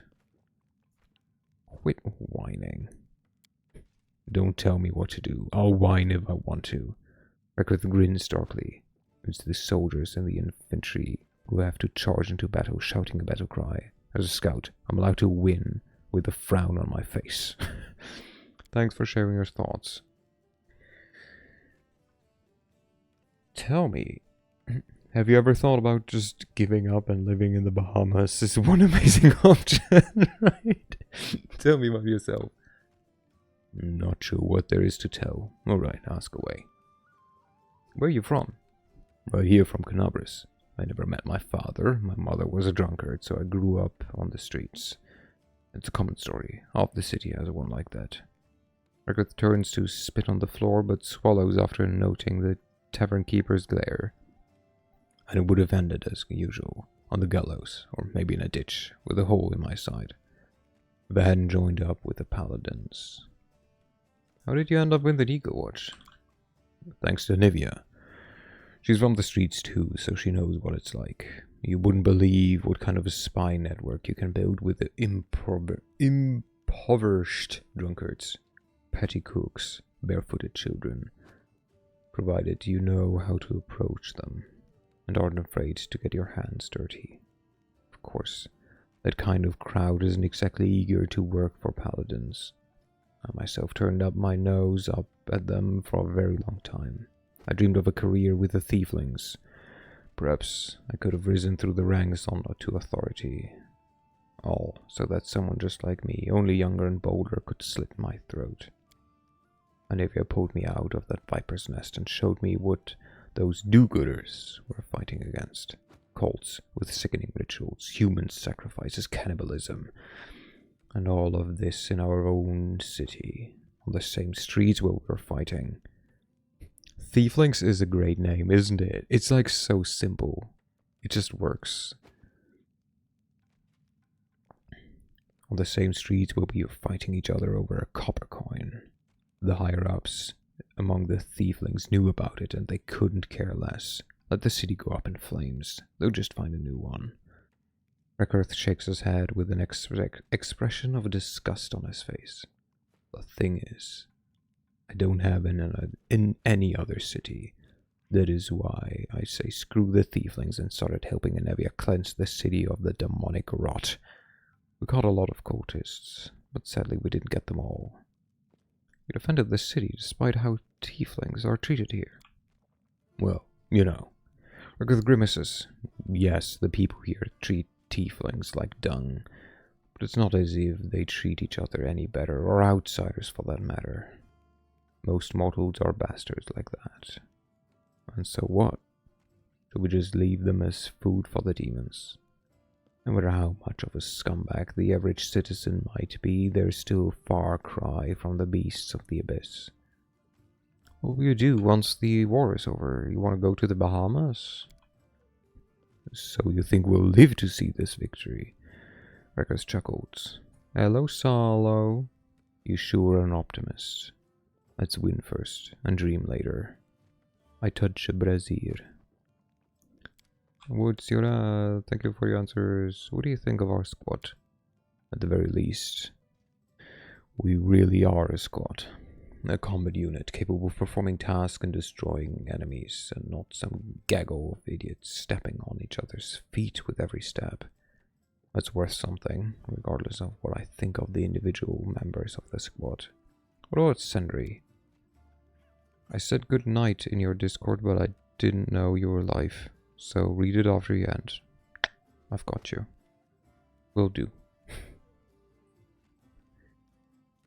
Quit whining. Don't tell me what to do. I'll whine if I want to. Reckworth grins darkly. It's the soldiers and the infantry who have to charge into battle shouting a battle cry. As a scout, I'm allowed to win with a frown on my face. Thanks for sharing your thoughts. Tell me, have you ever thought about just giving up and living in the Bahamas? Is one amazing option, right? Tell me about yourself. Not sure what there is to tell. Alright, ask away. Where are you from? Right here from Canabris. I never met my father. My mother was a drunkard, so I grew up on the streets. It's a common story. Half the city has one like that. Reckworth turns to spit on the floor, but swallows after noting the tavern keeper's glare. And it would have ended as usual, on the gallows, or maybe in a ditch, with a hole in my side, if I hadn't joined up with the paladins. How did you end up in the Eagle Watch? Thanks to Nivea. She's from the streets too, so she knows what it's like. You wouldn't believe what kind of a spy network you can build with the impoverished drunkards, petty cooks, barefooted children, provided you know how to approach them, and aren't afraid to get your hands dirty. Of course, that kind of crowd isn't exactly eager to work for paladins. I myself turned up my nose up at them for a very long time. I dreamed of a career with the thieflings. Perhaps I could have risen through the ranks on to authority. All so that someone just like me, only younger and bolder, could slit my throat. Anivia pulled me out of that viper's nest and showed me what those do-gooders were fighting against. Cults with sickening rituals, human sacrifices, cannibalism. And all of this in our own city, on the same streets where we were fighting. Thieflings is a great name, isn't it? It's like so simple. It just works. On the same streets where we were fighting each other over a copper coin. The higher-ups among the thieflings knew about it and they couldn't care less. Let the city go up in flames. They'll just find a new one. Reckworth shakes his head with an expression of disgust on his face. The thing is, I don't have in any other city. That is why I say screw the thieflings and started helping Anevia cleanse the city of the demonic rot. We caught a lot of cultists, but sadly we didn't get them all. You defended the city despite how tieflings are treated here. Well, you know. With grimaces, yes, the people here treat tieflings like dung, but it's not as if they treat each other any better, or outsiders for that matter. Most mortals are bastards like that. And so what? Should we just leave them as food for the demons? No matter how much of a scumbag the average citizen might be, there's still a far cry from the beasts of the abyss. What will you do once the war is over? You want to go to the Bahamas? So you think we'll live to see this victory? Reckers chuckled. Hello, Salo. You sure are an optimist. Let's win first, and dream later. I touch a brazier. Wood Siora, thank you for your answers. What do you think of our squad? At the very least, we really are a squad. A combat unit capable of performing tasks and destroying enemies, and not some gaggle of idiots stepping on each other's feet with every step. That's worth something, regardless of what I think of the individual members of the squad. What about Sendry? I said good night in your Discord, but I didn't know you were live, so read it after you end. I've got you. Will do.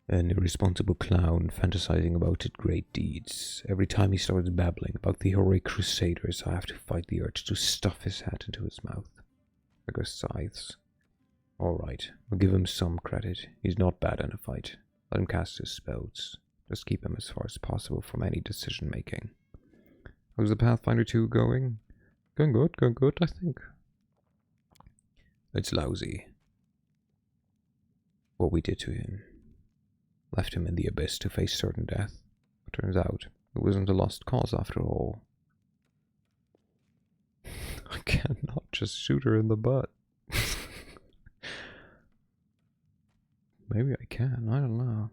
An irresponsible clown fantasizing about great deeds. Every time he starts babbling about the heroic crusaders, I have to fight the urge to stuff his hat into his mouth. Like a scythes. Alright, we'll give him some credit. He's not bad in a fight. Let him cast his spells. Just keep him as far as possible from any decision making. How's the Pathfinder 2 going? Going good, I think. It's lousy. What we did to him. Left him in the abyss to face certain death. But turns out, it wasn't a lost cause after all. I cannot just shoot her in the butt. Maybe I can, I don't know.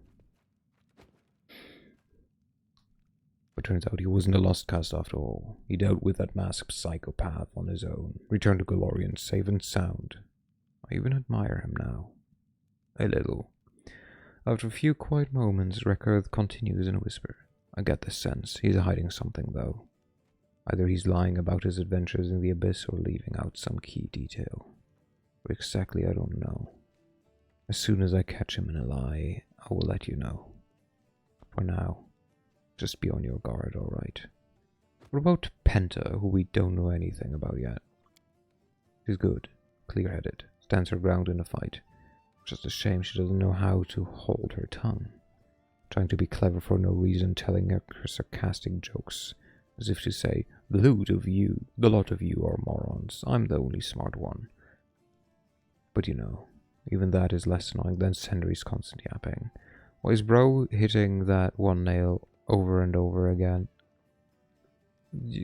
But turns out he wasn't a lost cause after all. He dealt with that masked psychopath on his own, returned to Golorian safe and sound. I even admire him now. A little. After a few quiet moments, Rekarth continues in a whisper. I get the sense he's hiding something, though. Either he's lying about his adventures in the abyss or leaving out some key detail. What exactly, I don't know. As soon as I catch him in a lie, I will let you know. For now, just be on your guard, alright? What about Penta, who we don't know anything about yet? She's good, clear-headed, stands her ground in a fight. Just a shame she doesn't know how to hold her tongue. Trying to be clever for no reason, telling her sarcastic jokes, as if to say, the lot of you are morons, I'm the only smart one. But you know, even that is less annoying than Sendry's constant yapping. Why is bro hitting that one nail over and over again?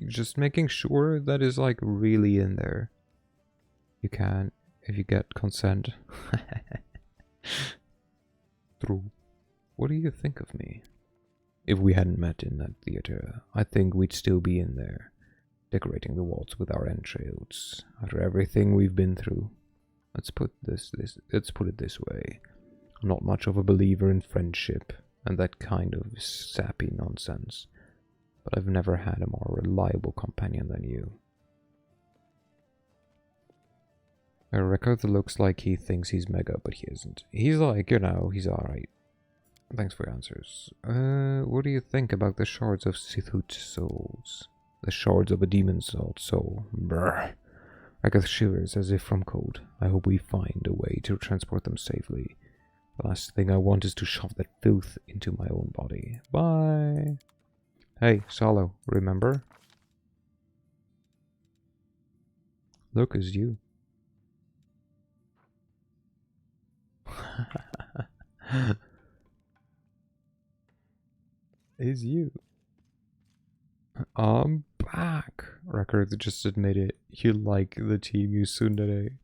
Just making sure that is like really in there. You can, if you get consent. True. What do you think of me? If we hadn't met in that theater, I think we'd still be in there, decorating the walls with our entrails. After everything we've been through, let's put it this way: I'm not much of a believer in friendship and that kind of sappy nonsense, but I've never had a more reliable companion than you. Rekarth looks like he thinks he's mega, but he isn't. He's like, you know, he's alright. Thanks for your answers. What do you think about the shards of Sithut souls? The shards of a demon's soul. Brr. Rekarth shivers as if from cold. I hope we find a way to transport them safely. The last thing I want is to shove that filth into my own body. Bye. Hey, Salo, remember? Look, it's you. Is you. I'm back. Rekarth just admitted you like the team you tsundere.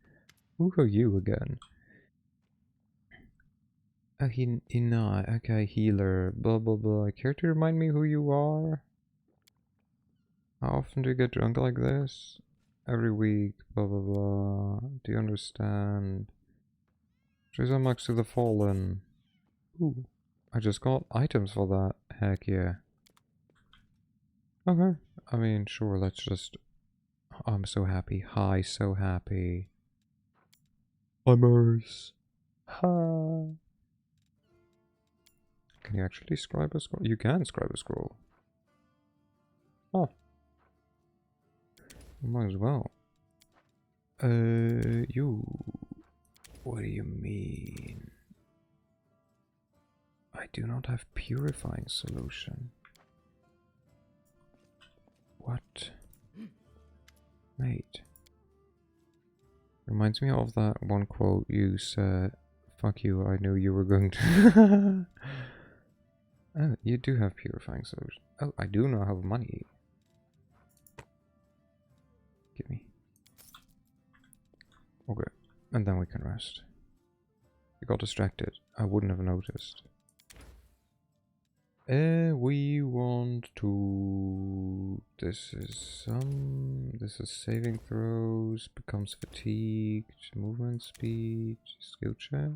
Who are you again? Oh, he not. Okay, healer. Blah blah blah. Care to remind me who you are? How often do you get drunk like this? Every week. Blah blah blah. Do you understand? Treasure Max to the Fallen. Ooh, I just got items for that. Heck yeah. Okay, I mean, sure, let's just... I'm so happy. Hi, so happy. Hummers. Ha. Can you actually scribe a scroll? You can scribe a scroll. Oh. Might as well. You... What do you mean? I do not have purifying solution. What? Mate. Reminds me of that one quote you said. Fuck you, I knew you were going to... Oh, you do have purifying solution. Oh, I do not have money. Give me. Okay, and then we can rest. We got distracted. I wouldn't have noticed. We want to... This is saving throws, becomes fatigued, movement speed, skill check.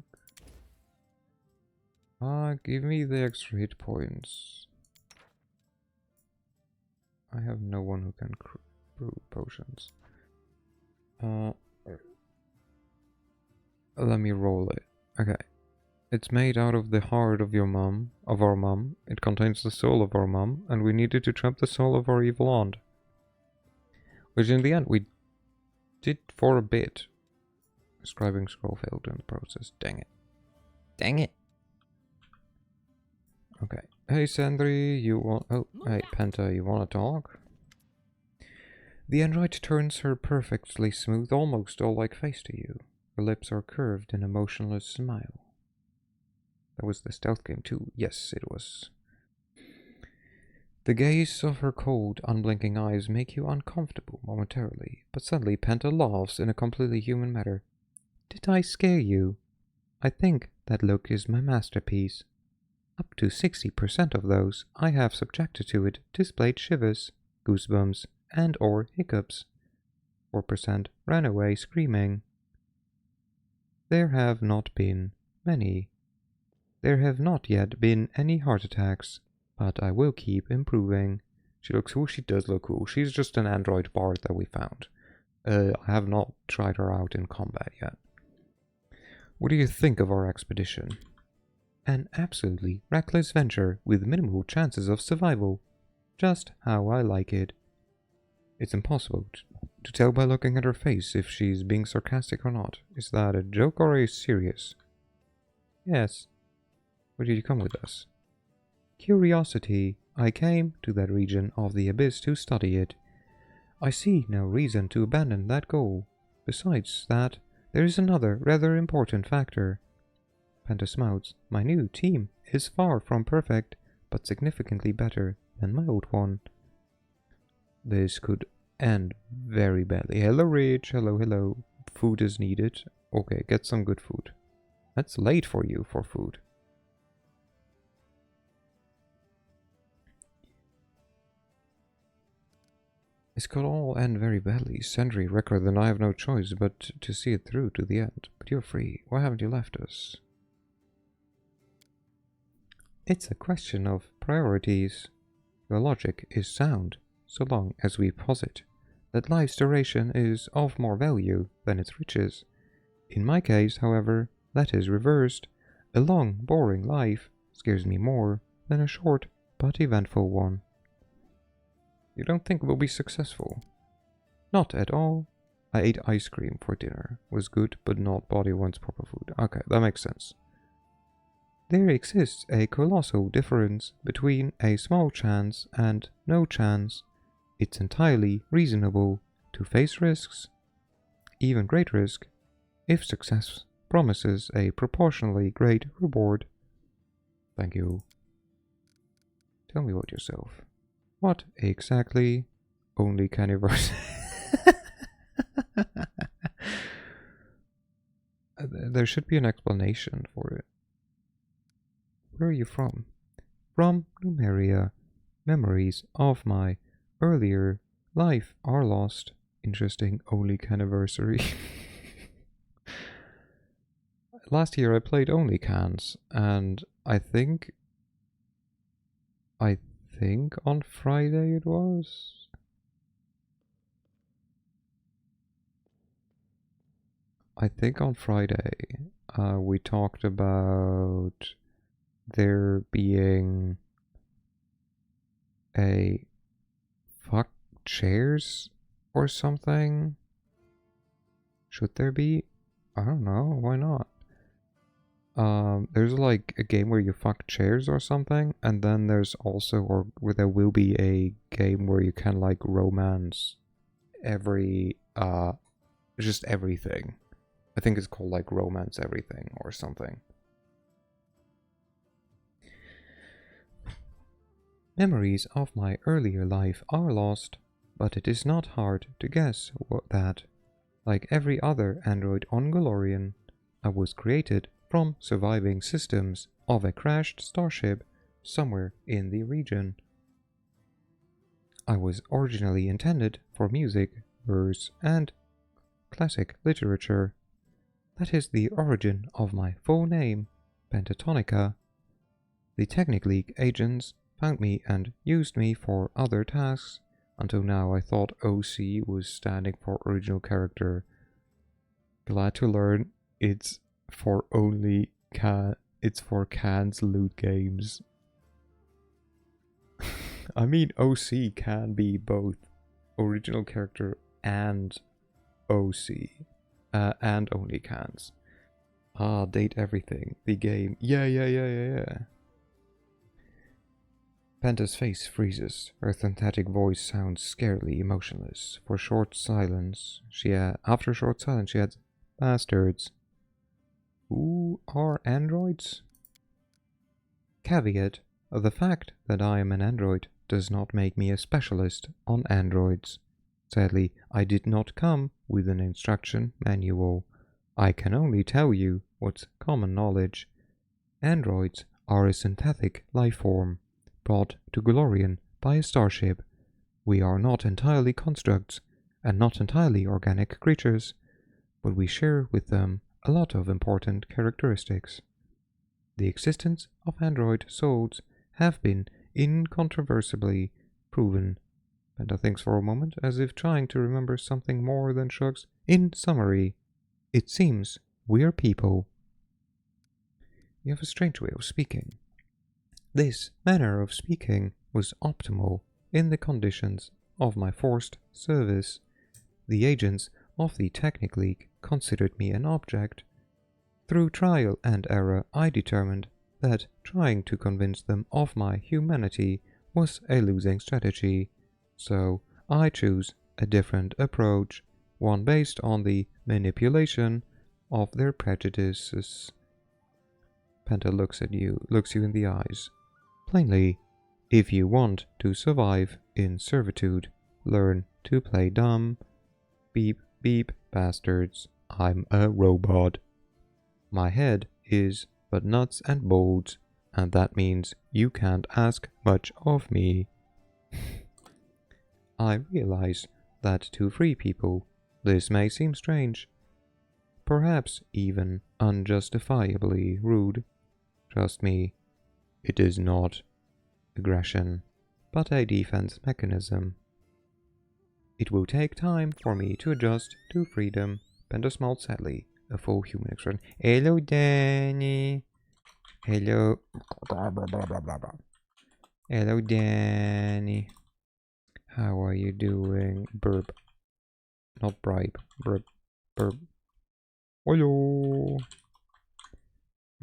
Give me the extra hit points. I have no one who can brew potions. Let me roll it. Okay. It's made out of the heart of our mum. It contains the soul of our mum, and we needed to trap the soul of our evil aunt. Which in the end we did for a bit. Scribing scroll failed in the process. Dang it. Dang it. Okay. Hey Sandri, you want... Oh, hey Penta, you wanna talk? The android turns her perfectly smooth, almost doll-like face to you. Her lips are curved in a motionless smile. That was the stealth game too. Yes, it was. The gaze of her cold, unblinking eyes make you uncomfortable momentarily, but suddenly Penta laughs in a completely human manner. Did I scare you? I think that look is my masterpiece. Up to 60% of those I have subjected to it displayed shivers, goosebumps, and or hiccups. 4% ran away screaming. There have not been many. There have not yet been any heart attacks, but I will keep improving. She looks cool. She does look cool. She's just an android bard that we found. I have not tried her out in combat yet. What do you think of our expedition? An absolutely reckless venture with minimal chances of survival. Just how I like it. It's impossible to tell by looking at her face if she's being sarcastic or not. Is that a joke or are you serious? Yes. Why did you come with us? Curiosity. I came to that region of the abyss to study it. I see no reason to abandon that goal. Besides that, there is another rather important factor. Penta smiled. My new team is far from perfect, but significantly better than my old one. This could end very badly. Hello, Rich. Hello, hello. Food is needed. Okay, get some good food. That's late for you for food. This could all end very badly. Sentry, Record, and I have no choice but to see it through to the end. But you're free. Why haven't you left us? It's a question of priorities. Your logic is sound, so long as we posit that life's duration is of more value than its riches. In my case, however, that is reversed. A long, boring life scares me more than a short but eventful one. You don't think we'll be successful? Not at all. I ate ice cream for dinner. Was good, but not body wants proper food. Okay, that makes sense. There exists a colossal difference between a small chance and no chance. It's entirely reasonable to face risks, even great risk, if success promises a proportionally great reward. Thank you. Tell me about yourself. What exactly? Only carnivores. There should be an explanation for it. Where are you from? From Numeria. Memories of my earlier life are lost. Interesting, only anniversary. last year I played only cans, and I think on Friday it was. I think on Friday we talked about there being a fuck chairs or something. Should there be? I don't know, why not? There's like a game where you fuck chairs or something, and then there's also, or where there will be a game where you can like romance just everything. I think it's called like Romance Everything or something. Memories of my earlier life are lost, but it is not hard to guess that, like every other android on Golorian, I was created from surviving systems of a crashed starship somewhere in the region. I was originally intended for music, verse, and classic literature. That is the origin of my full name, Pentatonica. The Technic League agents found me and used me for other tasks. Until now I thought OC was standing for original character. Glad to learn it's for cans loot games. I mean, OC can be both original character and OC, and only cans. Date everything. The game. Yeah. Panta's face freezes. Her synthetic voice sounds scarily emotionless. After short silence, she adds, "Bastards. Who are androids?" Caveat: the fact that I am an android does not make me a specialist on androids. Sadly, I did not come with an instruction manual. I can only tell you what's common knowledge. Androids are a synthetic life form, brought to Golorian by a starship. We are not entirely constructs, and not entirely organic creatures, but we share with them a lot of important characteristics. The existence of android souls have been incontrovertibly proven. Penta thinks for a moment, as if trying to remember something more than shrugs. In summary, it seems we're people. You have a strange way of speaking. This manner of speaking was optimal in the conditions of my forced service. The agents of the Technic League considered me an object. Through trial and error, I determined that trying to convince them of my humanity was a losing strategy, so I choose a different approach, one based on the manipulation of their prejudices. Penta looks you in the eyes. Plainly, if you want to survive in servitude, learn to play dumb. Beep, beep, bastards. I'm a robot. My head is but nuts and bolts, and that means you can't ask much of me. I realize that to free people, this may seem strange, perhaps even unjustifiably rude. Trust me, it is not aggression, but a defense mechanism. It will take time for me to adjust to freedom. Penta smiled sadly, a full human expression. Hello, Danny. Hello. Hello, Danny. How are you doing? Burp. Not bribe. Burp. Burp. Hello.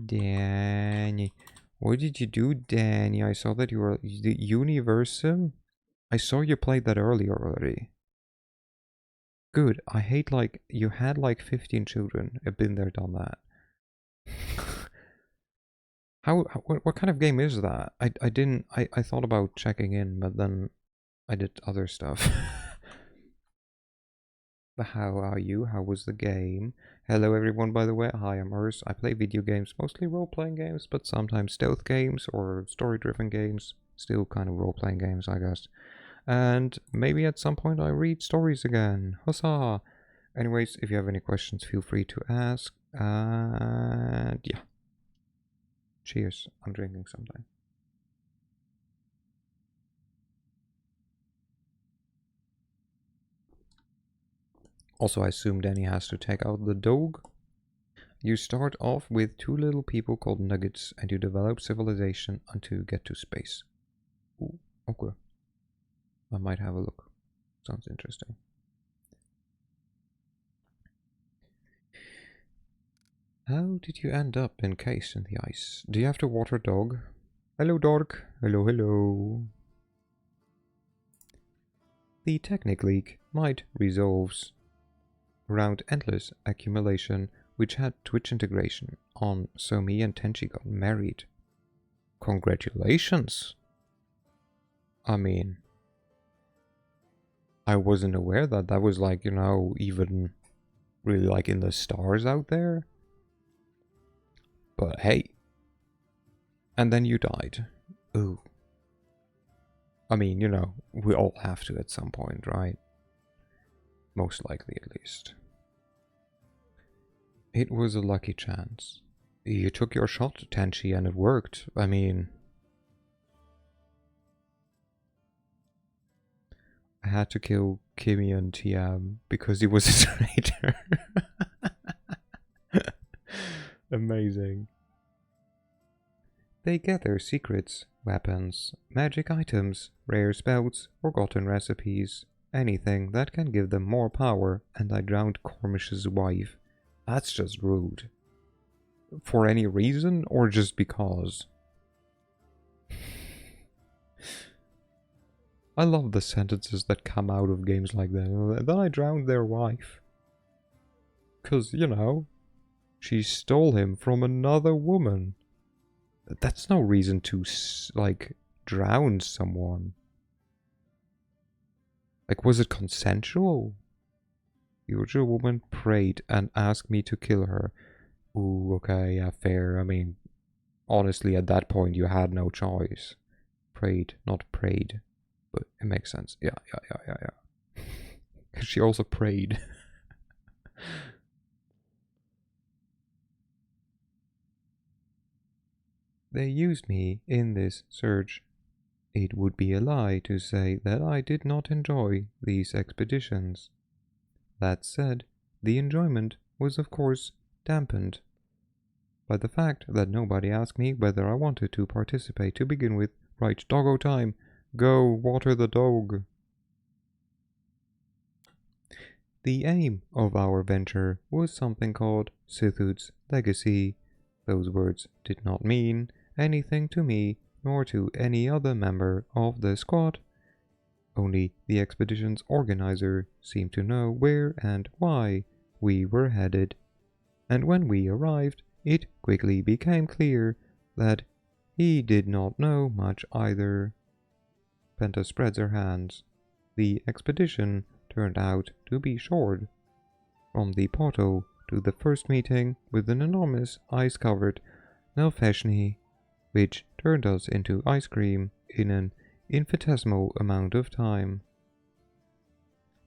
Danny. What did you do, Danny? I saw that you were the Universum. I saw you played that earlier already. Good. I hate you had 15 children. I've been there, done that. What kind of game is that? I thought about checking in, but then I did other stuff. But how are you? How was the game? Hello everyone, by the way. Hi, I'm Urs. I play video games, mostly role-playing games, but sometimes stealth games or story-driven games. Still kind of role-playing games, I guess. And maybe at some point I read stories again. Huzzah! Anyways, if you have any questions, feel free to ask. And yeah. Cheers. I'm drinking something. Also, I assume Danny has to take out the dog. You start off with two little people called Nuggets, and you develop civilization until you get to space. Ooh, okay. I might have a look. Sounds interesting. How did you end up encased in the ice? Do you have to water dog? Hello, dog. Hello, hello. The technique leak might resolves around endless accumulation, which had Twitch integration on, so me and Tenchi got married. Congratulations! I mean, I wasn't aware that that was like, you know, even really like in the stars out there. But hey. And then you died. Ooh. I mean, you know, we all have to at some point, right? Most likely, at least. It was a lucky chance. You took your shot, Tenchi, and it worked. I mean... I had to kill Kimmy and Tiam because he was a traitor. Amazing. They gather secrets, weapons, magic items, rare spells, forgotten recipes, anything that can give them more power, and I drowned Cormish's wife. That's just rude. For any reason, or just because? I love the sentences that come out of games like that. Then I drowned their wife. 'Cause, you know, she stole him from another woman. That's no reason to, like, drown someone. Like, was it consensual? The original woman prayed and asked me to kill her. Ooh, okay, yeah, fair. I mean, honestly, at that point, you had no choice. Prayed, not prayed. But it makes sense. Yeah. She also prayed. They used me in this search. It would be a lie to say that I did not enjoy these expeditions. That said, the enjoyment was of course dampened by the fact that nobody asked me whether I wanted to participate to begin with. Right, doggo time! Go water the dog! The aim of our venture was something called Sithud's Legacy. Those words did not mean anything to me nor to any other member of the squad. Only the expedition's organizer seemed to know where and why we were headed. And when we arrived, it quickly became clear that he did not know much either. Penta spreads her hands. The expedition turned out to be short. From the portal to the first meeting with an enormous ice-covered Nelfeshni, which turned us into ice cream in an infinitesimal amount of time.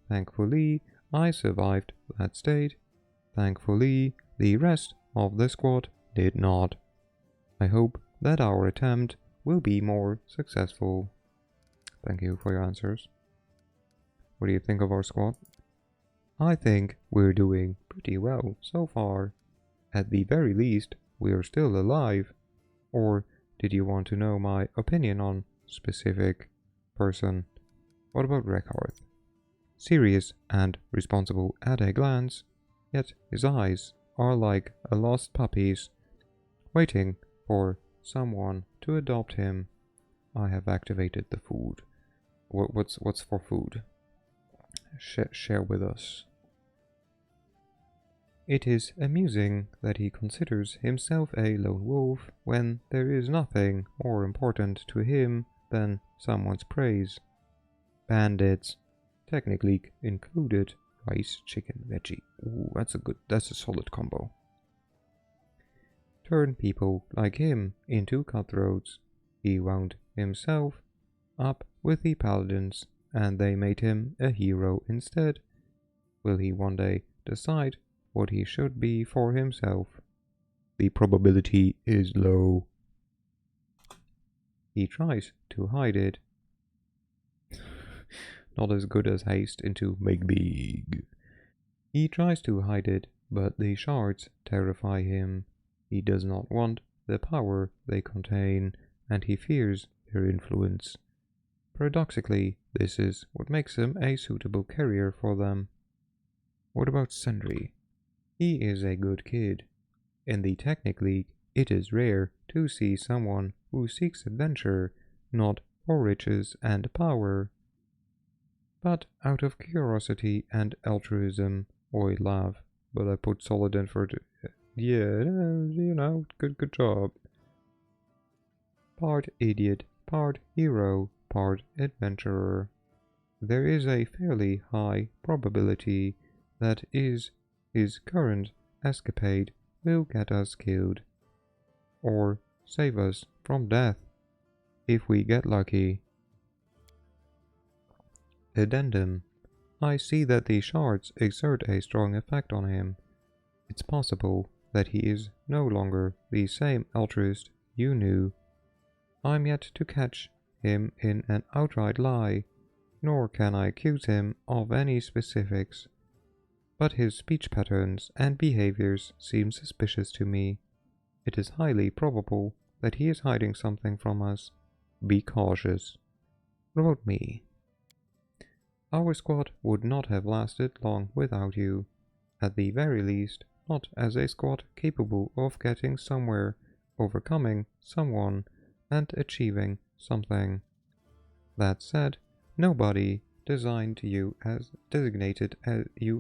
Thankfully, I survived that state. Thankfully, the rest of the squad did not. I hope that our attempt will be more successful. Thank you for your answers. What do you think of our squad? I think we're doing pretty well so far. At the very least, we're still alive. Or did you want to know my opinion on specific person? What about Reckharth? Serious and responsible at a glance, yet his eyes are like a lost puppy's, waiting for someone to adopt him. I have activated the food. What's for food? Share with us. It is amusing that he considers himself a lone wolf when there is nothing more important to him than someone's praise. Bandits, technically included, rice, chicken, veggie. Ooh, that's a solid combo. Turn people like him into cutthroats. He wound himself up with the paladins, and they made him a hero instead. Will he one day decide what he should be for himself. The probability is low. He tries to hide it. Not as good as haste into make big. He tries to hide it, but the shards terrify him. He does not want the power they contain, and he fears their influence. Paradoxically, this is what makes him a suitable carrier for them. What about Sundry? He is a good kid. In the Technic League, it is rare to see someone who seeks adventure, not for riches and power, but out of curiosity and altruism, or love. But I put solid effort. Yeah, good job. Part idiot, part hero, part adventurer. There is a fairly high probability that his current escapade will get us killed, or save us from death, if we get lucky. Addendum. I see that the shards exert a strong effect on him. It's possible that he is no longer the same altruist you knew. I'm yet to catch him in an outright lie, nor can I accuse him of any specifics. But his speech patterns and behaviors seem suspicious to me. It is highly probable that he is hiding something from us. Be cautious. What about me? Our squad would not have lasted long without you. At the very least, not as a squad capable of getting somewhere, overcoming someone, and achieving something. That said, nobody designated you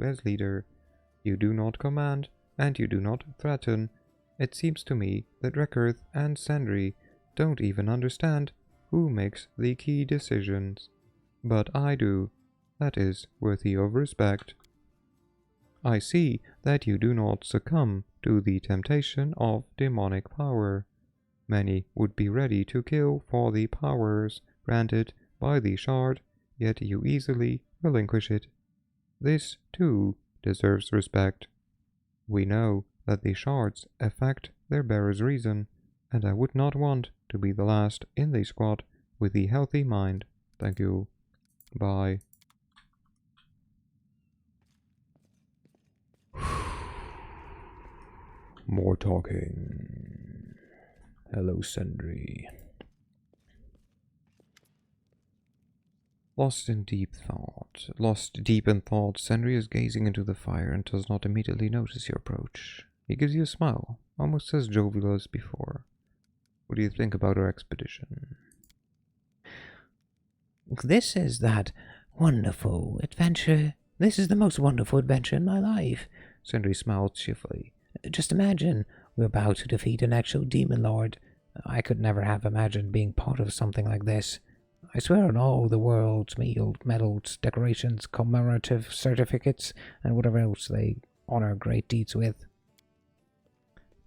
as leader. You do not command, and you do not threaten. It seems to me that Rekkerth and Sandry don't even understand who makes the key decisions. But I do. That is worthy of respect. I see that you do not succumb to the temptation of demonic power. Many would be ready to kill for the powers granted by the shard, yet you easily relinquish it. This, too, deserves respect. We know that the shards affect their bearer's reason, and I would not want to be the last in the squad with the healthy mind. Thank you. Bye. More talking. Hello, Sundry. Lost deep in thought, Sundry is gazing into the fire and does not immediately notice your approach. He gives you a smile, almost as jovial as before. What do you think about our expedition? This is that wonderful adventure. This is the most wonderful adventure in my life. Sundry smiled cheerfully. Just imagine, we're about to defeat an actual demon lord. I could never have imagined being part of something like this. I swear on all the world's medals, decorations, commemorative certificates, and whatever else they honor great deeds with.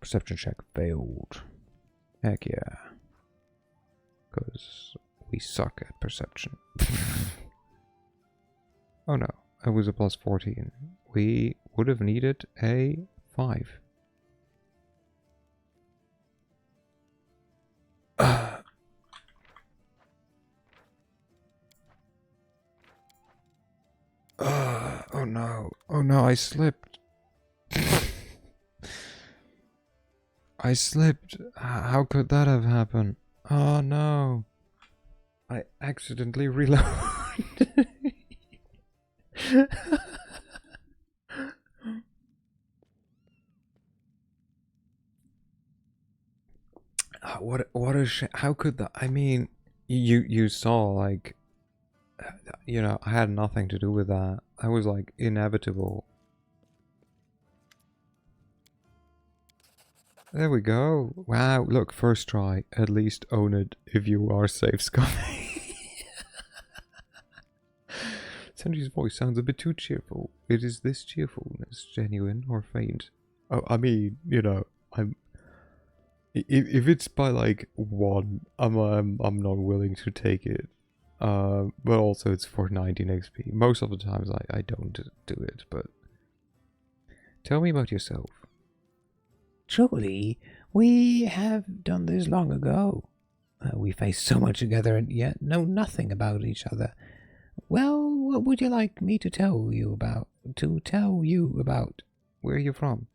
Perception check failed. Heck yeah. Because we suck at perception. Oh no, it was a plus 14. We would have needed a 5. Oh no, I slipped. I slipped. How could that have happened? Oh no. I accidentally reloaded. What a how could that? I mean, you saw, like, I had nothing to do with that. I was like inevitable. There we go. Wow, look, first try. At least own it if you are safe, Scotty. Sandry's voice sounds a bit too cheerful. Is this cheerfulness genuine or feigned? Oh, I mean, I'm. If it's by like 1, I'm not willing to take it. But also it's for 19 XP. Most of the times I don't do it, but Tell me about yourself. Truly, we have done this long ago. We faced so much together and yet know nothing about each other. Well, what would you like me to tell you about? Where are you from?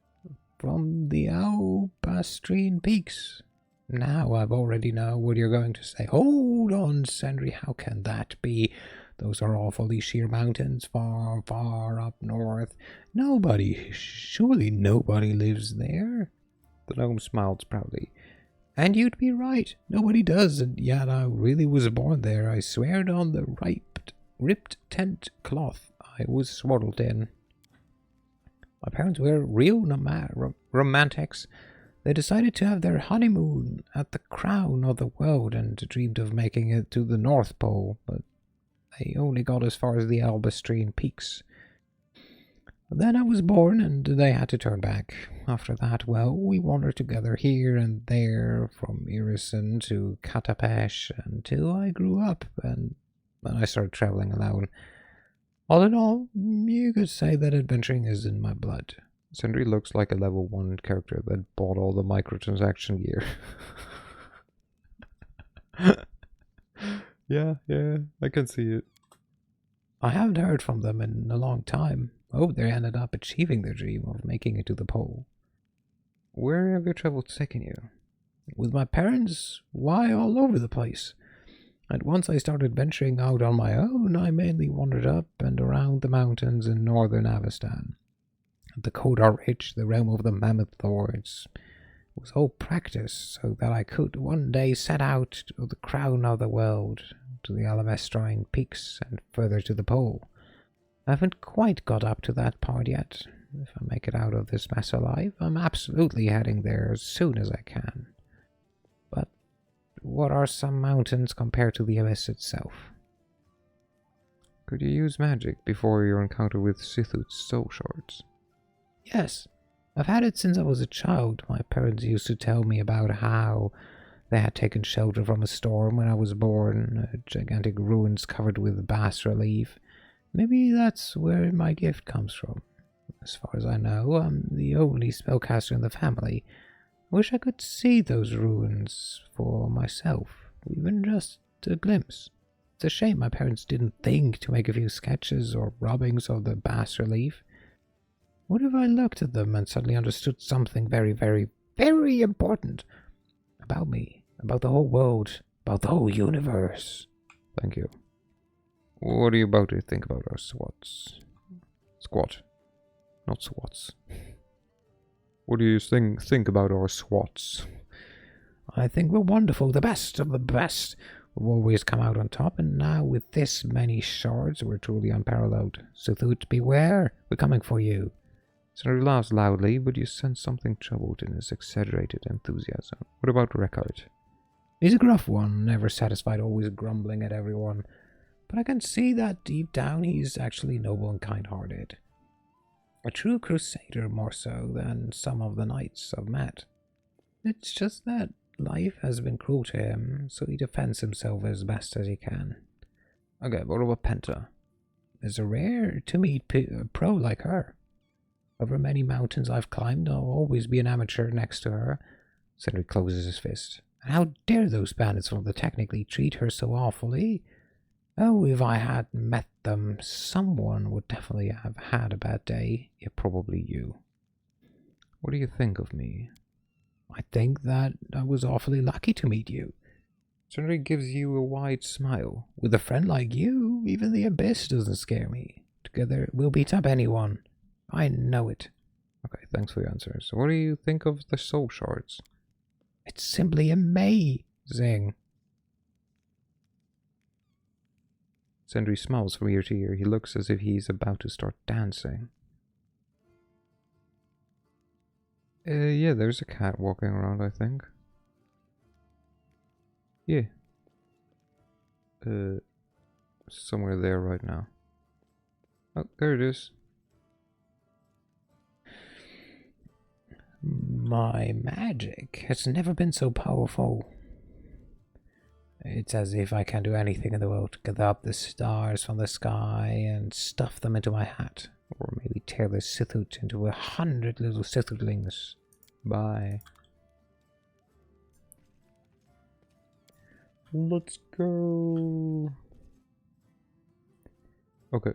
From the Albastrine Peaks. Now I've already know what you're going to say. Hold on, Sentry, how can that be? Those are awfully sheer mountains far, far up north. Surely nobody lives there. The gnome smiled proudly. And you'd be right, nobody does, and yet I really was born there. I swear it on the ripped tent cloth I was swaddled in. My parents were real romantics. They decided to have their honeymoon at the crown of the world and dreamed of making it to the North Pole, but they only got as far as the Albastrine Peaks. Then I was born and they had to turn back. After that, well, we wandered together here and there, from Irison to Katapesh, until I grew up and I started traveling alone. All in all, you could say that adventuring is in my blood. Sentry looks like a level 1 character that bought all the microtransaction gear. Yeah, I can see it. I haven't heard from them in a long time. Oh, they ended up achieving their dream of making it to the pole. Where have your travels taken you? With my parents, why, all over the place. And once I started venturing out on my own, I mainly wandered up and around the mountains in northern Avestan. The Kodar Ridge, the realm of the Mammoth Lords, was all practice so that I could one day set out to the crown of the world, to the Alamestrine Peaks, and further to the pole. I haven't quite got up to that part yet. If I make it out of this mess alive, I'm absolutely heading there as soon as I can. But what are some mountains compared to the abyss itself? Could you use magic before your encounter with Sithut's soul shards? Yes, I've had it since I was a child. My parents used to tell me about how they had taken shelter from a storm when I was born, gigantic ruins covered with bas relief. Maybe that's where my gift comes from. As far as I know, I'm the only spellcaster in the family. I wish I could see those ruins for myself, even just a glimpse. It's a shame my parents didn't think to make a few sketches or rubbings of the bas relief. What if I looked at them and suddenly understood something very, very, very important about me, about the whole world, about the whole universe? Thank you. What are you about to think about our SWATs? Squat. Not SWATs. What do you think about our SWATs? I think we're wonderful, the best of the best. We've always come out on top, and now with this many shards, we're truly unparalleled. Sithut, beware, we're coming for you. Sentry laughs loudly, but you sense something troubled in his exaggerated enthusiasm. What about Rekard? He's a gruff one, never satisfied, always grumbling at everyone. But I can see that deep down he's actually noble and kind-hearted. A true crusader more so than some of the knights I've met. It's just that life has been cruel to him, so he defends himself as best as he can. Okay, what about Penta? It's rare to meet a pro like her. Over many mountains I've climbed, I'll always be an amateur next to her. Sentry closes his fist. How dare those bandits from the technically treat her so awfully? Oh, if I had met them, someone would definitely have had a bad day. Yeah, probably you. What do you think of me? I think that I was awfully lucky to meet you. Sentry gives you a wide smile. With a friend like you, even the abyss doesn't scare me. Together, we'll beat up anyone. I know it. Okay, thanks for your answers. What do you think of the soul shards? It's simply amazing. Sentry smiles from ear to ear. He looks as if he's about to start dancing. Yeah, there's a cat walking around, I think. Yeah. Somewhere there right now. Oh, there it is. My magic has never been so powerful. It's as if I can do anything in the world to gather up the stars from the sky and stuff them into my hat. Or maybe tear the Sithut into 100 little Sithutlings. Bye. Let's go. Okay,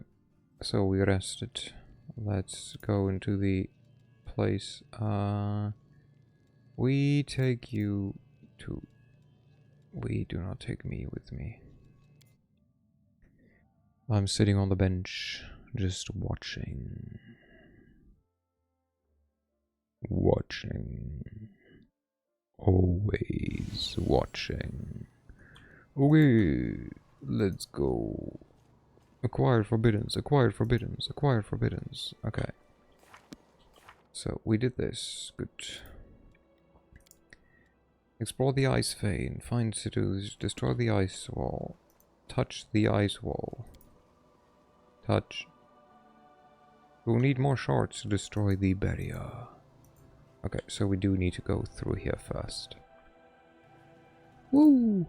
so we rested. Let's go into the place. We take you to... We do not take me with me. I'm sitting on the bench, just watching. Watching. Always watching. Okay, let's go. Acquired forbiddens, acquired forbiddens, acquired forbiddens. Okay. So, we did this. Good. Explore the ice vein, find situs, destroy the ice wall. Touch the ice wall. Touch. We'll need more shards to destroy the barrier. Okay, so we do need to go through here first. Woo!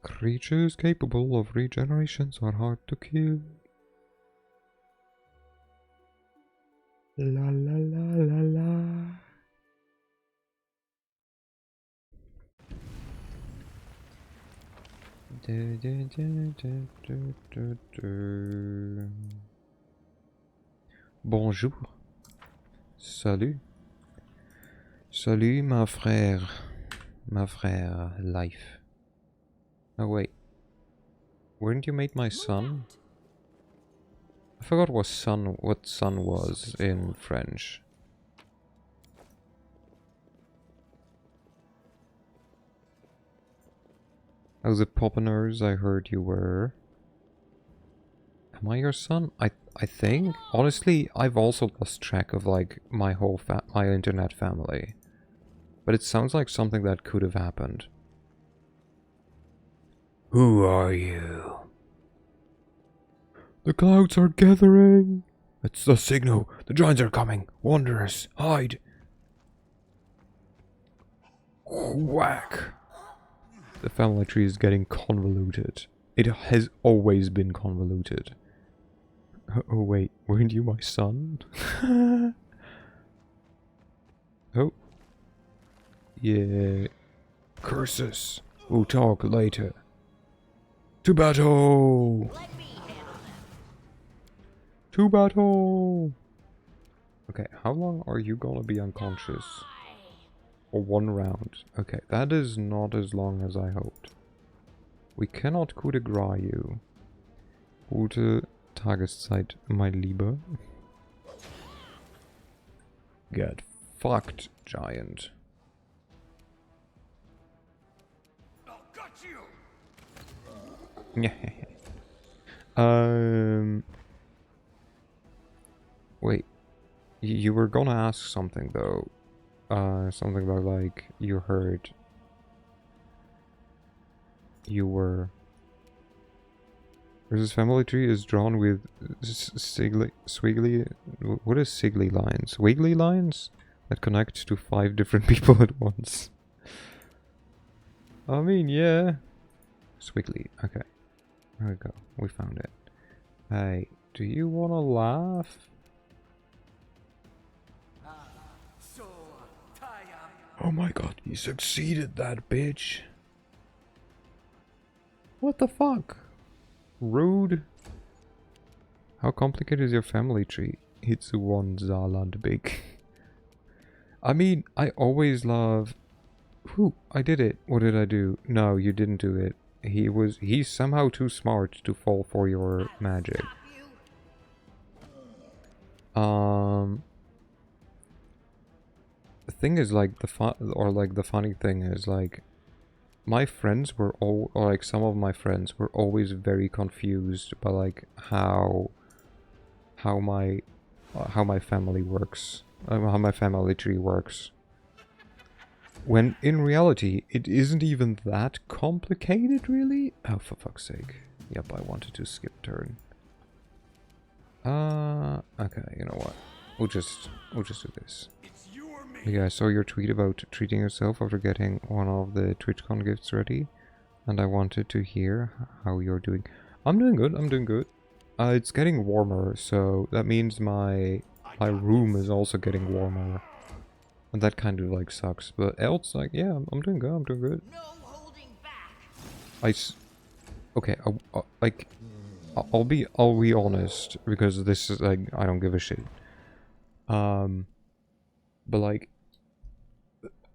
Creatures capable of regenerations are hard to kill. La la la la la. Bonjour. Salut. Salut, ma frère. Ma frère, life. Oh, wait. Weren't you made my son? I forgot what son was in French. Oh, the Poppeners, I heard you were. Am I your son? I think. Honestly, I've also lost track of like my internet family. But it sounds like something that could have happened. Who are you? The clouds are gathering. It's the signal. The giants are coming. Wanderers, hide. Whack. The family tree is getting convoluted. It has always been convoluted. Oh wait, weren't you my son? Oh. Yeah. Curses. We'll talk later. To battle! To battle! Okay, how long are you gonna be unconscious? For 1 round. Okay, that is not as long as I hoped. We cannot coup de grace you. Gute Tageszeit, mein Lieber. Get fucked, giant. I'll gut you. Wait. You were gonna ask something though. Something about like you heard. You were. Versus family tree is drawn with swiggly. What is siggly lines? Wiggly lines that connect to 5 different people at once. I mean, yeah. Swiggly. Okay. There we go. We found it. Hey, do you wanna laugh? Oh my god, you succeeded that bitch. What the fuck? Rude. How complicated is your family tree? It's one Saarland big. I mean, I always love... Whew, I did it. What did I do? No, you didn't do it. He's somehow too smart to fall for your magic. The thing is, like, the funny thing is, like, my friends were all, or like some of my friends were always very confused by like how my family works, how my family tree works. When in reality, it isn't even that complicated, really. Oh, for fuck's sake! Yep, I wanted to skip turn. Okay, you know what? We'll just do this. Yeah, I saw your tweet about treating yourself after getting one of the TwitchCon gifts ready, and I wanted to hear how you're doing. I'm doing good, I'm doing good. It's getting warmer, so that means my room is also getting warmer. And that kind of like sucks, but else like yeah, I'm doing good. I'm doing good. No holding back. Okay, like I'll be honest because this is like I don't give a shit. But like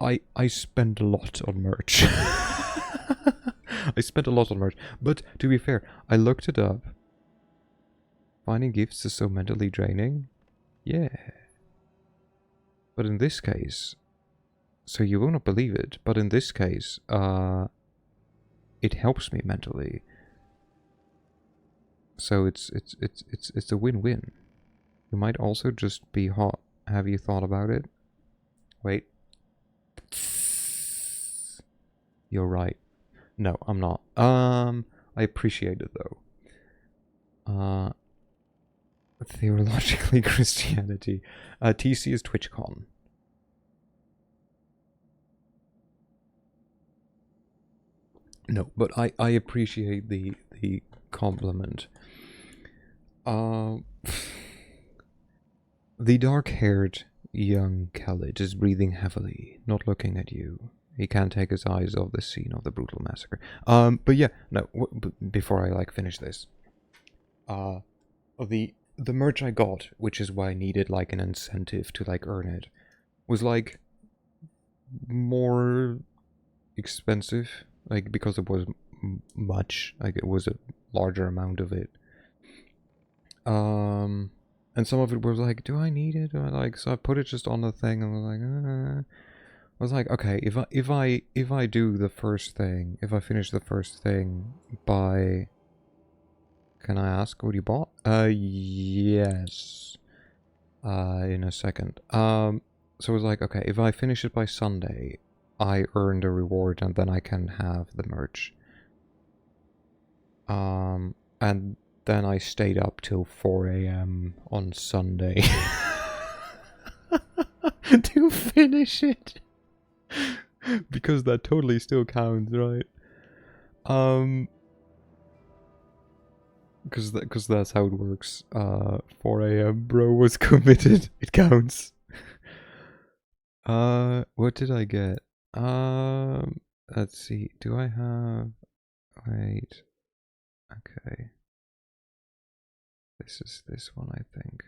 I spend a lot on merch. I spent a lot on merch, but to be fair, I looked it up. Finding gifts is so mentally draining. Yeah. But in this case, so you will not believe it, but in this case, it helps me mentally. So it's a win-win. You might also just be hot. Have you thought about it? Wait. You're right. No, I'm not. I appreciate it though. Theologically Christianity. TC is TwitchCon. No, but I appreciate the compliment. The dark-haired young Khalid is breathing heavily, not looking at you. He can't take his eyes off the scene of the brutal massacre. But yeah, no. Before I like finish this, the merch I got, which is why I needed like an incentive to like earn it, was like more expensive, like because it was much, like it was a larger amount of it. And some of it was like, do I need it? Or like, so I put it just on the thing and was like, I was like, okay, if I do the first thing, if I finish the first thing by, can I ask what you bought? Yes. In a second. So it was like, okay, if I finish it by Sunday, I earn the reward and then I can have the merch. And then I stayed up till 4 a.m. on Sunday to finish it. Because that totally still counts, right? Because that's how it works. 4 a.m. bro was committed. It counts. What did I get? Let's see. Do I have? Wait. Okay. This is this one, I think.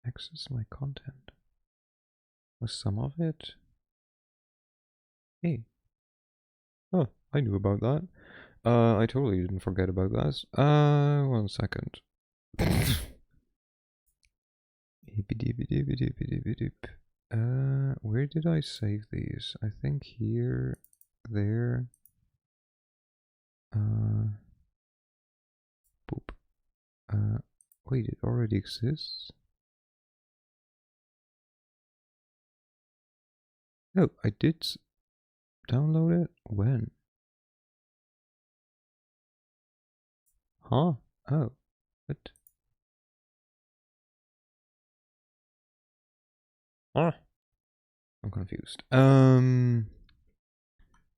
Access my content. Was some of it? Hey. Oh, I knew about that. I totally didn't forget about that. 1 second. Where did I save these? I think here, there. Boop. Wait, it already exists? No, I did download it? When? Huh? Oh, what? Ah, I'm confused.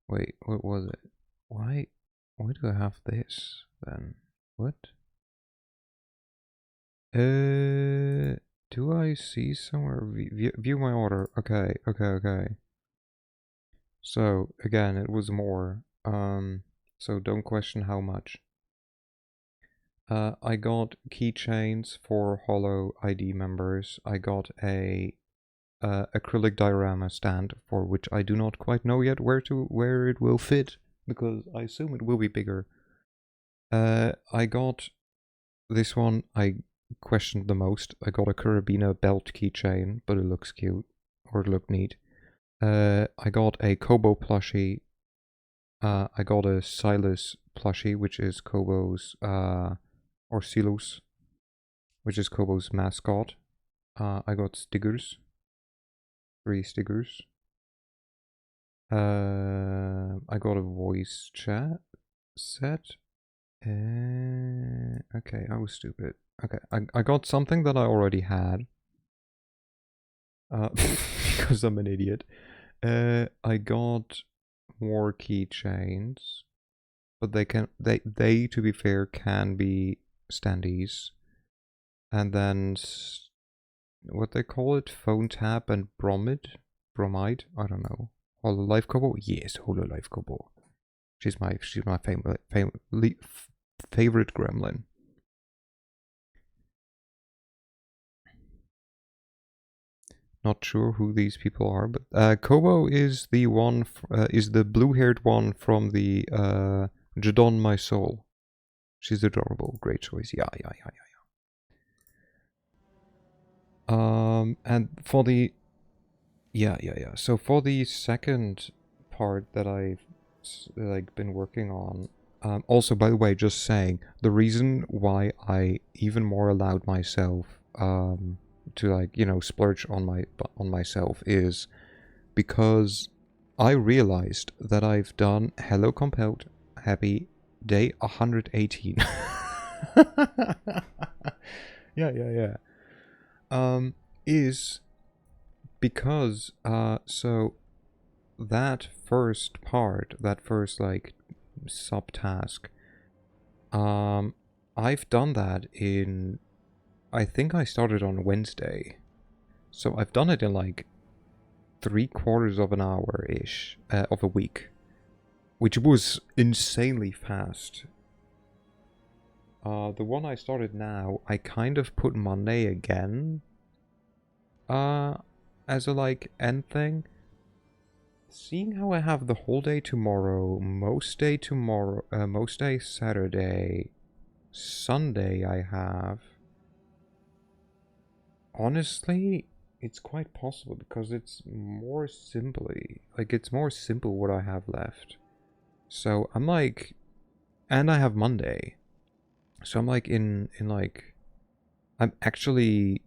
Wait, what was it? Why do I have this then? What? Do I see somewhere? View my order. Okay, okay. So, again, it was more. So don't question how much. I got keychains for Hollow ID members. I got a acrylic diorama stand for which I do not quite know yet where it will fit because I assume it will be bigger. I got this one I questioned the most. I got a Carabiner belt keychain, but it looks cute or it looked neat. I got a Kobo plushie. I got a Silas plushie, which is Kobo's or Silos, which is Kobo's mascot. I got stickers. 3 stickers. I got a voice chat set. Okay, I was stupid. Okay, I got something that I already had. Because I'm an idiot. I got more keychains. but they to be fair can be standees. And then what they call it, phone tap and bromide. I don't know. Hololive Kobo. Yes, Hololive Kobo. She's my favorite gremlin. Not sure who these people are, but Kobo is the one is the blue-haired one from the Jadon My Soul. She's adorable. Great choice. Yeah. And for the So for the second part that I've like been working on, also by the way, just saying the reason why I even more allowed myself to like splurge on myself is because I realized that I've done Hello Compelled Happy Day 118. yeah. Is because so that first part, that first like subtask, I've done that in, I think I started on Wednesday, so I've done it in like 3/4 of an hour ish of a week, which was insanely fast. The one I started now, I kind of put Monday again as a like end thing. Seeing how I have the whole day tomorrow, most day Saturday, Sunday I have. Honestly, it's quite possible because it's more simple what I have left. So I'm like, and I have Monday. So I'm like I'm actually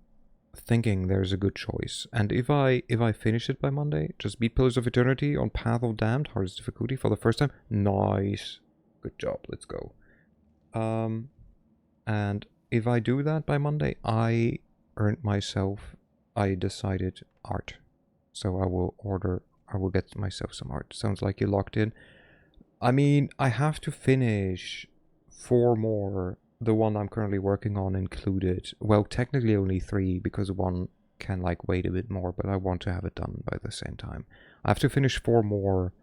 thinking there's a good choice. And if I finish it by Monday, just beat Pillars of Eternity on Path of Damned, hardest difficulty for the first time. Nice. Good job, let's go. And if I do that by Monday, I decided art. So I will get myself some art. Sounds like you locked in. I mean, I have to finish 4 more, the one I'm currently working on included. Well, technically only 3, because one can like wait a bit more, but I want to have it done by the same time. I have to finish 4 more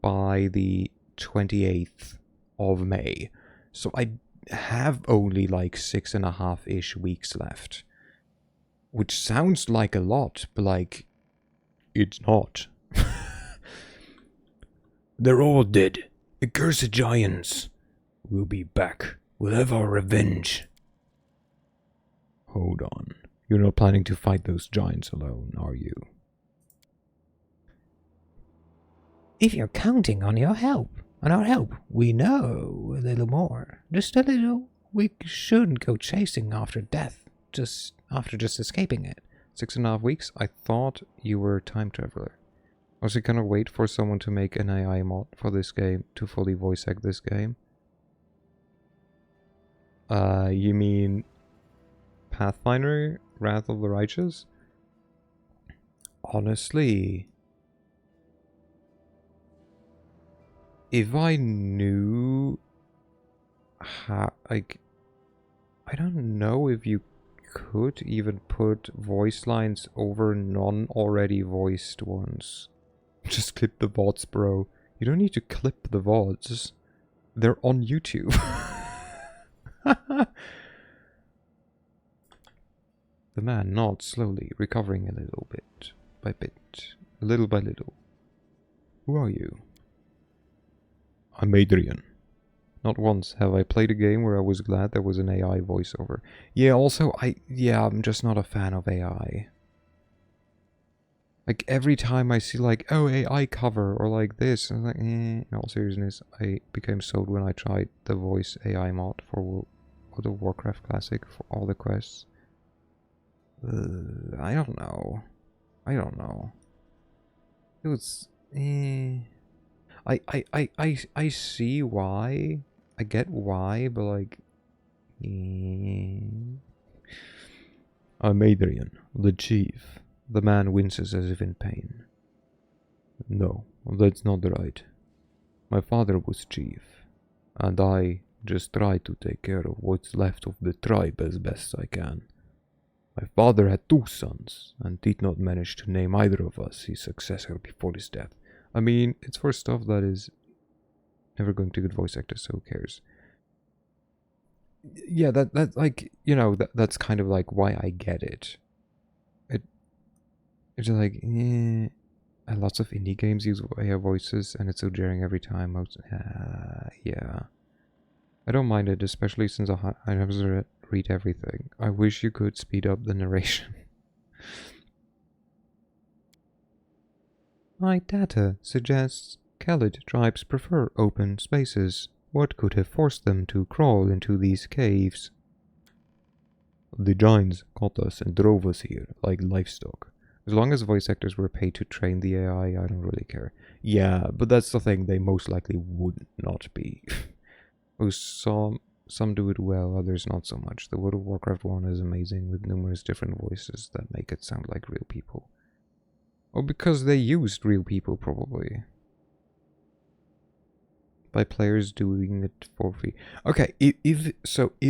by the 28th of May. So I have only like 6.5-ish weeks left. Which sounds like a lot, but like, it's not. They're all dead. Accursed giants. We'll be back. We'll have our revenge. Hold on. You're not planning to fight those giants alone, are you? If you're counting on our help, we know a little more. Just a little. We shouldn't go chasing after death, just escaping it. 6.5 weeks? I thought you were a time traveler. Was it gonna wait for someone to make an AI mod for this game to fully voice act this game? You mean Pathfinder, Wrath of the Righteous? Honestly, if I knew how, like, I don't know if you could even put voice lines over non-already voiced ones. Just clip the VODs, bro. You don't need to clip the VODs. They're on YouTube. The man nods slowly, recovering a little bit by bit, little by little. Who are you? I'm Adrian. Not once have I played a game where I was glad there was an AI voiceover. Yeah, also, I'm just not a fan of AI. Like, every time I see, like, oh, AI cover, or like this, I'm like, in all seriousness, I became sold when I tried the voice AI mod for World of Warcraft Classic for all the quests. I don't know. It was, I see why. I get why, but like, I'm Adrian, the chief. The man winces as if in pain. No, that's not right. My father was chief. and I just try to take care of what's left of the tribe as best I can. My father had 2 sons, and did not manage to name either of us his successor before his death. I mean, it's for stuff that is never going to get voice actors, so who cares? Yeah, that like, you know, that's kind of like why I get it. It's just like, lots of indie games use AI voices, and it's so jarring every time. Yeah. I don't mind it, especially since I never read everything. I wish you could speed up the narration. My data suggests Khalid tribes prefer open spaces. What could have forced them to crawl into these caves? The giants caught us and drove us here like livestock. As long as voice actors were paid to train the AI, I don't really care. Yeah, but that's the thing, they most likely would not be. Some do it well, others not so much. The World of Warcraft one is amazing with numerous different voices that make it sound like real people. Or because they used real people, probably. By players doing it for free. Okay, if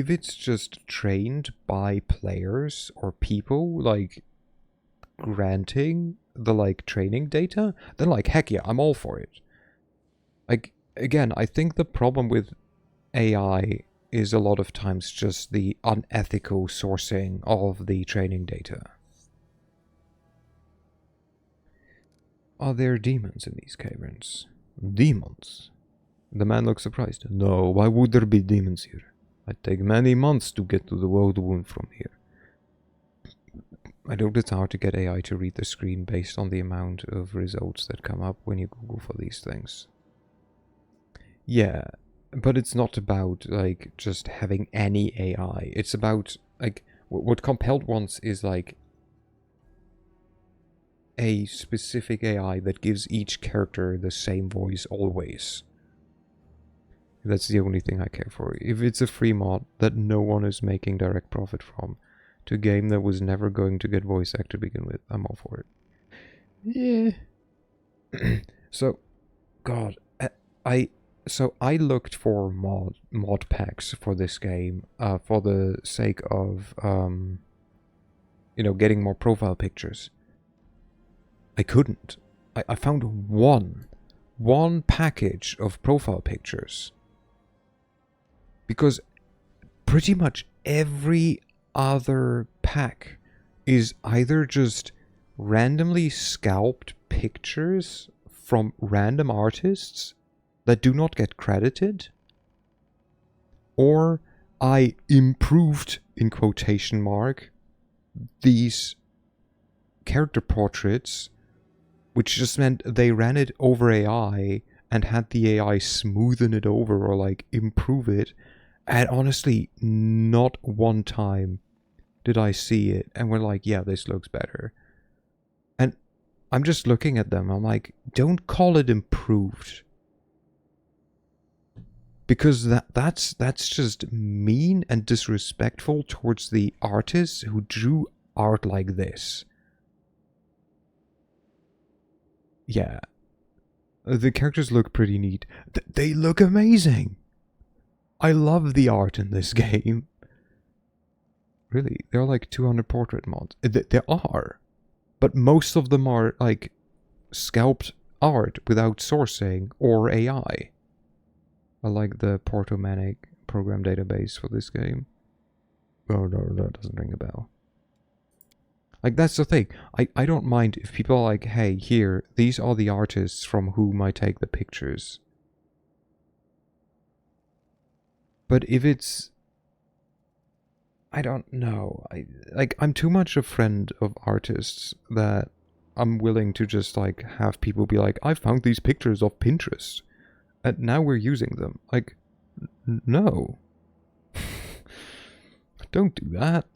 it's just trained by players or people, like, granting the, like, training data, then, like, heck yeah, I'm all for it. Like, again, I think the problem with AI is a lot of times just the unethical sourcing of the training data. Are there demons in these caverns? Demons? The man looks surprised. No, why would there be demons here? I'd take many months to get to the World Wound from here. I doubt it's hard to get AI to read the screen based on the amount of results that come up when you Google for these things. Yeah, but it's not about, like, just having any AI. It's about, like, what Compelled wants is, like, a specific AI that gives each character the same voice always. That's the only thing I care for. If it's a free mod that no one is making direct profit from, to a game that was never going to get voice actor to begin with, I'm all for it. Yeah. So, God, I looked for mod packs for this game, for the sake of, you know, getting more profile pictures. I couldn't. I found one package of profile pictures. Because pretty much every other pack is either just randomly scalped pictures from random artists that do not get credited, or I improved, in quotation mark, these character portraits, which just meant they ran it over AI and had the AI smoothen it over or, like, improve it. And honestly, not one time did I see it and we're like, yeah, this looks better. And I'm just looking at them, I'm like, don't call it improved. Because that's just mean and disrespectful towards the artists who drew art like this. Yeah. The characters look pretty neat. They look amazing! I love the art in this game. Really, there are like 200 portrait mods. There are. But most of them are like scalped art without sourcing or AI. I like the Portomanic program database for this game. Oh no, that doesn't ring a bell. Like, that's the thing. I don't mind if people are like, hey, here, these are the artists from whom I take the pictures. But if it's... I don't know. I'm too much a friend of artists that I'm willing to just, like, have people be like, I found these pictures off Pinterest. And now we're using them. Like, no. Don't do that.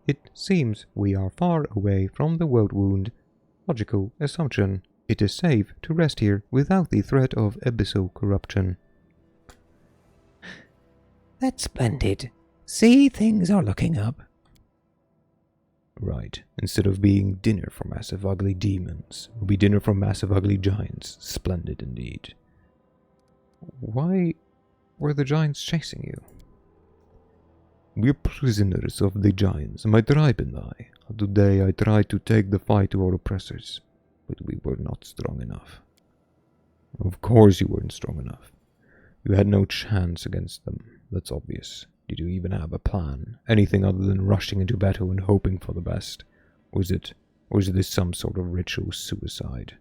It seems we are far away from the world wound. Logical assumption. It is safe to rest here without the threat of abyssal corruption. That's splendid. See, things are looking up. Right. Instead of being dinner for massive ugly demons, will be dinner for massive ugly giants. Splendid indeed. Why were the giants chasing you? We're prisoners of the giants, my tribe and I. Today I tried to take the fight to our oppressors, but we were not strong enough. Of course you weren't strong enough. You had no chance against them, that's obvious. Did you even have a plan? Anything other than rushing into battle and hoping for the best? Or was this some sort of ritual suicide?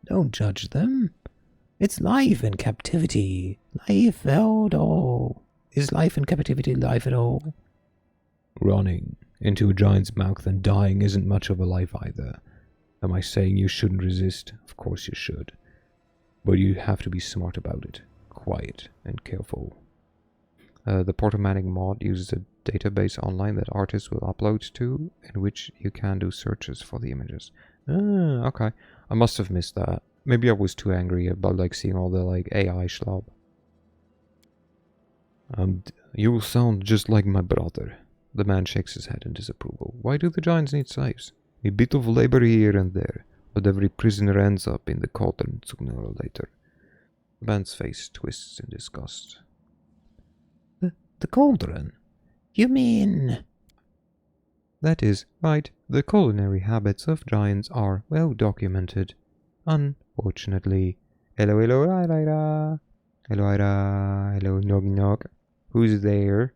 Don't judge them. It's life in captivity. Life at all. Is life in captivity life at all? Running into a giant's mouth and dying isn't much of a life either. Am I saying you shouldn't resist? Of course you should. But you have to be smart about it. Quiet and careful. The Portomatic mod uses a database online that artists will upload to, in which you can do searches for the images. Ah, okay. I must have missed that. Maybe I was too angry about like seeing all the like AI schlub. You will sound just like my brother. The man shakes his head in disapproval. Why do the giants need slaves? A bit of labor here and there, but every prisoner ends up in the cauldron sooner or later. The man's face twists in disgust. The cauldron? You mean... That is right. The culinary habits of giants are well documented. Unfortunately. Hello, hello, Ira. Hello, Ira. Hello, knock, knock. Who's there?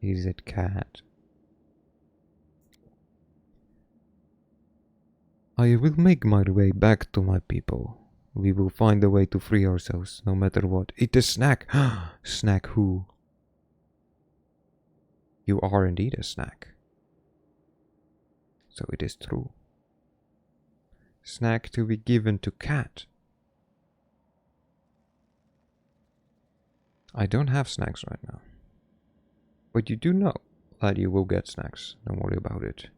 Is it cat? I will make my way back to my people. We will find a way to free ourselves, no matter what. Eat a snack! Snack who? You are indeed a snack. So it is true. Snack to be given to cat. I don't have snacks right now. But you do know that you will get snacks. Don't worry about it.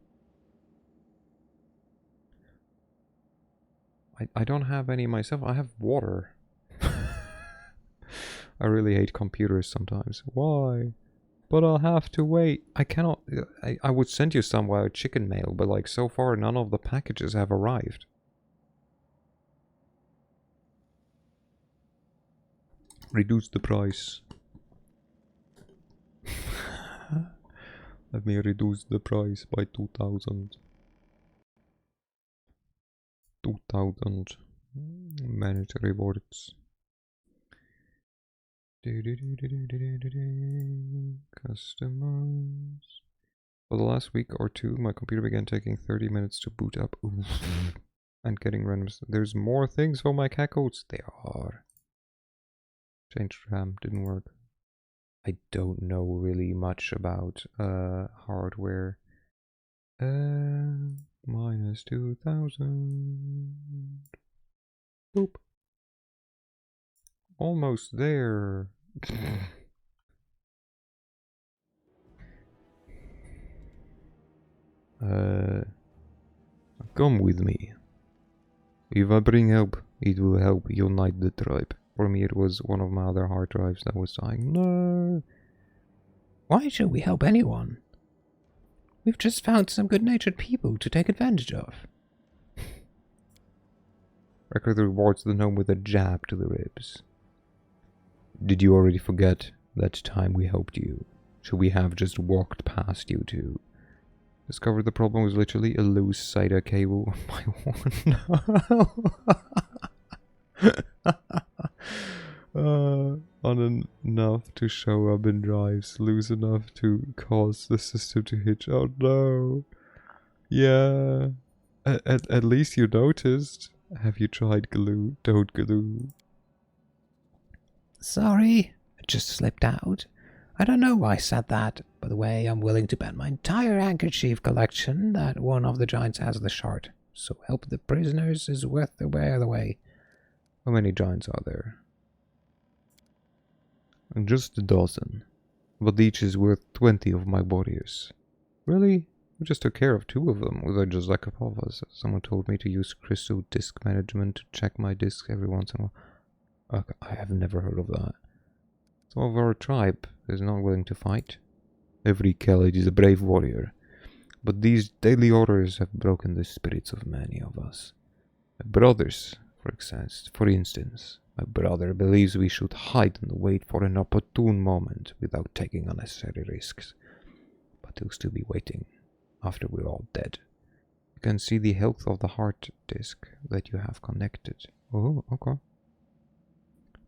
I don't have any myself. I have water. I really hate computers sometimes. Why? But I'll have to wait. I cannot... I would send you some via chicken mail, but like so far none of the packages have arrived. Reduce the price. Let me reduce the price by 2,000. 2,000. Manage rewards. Customize. For the last week or two, my computer began taking 30 minutes to boot up. Oof. And getting random. There's more things for my cackles. There are. Change RAM didn't work. I don't know really much about hardware. Minus 2,000. Boop. Almost there. Come with me. If I bring help, it will help unite the tribe. For me, it was one of my other hard drives that was dying. No. Why should we help anyone? We've just found some good-natured people to take advantage of. Record rewards the gnome with a jab to the ribs. Did you already forget that time we helped you? Should we have just walked past you two? Discovered the problem was literally a loose SATA cable on my one. Enough to show up in drives, loose enough to cause the system to hitch. Oh no. Yeah. At least you noticed. Have you tried glue? Don't glue. Sorry, it just slipped out. I don't know why I said that. By the way, I'm willing to bet my entire handkerchief collection that one of the giants has the shard. So help the prisoners is worth the way of the way. How many giants are there? Just a dozen. But each is worth 20 of my warriors. Really? We just took care of 2 of them with just like a of us. Someone told me to use crystal disk management to check my disks every once in a while. Okay, I have never heard of that. Some of our tribe is not willing to fight. Every Kelly is a brave warrior. But these daily orders have broken the spirits of many of us. A brothers, for instance. My brother believes we should hide and wait for an opportune moment without taking unnecessary risks. But he'll still be waiting after we're all dead. You can see the health of the hard disk that you have connected. Oh, okay.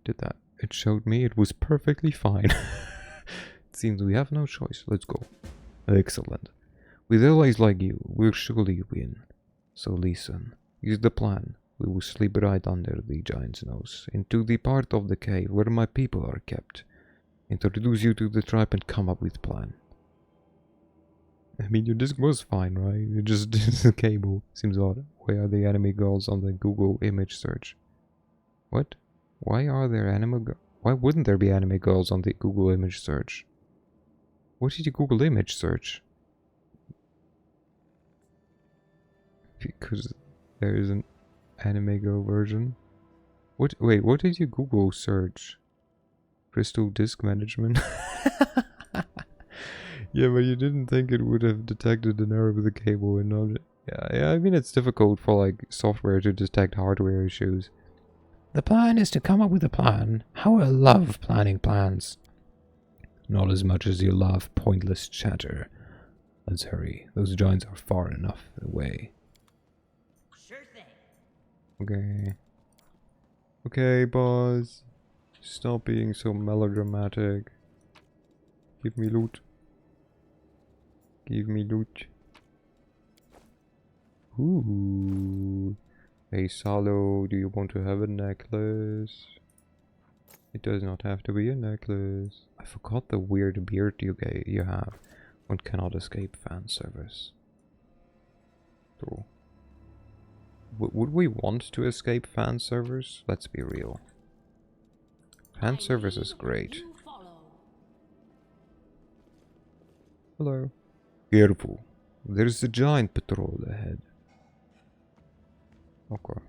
Did that. It showed me it was perfectly fine. It seems we have no choice. Let's go. Excellent. With allies like you, we'll surely win. So listen. Here's the plan. We will slip right under the giant's nose, into the part of the cave where my people are kept. Introduce you to the tribe and come up with plan. I mean, your disc was fine, right? You just did the cable. Seems odd. Why are the enemy girls on the Google image search? What? Why are there Why wouldn't there be anime girls on the Google image search? What did you Google image search? Because there is an anime girl version. What? Wait, what did you Google search? Crystal disk management? Yeah, but you didn't think it would have detected an error with the cable and not... Yeah, I mean, it's difficult for, like, software to detect hardware issues. The plan is to come up with a plan. How I love planning plans. Not as much as you love pointless chatter. Let's hurry. Those giants are far enough away. Sure thing. Okay. Okay, boss. Stop being so melodramatic. Give me loot. Give me loot. Ooh. Hey, Salo, do you want to have a necklace? It does not have to be a necklace. I forgot the weird beard you have. One cannot escape fan service. So, would we want to escape fan service? Let's be real. Fan service is great. Hello. Careful. There's a giant patrol ahead. Okay.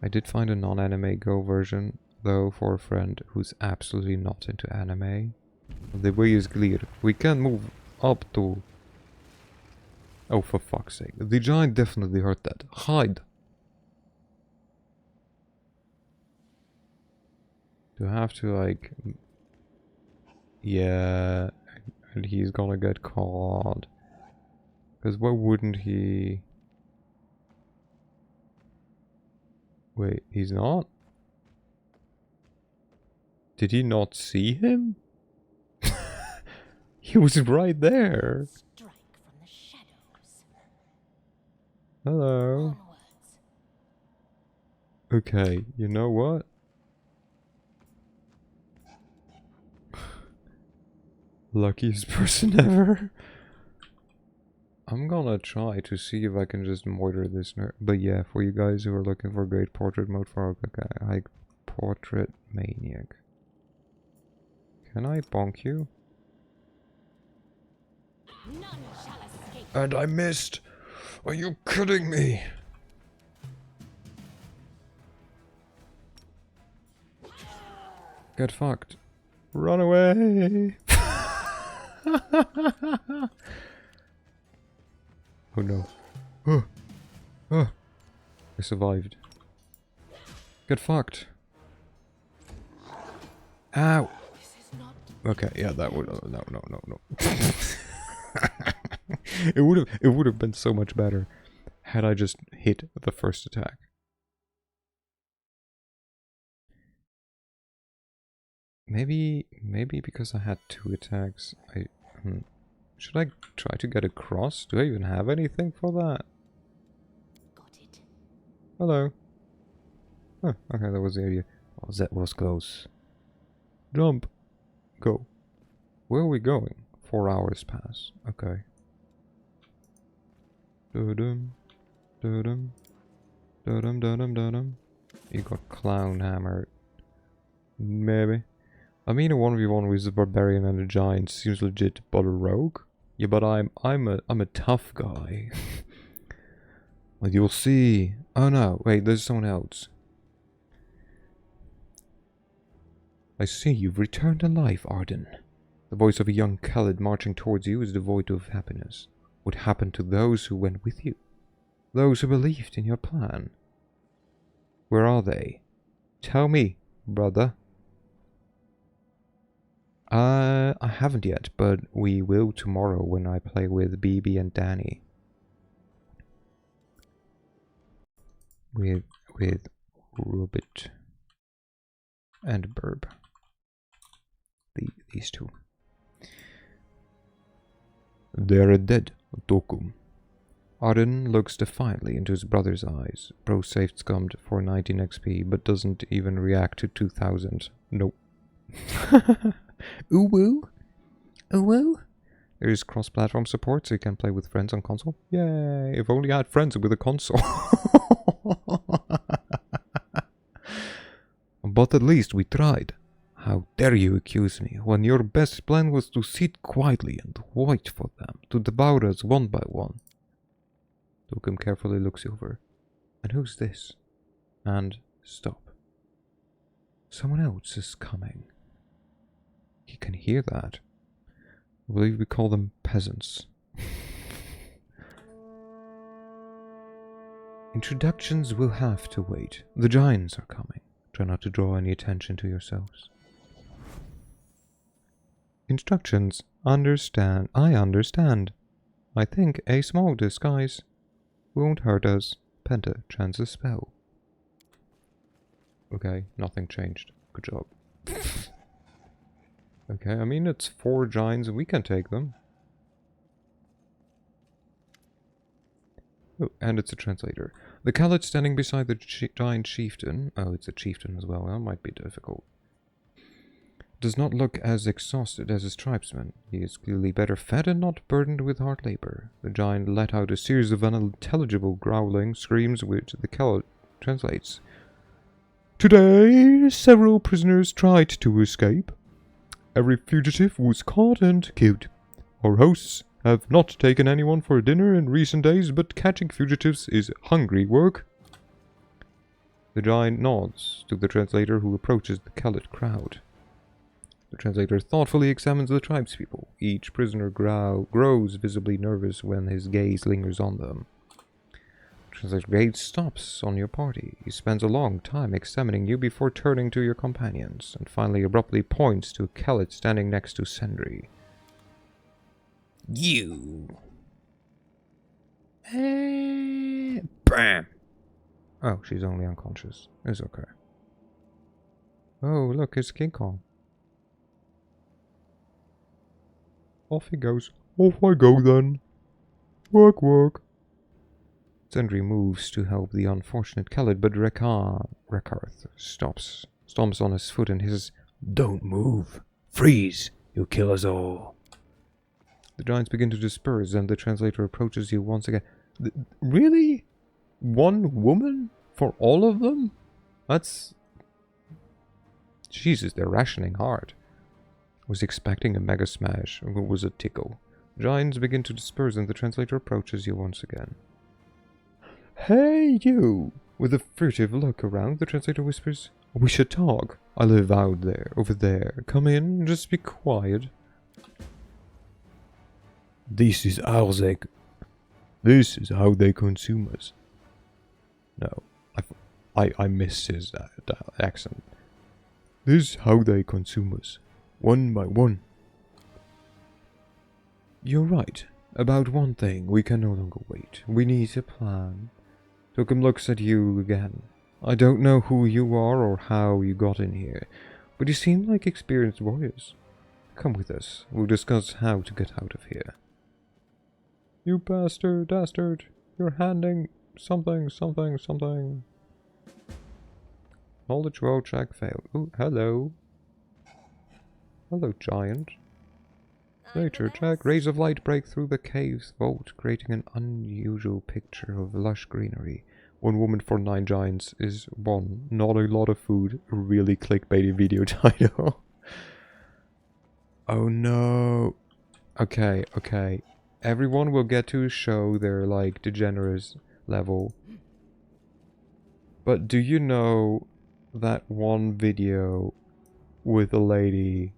I did find a non-anime Go version, though, for a friend who's absolutely not into anime. The way is clear. We can move up to... Oh, for fuck's sake. The giant definitely heard that. Hide! Do I have to, like... Yeah... And he's gonna get caught. Because why wouldn't he... Wait, he's not? Did he not see him? He was right there. Strike from the shadows. Hello. Onwards. Okay, you know what? Luckiest person ever. I'm gonna try to see if I can just mortar this nerd. But yeah, for you guys who are looking for great portrait mode for like portrait maniac. Can I bonk you? None shall escape. And I missed! Are you kidding me? Get fucked. Run away! Oh no. Oh. Oh. I survived. Get fucked. Ow! Okay, yeah, that would... no. It would have been so much better had I just hit the first attack. Maybe because I had 2 attacks, should I try to get across? Do I even have anything for that? Got it. Hello. Huh, okay, that was the idea. Oh, that was close. Jump. Go. Where are we going? 4 hours pass. Okay. Da-dum. Da-dum. Da-dum, da-dum, da-dum. You got clown hammered. Maybe. I mean, a 1v1 with a barbarian and a giant seems legit, but a rogue? Yeah, but I'm a tough guy. Well, you'll see. Oh no, wait, there's someone else. I see you've returned to life, Arden. The voice of a young Khalid marching towards you is devoid of happiness. What happened to those who went with you? Those who believed in your plan. Where are they? Tell me, brother. I haven't yet, but we will tomorrow when I play with BB and Danny. With Rubit and Burb. These two. They're dead, Tokum. Arden looks defiantly into his brother's eyes. Bro saved scummed for 19 XP, but doesn't even react to 2000. Nope. Ooh woo? Ooh woo? There's cross-platform support, so you can play with friends on console. Yay! If only I had friends with a console. But at least we tried. How dare you accuse me, when your best plan was to sit quietly and wait for them to devour us one by one. Tokum carefully looks over. And who's this? And stop. Someone else is coming. He can hear that. I believe we call them peasants. Introductions will have to wait. The giants are coming. Try not to draw any attention to yourselves. Instructions. Understand. I understand. I think a small disguise won't hurt us. Penta chants a spell. Okay, nothing changed. Good job. Okay, I mean, it's 4 giants and we can take them. Oh, and it's a translator. The Khalid standing beside the giant chieftain. Oh, it's a chieftain as well. That might be difficult. Does not look as exhausted as his tribesman. He is clearly better fed and not burdened with hard labor. The giant let out a series of unintelligible growling screams which the Khalid translates. Today, several prisoners tried to escape. Every fugitive was caught and killed. Our hosts have not taken anyone for dinner in recent days, but catching fugitives is hungry work. The giant nods to the translator who approaches the Khalid crowd. The translator thoughtfully examines the tribespeople. Each prisoner grows visibly nervous when his gaze lingers on them. The translator's gaze stops on your party. He spends a long time examining you before turning to your companions, and finally abruptly points to Khalid standing next to Sendri. You. Bam. Oh, she's only unconscious. It's okay. Oh, look, it's King Kong. Off he goes. Off I go then. Work, work. Sendri moves to help the unfortunate Khalid, but Rekarth stomps on his foot and hisses, Don't move. Freeze. You'll kill us all. The giants begin to disperse and the translator approaches you once again. Really? One woman? For all of them? That's... Jesus, they're rationing hard. Was expecting a mega smash. It was a tickle. Giants begin to disperse and the translator approaches you once again. Hey, you! With a furtive look around, the translator whispers, We should talk. I live out there, over there. Come in, just be quiet. This is how they consume us. No, I missed his accent. This is how they consume us. One by one. You're right. About one thing, we can no longer wait. We need a plan. Tokum looks at you again. I don't know who you are or how you got in here, but you seem like experienced warriors. Come with us. We'll discuss how to get out of here. You dastard. You're handing something. Knowledge roll check failed. Ooh, hello. Hello, giant. Nature check. Rays of light break through the cave's vault, creating an unusual picture of lush greenery. 1 woman for 9 giants is 1. Not a lot of food. A really clickbaity video title. Oh no. Okay. Everyone will get to show their, like, degenerate level. But do you know that one video with a lady...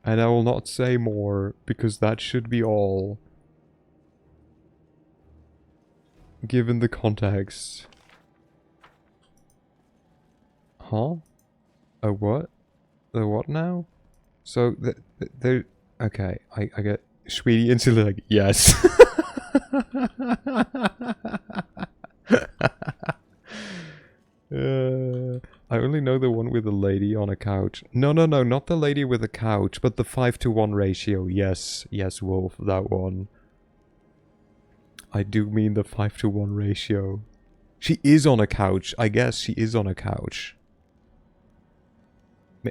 And I will not say more, because that should be all. given the context. Huh? A what? A what now? So, there... Okay, I get... Sweetie instantly like, yes. I only know the one with the lady on a couch. No, not the lady with a couch, but the 5-to-1 ratio. Yes, Wolf, that one. I do mean the 5-to-1 ratio. She is on a couch. I guess she is on a couch.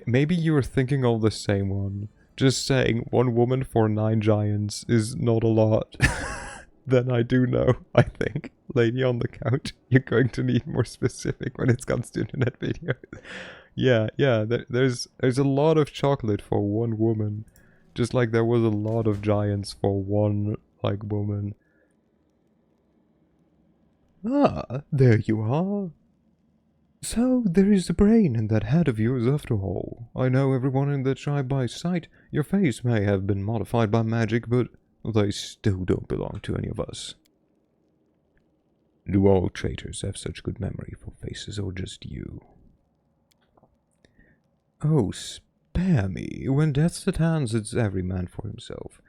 Maybe you were thinking of the same one. Just saying, 1 woman for 9 giants is not a lot. Then I do know, I think. Lady on the couch, you're going to need more specific when it comes to internet videos. Yeah, there's a lot of chocolate for 1 woman. Just like there was a lot of giants for 1, like, woman. Ah, there you are. So, there is a brain in that head of yours after all. I know everyone in the tribe by sight. Your face may have been modified by magic, but they still don't belong to any of us. Do all traitors have such good memory for faces, or just you? Oh, spare me. When death's at hand, it's every man for himself.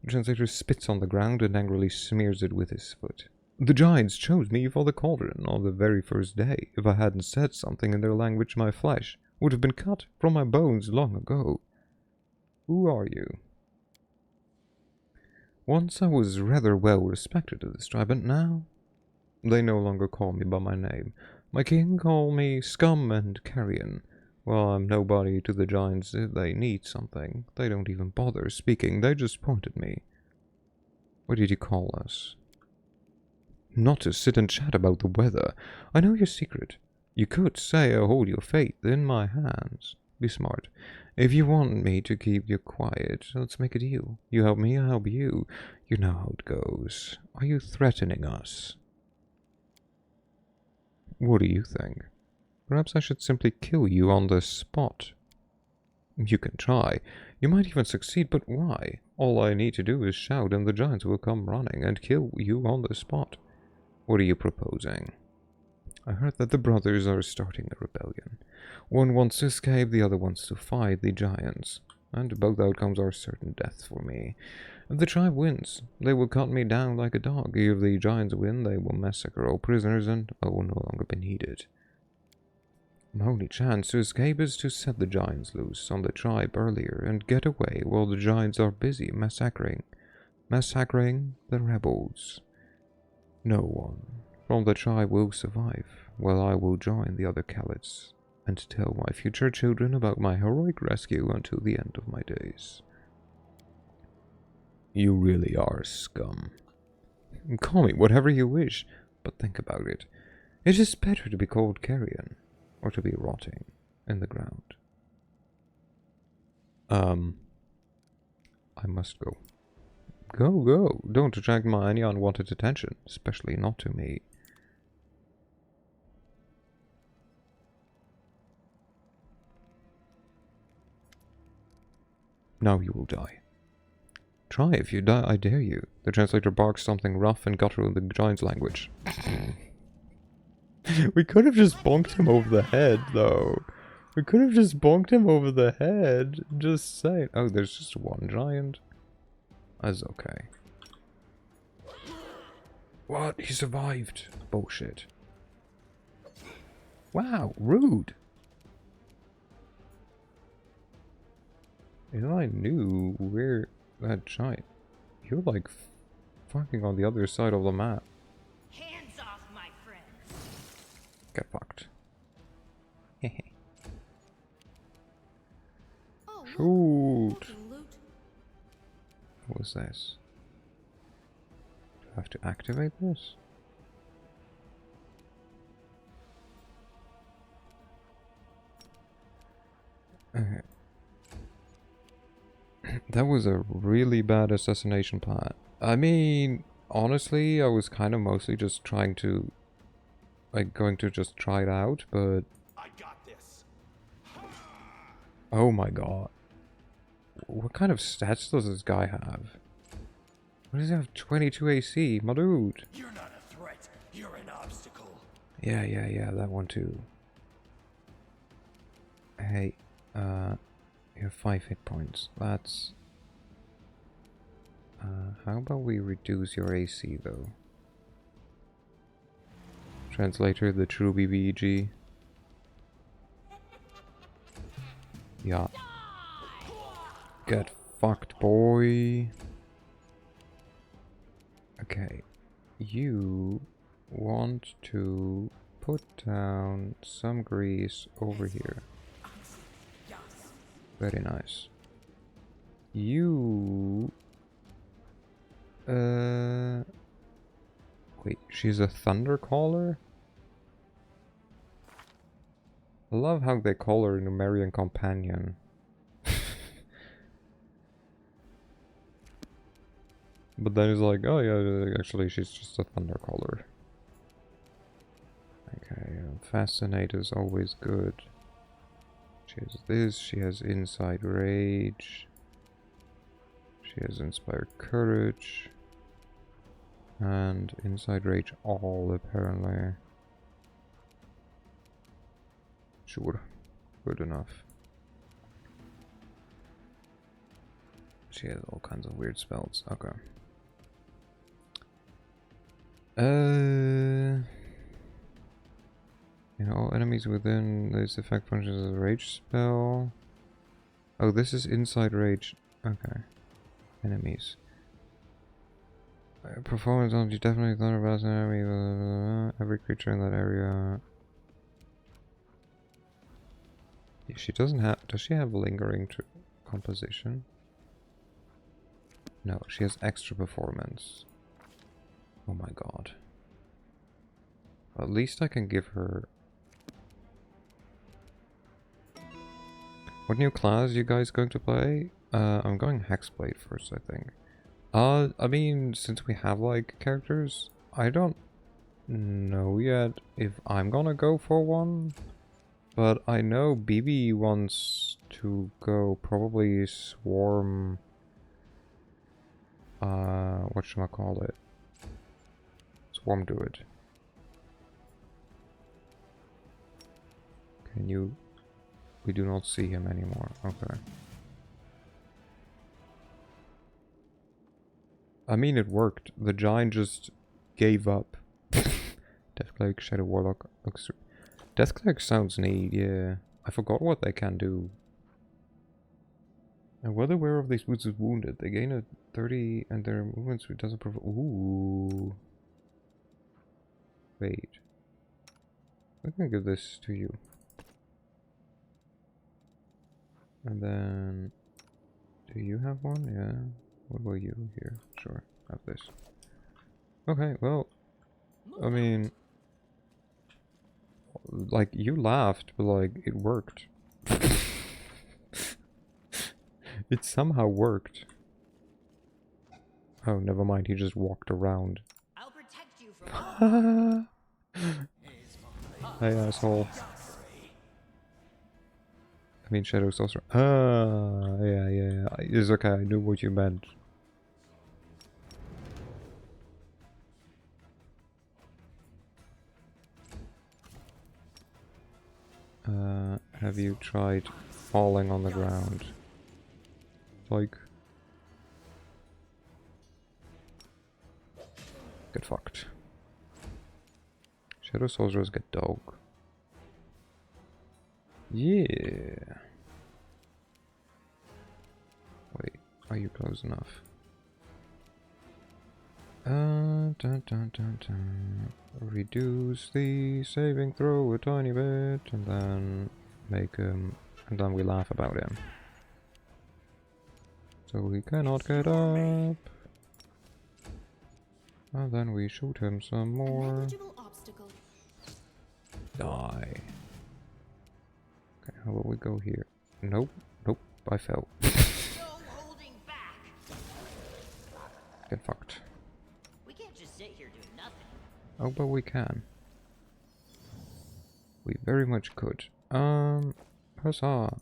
The translator spits on the ground and angrily smears it with his foot. The giants chose me for the cauldron on the very first day. If I hadn't said something in their language, my flesh would have been cut from my bones long ago. Who are you? Once I was rather well respected to this tribe, and now they no longer call me by my name. My king called me Scum and Carrion. Well, I'm nobody to the giants. If they need something, they don't even bother speaking. They just point at me. What did you call us? Not to sit and chat about the weather. I know your secret. You could say I hold your fate in my hands. Be smart. If you want me to keep you quiet, let's make a deal. You help me, I help you. You know how it goes. Are you threatening us? What do you think? Perhaps I should simply kill you on the spot. You can try. You might even succeed, but why? All I need to do is shout and the giants will come running and kill you on the spot. What are you proposing? I heard that the brothers are starting a rebellion. One wants to escape, the other wants to fight the giants. And both outcomes are certain death for me. If the tribe wins, they will cut me down like a dog. If the giants win, they will massacre all prisoners and I will no longer be needed. My only chance to escape is to set the giants loose on the tribe earlier and get away while the giants are busy massacring the rebels. No one from the tribe will survive, while I will join the other Khalids and tell my future children about my heroic rescue until the end of my days. You really are scum. Call me whatever you wish, but think about it. It is better to be called carrion, or to be rotting in the ground. I must go. Go. Don't attract any unwanted attention, especially not to me. Now you will die. Try if you die, I dare you. The translator barks something rough and guttural in the giant's language. We could have just bonked him over the head, though. We could have just bonked him over the head. Just saying. Oh, there's just 1 giant. That's okay. What? He survived. Bullshit. Wow, rude. If I knew where that giant... You're like fucking on the other side of the map. Hands off, my friend. Get fucked. Oh, Shoot. loot. What was this? Do I have to activate this? Okay. That was a really bad assassination plan. I mean, honestly, I was kind of mostly just trying to... like, going to just try it out, but... I got this. Oh my god. What kind of stats does this guy have? What does he have? 22 AC? My dude. You're not a threat. obstacle. Yeah, that one too. Hey, you have 5 hit points. That's... how about we reduce your AC though? Translator, the true BBG. Yeah. Get fucked, boy. Okay. You want to put down some grease over here. Very nice. You... Wait, she's a Thundercaller? I love how they call her Numerian Companion. But then it's like, oh yeah, actually she's just a Thundercaller. Okay, Fascinate is always good. She has this, she has Inside Rage. She has Inspired Courage. And Inside Rage all, apparently. Sure, good enough. She has all kinds of weird spells. Okay. You know, all enemies within this effect functions as a rage spell. Oh, this is Inside Rage. Okay. Enemies. Performance on you definitely thunder blast an enemy. Blah, blah, blah. Every creature in that area. Yeah, she doesn't have. Does she have lingering composition? No, she has extra performance. Oh my god. Well, at least I can give her. What new class you guys going to play? I'm going Hexblade first, I think. I mean, since we have like characters, I don't know yet if I'm gonna go for one. But I know BB wants to go probably Swarm. Whatchamacallit? Swarm Druid. Can you? We do not see him anymore. Okay. I mean, it worked. The giant just gave up. Deathcleric, Shadow Warlock. Deathcleric sounds neat, yeah. I forgot what they can do. And whether aware of these boots is wounded. They gain a 30 and their movements doesn't provide. Ooh. Wait. I'm gonna give this to you. And then... Do you have one? Yeah. What about you? Here. Sure. Have this. Okay, well... I mean... Like, you laughed, but like, it worked. It somehow worked. Oh, never mind, he just walked around. I'll protect you from Hey, asshole. I mean, Shadow Sorcerer. Ah, yeah. It's okay, I knew what you meant. Have you tried falling on the ground? Like... Get fucked. Shadow Sorcerers get dog. Yeah. Wait, are you close enough? Reduce the saving throw a tiny bit, and then make him, and then we laugh about him. So he cannot get up. And then we shoot him some more. Obstacle. Die. Okay, how about we go here? Nope, I fell. no holding back. Get fucked. We can't just sit here doing nothing. Oh, but we can. We very much could. Huzzah.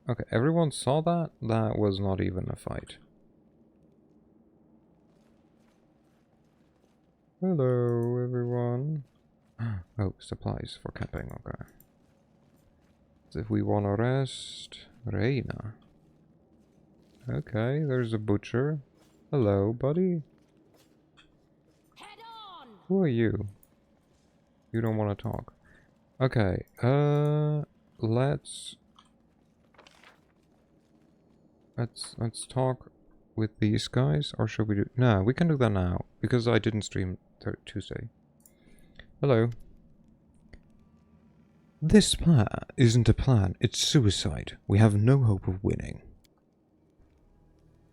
Okay, everyone saw that? That was not even a fight. Hello, everyone. Oh, supplies for camping, okay. So if we want to rest... Reina. Okay, there's a butcher. Hello, buddy. Head on! Who are you? You don't want to talk. Okay, let's talk with these guys, or should we do... No, we can do that now, because I didn't stream Tuesday. Hello. This plan isn't a plan, it's suicide. We have no hope of winning.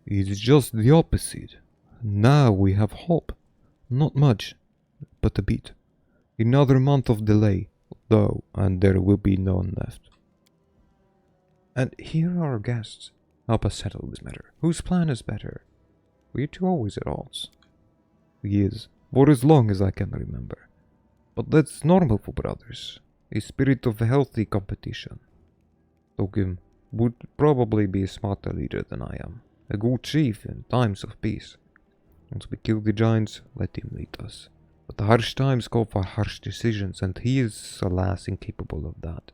It's just the opposite. Now we have hope. Not much, but a bit. Another month of delay, though, and there will be none left. And here are our guests. Help us settle this matter. Whose plan is better? We're two always at odds. Yes, for as long as I can remember. But that's normal for brothers. A spirit of healthy competition. Togim would probably be a smarter leader than I am. A good chief in times of peace. Once we kill the giants, let him lead us. But the harsh times call for harsh decisions, and he is, alas, incapable of that.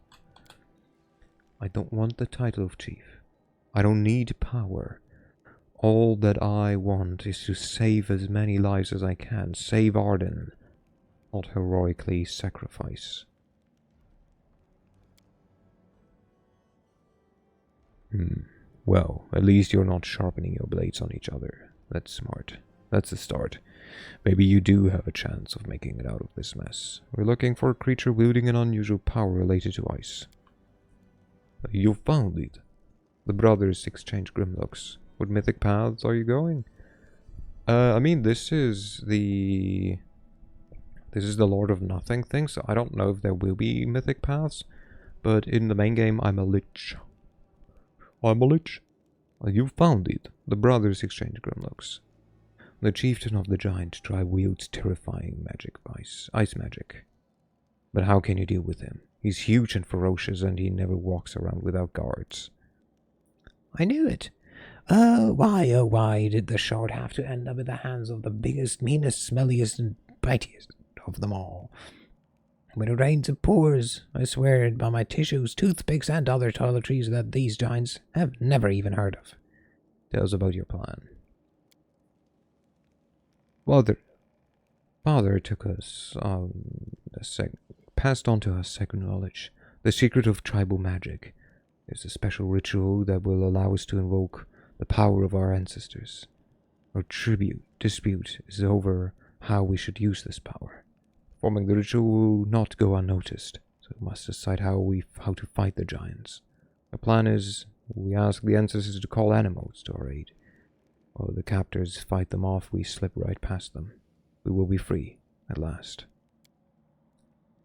I don't want the title of chief. I don't need power. All that I want is to save as many lives as I can. Save Arden. Not heroically sacrifice. Well, at least you're not sharpening your blades on each other. That's smart. That's a start. Maybe you do have a chance of making it out of this mess. We're looking for a creature wielding an unusual power related to ice. You found it. The brothers exchange grim looks. What mythic paths are you going? I mean, this is the Lord of Nothing thing, so I don't know if there will be mythic paths, but in the main game, I'm a lich. I'm a lich. You found it. The brothers exchange grim looks. The chieftain of the giant tribe wields terrifying magic, ice magic. But how can you deal with him? He's huge and ferocious, and he never walks around without guards. I knew it. Oh, why did the shard have to end up in the hands of the biggest, meanest, smelliest, and bitiest of them all? When it rains it pours. I swear it by my tissues, toothpicks, and other toiletries that these giants have never even heard of. Tell us about your plan. Father took us, passed on to us second knowledge, the secret of tribal magic. There's a special ritual that will allow us to invoke the power of our ancestors. Our dispute is over how we should use this power. Performing the ritual will not go unnoticed, so we must decide how to fight the giants. The plan is, we ask the ancestors to call animals to our aid. While the captors fight them off, we slip right past them. We will be free, at last.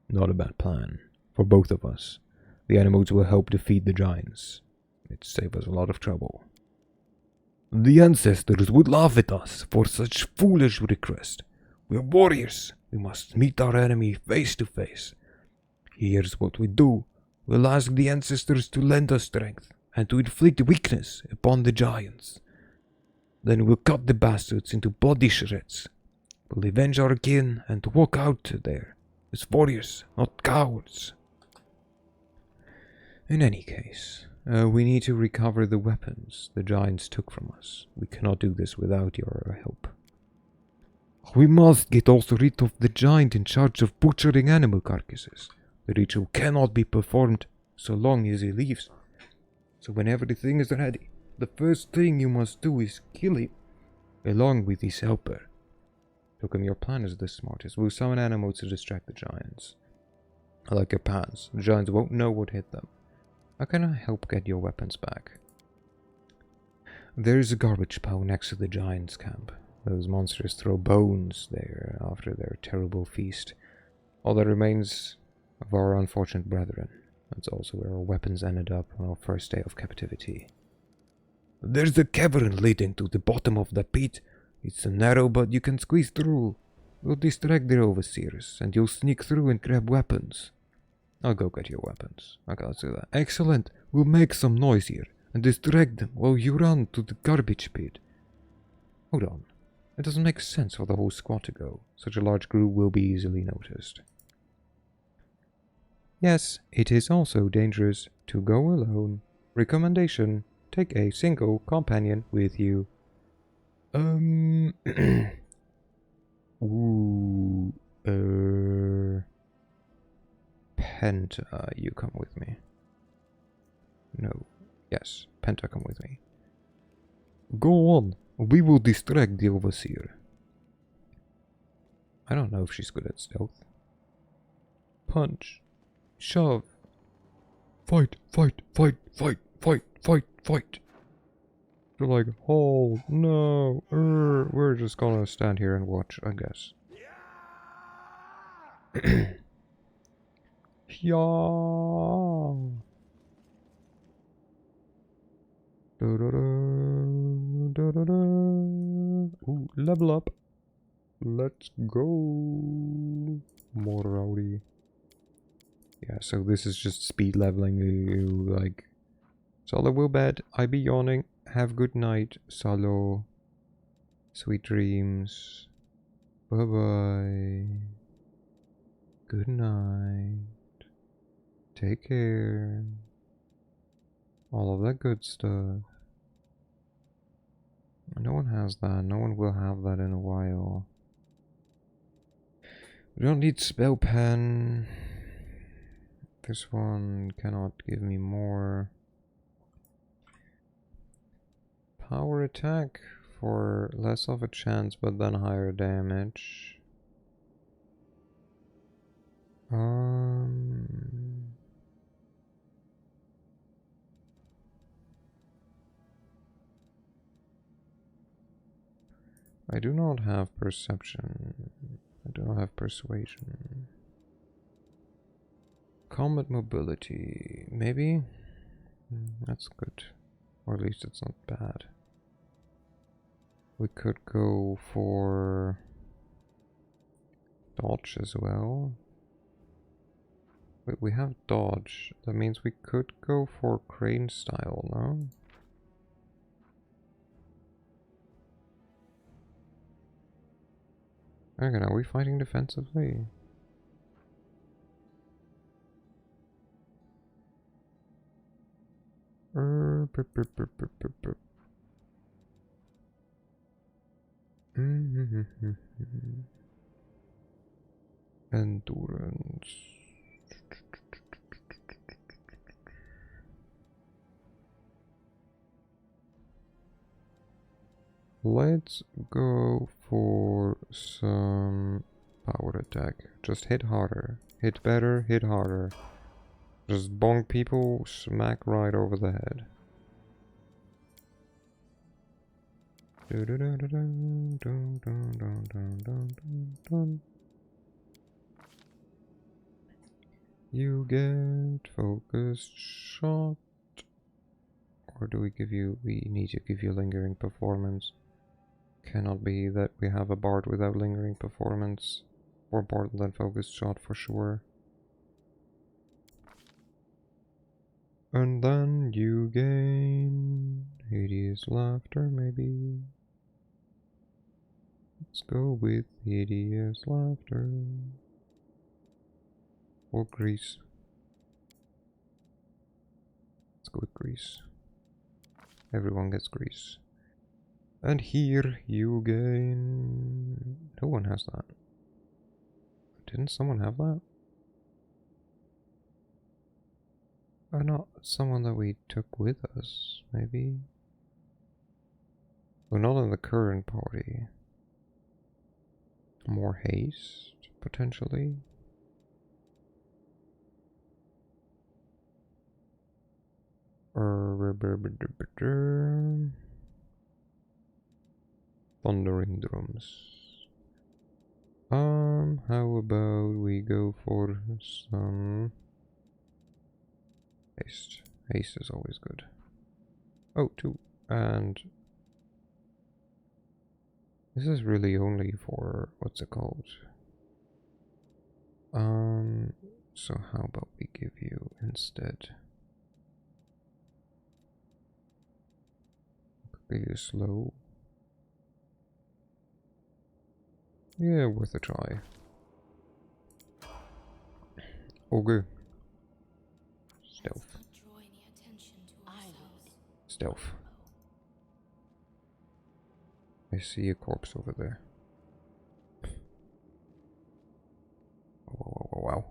Not a bad plan, for both of us. The animals will help defeat the giants. It'd save us a lot of trouble. The ancestors would laugh at us for such foolish request. We are warriors. We must meet our enemy face to face. Here's what we do. We'll ask the ancestors to lend us strength and to inflict weakness upon the giants. Then we'll cut the bastards into bloody shreds. We'll avenge our kin and walk out there as warriors, not cowards. In any case, we need to recover the weapons the giants took from us. We cannot do this without your help. We must get also rid of the giant in charge of butchering animal carcasses. The ritual cannot be performed so long as he leaves. So when everything is ready, the first thing you must do is kill him, along with his helper. Tokum, your plan is the smartest. We'll summon animals to distract the giants. I like your plans. The giants won't know what hit them. How can I help get your weapons back? There is a garbage pile next to the giants' camp. Those monsters throw bones there after their terrible feast. All that remains of our unfortunate brethren. That's also where our weapons ended up on our first day of captivity. There's a cavern leading to the bottom of the pit. It's narrow, but you can squeeze through. We'll distract the overseers, and you'll sneak through and grab weapons. I'll go get your weapons. Okay, let's do that. Excellent. We'll make some noise here, and distract them while you run to the garbage pit. Hold on. It doesn't make sense for the whole squad to go. Such a large group will be easily noticed. Yes, it is also dangerous to go alone. Recommendation: take a single companion with you. Ooh, Penta, you come with me. No, yes, Penta, come with me. Go on, we will distract the overseer. I don't know if she's good at stealth. Punch, shove, fight, fight, fight, fight, fight, fight, fight. They're like, oh no, we're just gonna stand here and watch, I guess. Yeah. Ooh, level up. Let's go. More rowdy. Yeah, so this is just speed leveling you, like. Solo will bed. I be yawning. Have good night, Salo. Sweet dreams. Bye bye. Good night. Take care. All of that good stuff. No one has that. No one will have that in a while. We don't need spell pen. This one cannot give me more. Power attack for less of a chance but then higher damage. I do not have perception. I do not have persuasion. Combat mobility, maybe? That's good. Or at least it's not bad. We could go for dodge as well. Wait, we have dodge. That means we could go for crane style, no? Okay, are we fighting defensively? Endurance. Let's go for some power attack. Just hit harder. Hit better, hit harder. Just bonk people smack right over the head. You get focused shot. Or do we give you... we need to give you lingering performance. Cannot be that we have a bard without lingering performance. More important than focused shot for sure. And then you gain hideous laughter, maybe. Let's go with hideous laughter. Or grease. Let's go with grease. Everyone gets grease. And here you gain... no one has that. Didn't someone have that? Or not someone that we took with us, maybe? Well, not in the current party. More haste, potentially. Thundering drums. How about we go for some haste? Haste is always good. Oh, two. And this is really only for what's it called? So how about we give you instead? Be slow. Yeah, worth a try. Okay. Stealth. Not draw any attention to ourselves. Stealth. I see a corpse over there. Wow.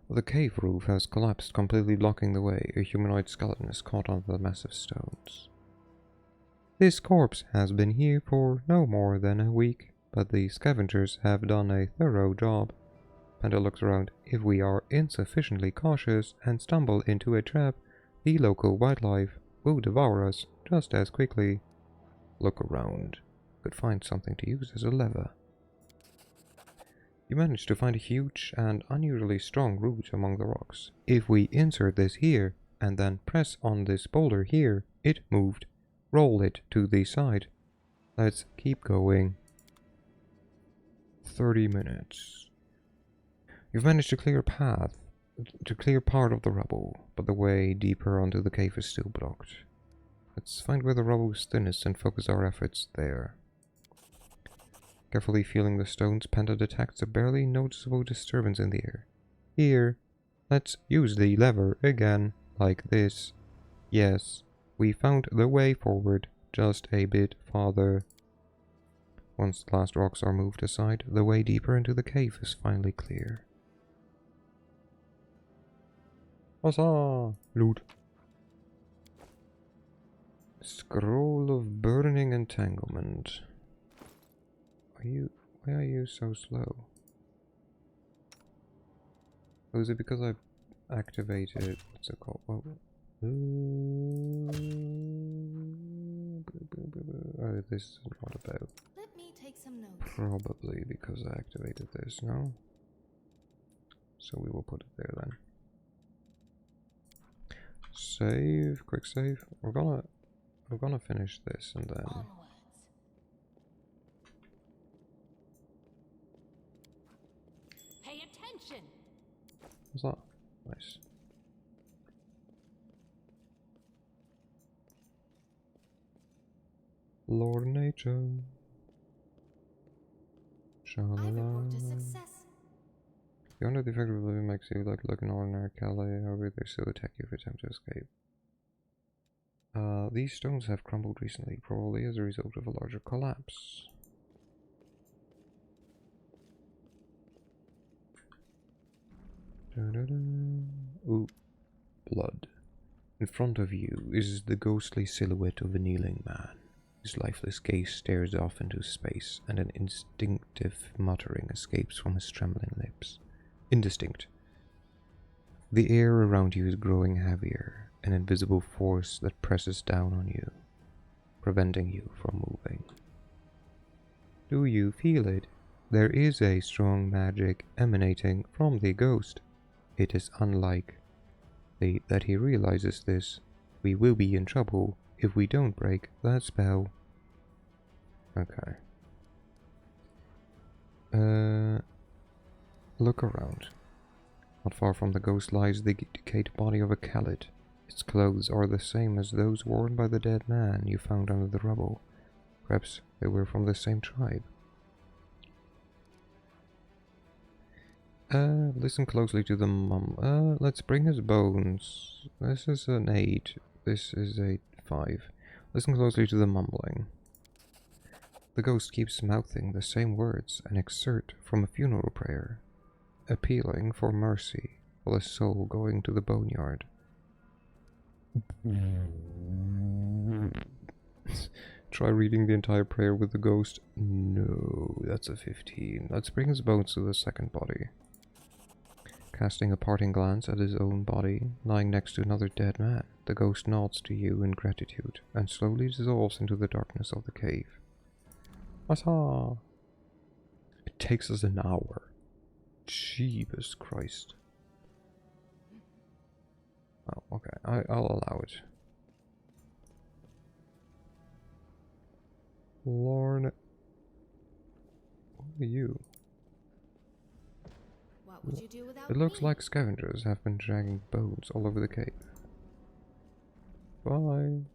The cave roof has collapsed, completely blocking the way. A humanoid skeleton is caught on the massive stones. This corpse has been here for no more than a week, but the scavengers have done a thorough job. Panda looks around. If we are insufficiently cautious and stumble into a trap, the local wildlife will devour us just as quickly. Look around. Could find something to use as a lever. You managed to find a huge and unusually strong root among the rocks. If we insert this here, and then press on this boulder here, it moved. Roll it to the side. Let's keep going. 30 minutes. You've managed to clear part of the rubble, but the way deeper onto the cave is still blocked. Let's find where the rubble is thinnest and focus our efforts there. Carefully feeling the stones, Panda detects a barely noticeable disturbance in the air. Here, let's use the lever again, like this. Yes, we found the way forward, just a bit farther. Once the last rocks are moved aside, the way deeper into the cave is finally clear. Huzzah! Loot. Scroll of Burning Entanglement. Why are you so slow? Oh, is it because I activated, what's it called? Oh, this is not about. Let me take some notes. Probably because I activated this, no? So we will put it there then. Save, quick save. We're gonna finish this and then. Onwards. Pay attention. What's that? Nice. Lord Nature. I report a Sha-la-la. success. The only defect of living makes you look an ordinary Calais, however they still attack you if you attempt to escape. These stones have crumbled recently, probably as a result of a larger collapse. Ooh, blood. In front of you is the ghostly silhouette of a kneeling man. His lifeless gaze stares off into space, and an instinctive muttering escapes from his trembling lips. Indistinct. The air around you is growing heavier, an invisible force that presses down on you, preventing you from moving. Do you feel it? There is a strong magic emanating from the ghost. It is unlikely that he realizes this. We will be in trouble if we don't break that spell. Okay. Look around. Not far from the ghost lies the decayed body of a Khalid. Its clothes are the same as those worn by the dead man you found under the rubble. Perhaps they were from the same tribe. Listen closely to the let's bring his bones. This is an 8. This is a 5. Listen closely to the mumbling. The ghost keeps mouthing the same words, an excerpt from a funeral prayer, appealing for mercy while a soul going to the boneyard. Try reading the entire prayer with the ghost. No, that's a 15. Let's bring his bones to the second body. Casting a parting glance at his own body, lying next to another dead man, the ghost nods to you in gratitude, and slowly dissolves into the darkness of the cave. Huzzah! It takes us an hour. Jeebus Christ. Oh, okay, I'll allow it. Lorne... Who are you? What would you do without It looks me? like scavengers have been dragging bones all over the cave. Bye.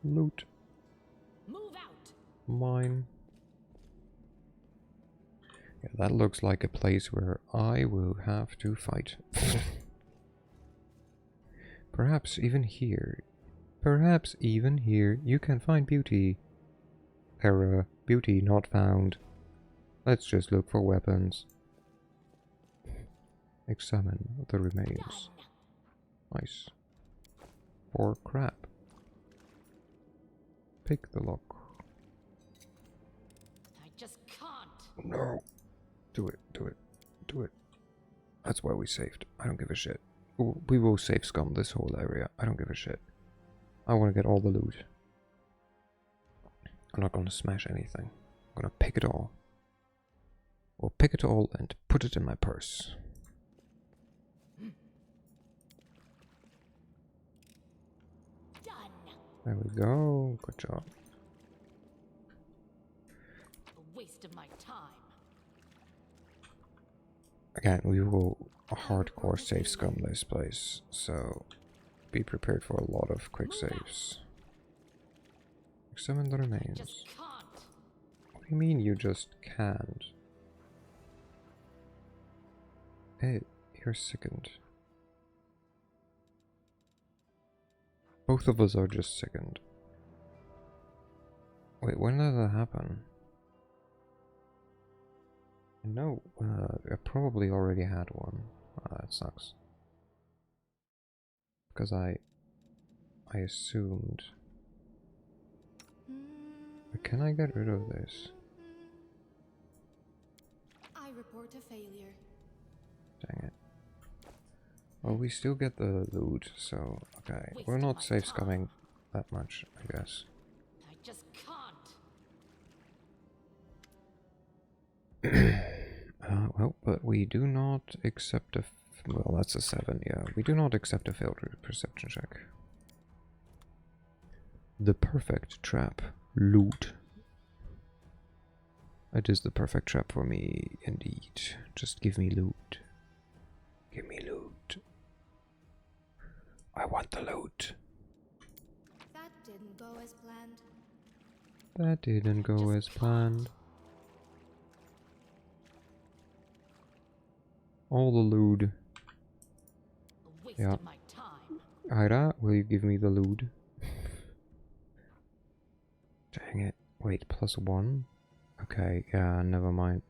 Loot. Move out. Mine. Yeah, that looks like a place where I will have to fight. Perhaps even here. Perhaps even here you can find beauty. Error. Beauty not found. Let's just look for weapons. Examine the remains. Nice. Or crap. Pick the lock. I just can't. No. Do it, do it, do it. That's why we saved. I don't give a shit. We will save scum this whole area. I don't give a shit. I want to get all the loot. I'm not going to smash anything. I'm going to pick it all. We'll pick it all and put it in my purse. Done. There we go. Good job. A waste of my time. Again, we will hardcore save scum this place, so be prepared for a lot of quick saves. Examine the remains. Just can't. What do you mean you just can't? Hey, you're sickened. Both of us are just sickened. Wait, when did that happen? No, I probably already had one. That sucks. Because I assumed. Can I get rid of this? I report a failure. Dang it. Well, we still get the loot, so okay. We're not safe scumming that much, I guess. I just can't. Well, but we do not accept a... well, that's a 7, yeah. We do not accept a failed perception check. The perfect trap. Loot. It is the perfect trap for me, indeed. Just give me loot. Give me loot. I want the loot. That didn't go as planned. That didn't go as planned. All the loot. A waste Yeah. of my time. Ira, will you give me the loot? Dang it. Wait, +1? Okay, yeah, never mind.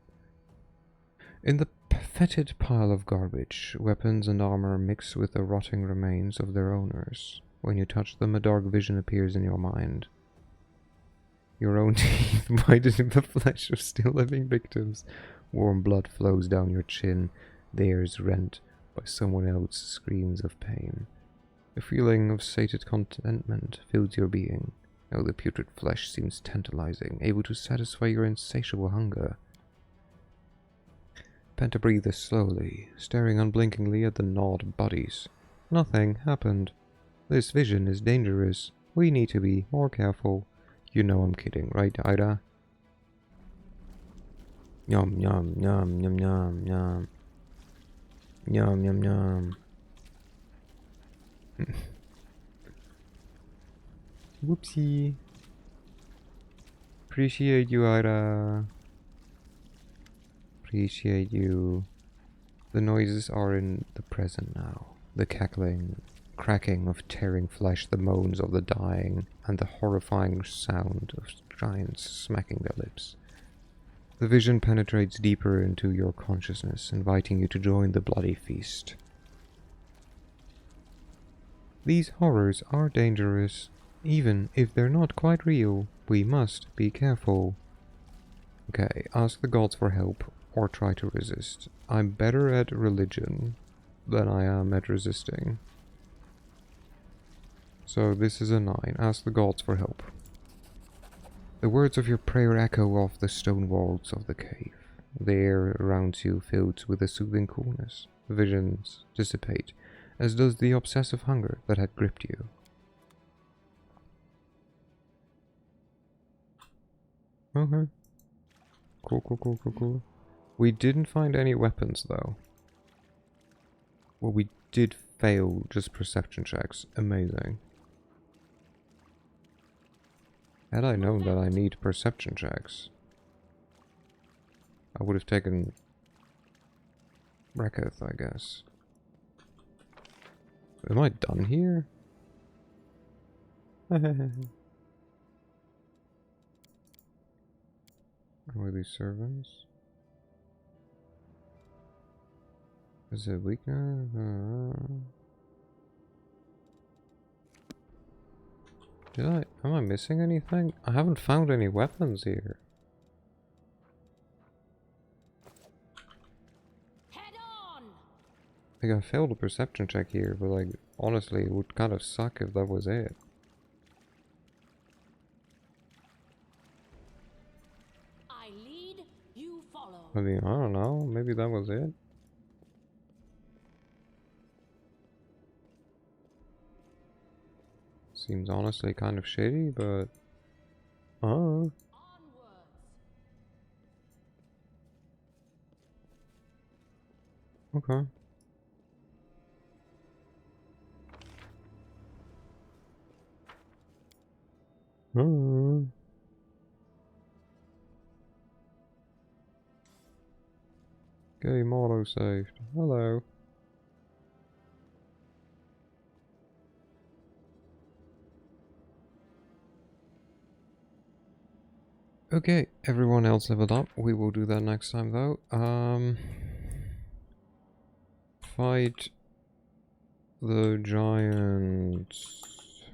In the fetid pile of garbage, weapons and armor mix with the rotting remains of their owners. When you touch them, a dark vision appears in your mind. Your own teeth bited in the flesh of still living victims. Warm blood flows down your chin, theirs rent by someone else's screams of pain. A feeling of sated contentment fills your being. Oh, the putrid flesh seems tantalizing, able to satisfy your insatiable hunger. Penta breathes slowly, staring unblinkingly at the gnawed bodies. Nothing happened. This vision is dangerous. We need to be more careful. You know I'm kidding, right, Ida? Yum, yum, yum, yum, yum, yum. Yum, yum, yum. Whoopsie. Appreciate you, Ida. Appreciate you. The noises are in the present now. The cackling, cracking of tearing flesh, the moans of the dying, and the horrifying sound of giants smacking their lips. The vision penetrates deeper into your consciousness, inviting you to join the bloody feast. These horrors are dangerous. Even if they're not quite real, we must be careful. Okay, ask the gods for help, or try to resist. I'm better at religion than I am at resisting. So this is a 9. Ask the gods for help. The words of your prayer echo off the stone walls of the cave. The air around you fills with a soothing coolness. Visions dissipate, as does the obsessive hunger that had gripped you. Okay. Cool. We didn't find any weapons, though. Well, we did fail just perception checks. Amazing. Had I known that I need perception checks, I would have taken Reketh, I guess. Am I done here? Are these servants? Is it weakness? Am I missing anything? I haven't found any weapons here. Head on! Like, I failed a perception check here, but like, honestly, it would kind of suck if that was it. I lead, you follow. I mean, I don't know, maybe that was it? Seems honestly kind of shady, but... Onwards. Okay. Game auto saved. Hello. Okay, everyone else leveled up. We will do that next time though. Fight the giants.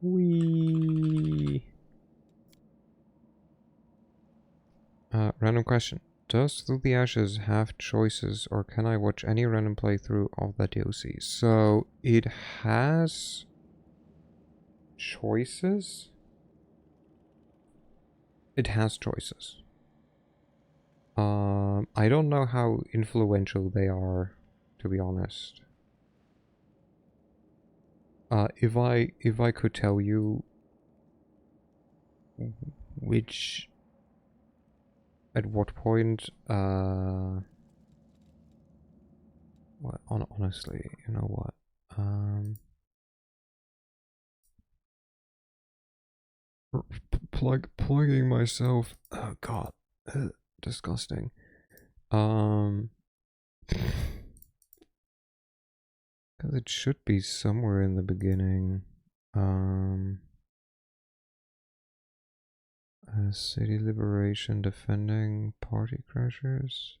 Wee. Random question. Does Through the Ashes have choices, or can I watch any random playthrough of the DLC? So, it has choices? It has choices. I don't know how influential they are, to be honest. If I could tell you which, at what point, well, honestly, you know what, plugging myself, oh god, disgusting, because it should be somewhere in the beginning, city liberation, defending party crashers,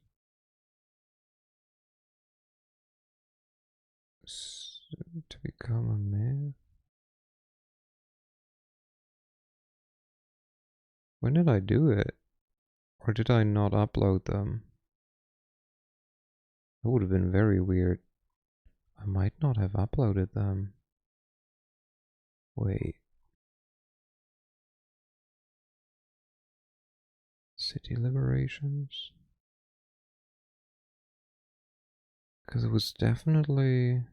to become a man. When did I do it? Or did I not upload them? That would have been very weird. I might not have uploaded them. Wait. City liberations? Because it was definitely...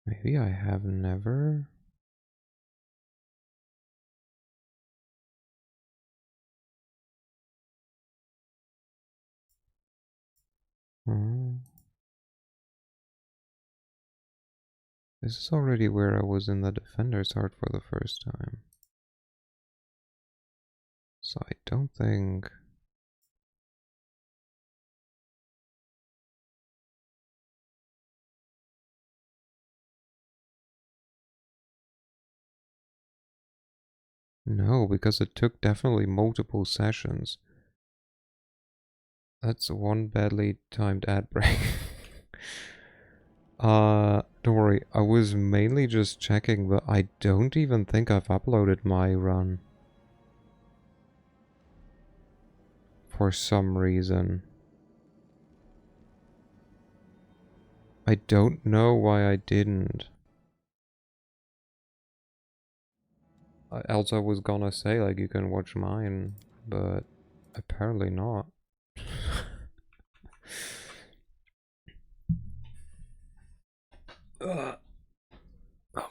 Maybe I have never... Oh. This is already where I was in the Defender's Heart for the first time. So I don't think... No, because it took definitely multiple sessions. That's one badly timed ad break. Don't worry, I was mainly just checking, but I don't even think I've uploaded my run. For some reason. I don't know why I didn't. Else I was gonna say, like, you can watch mine, but apparently not. Oh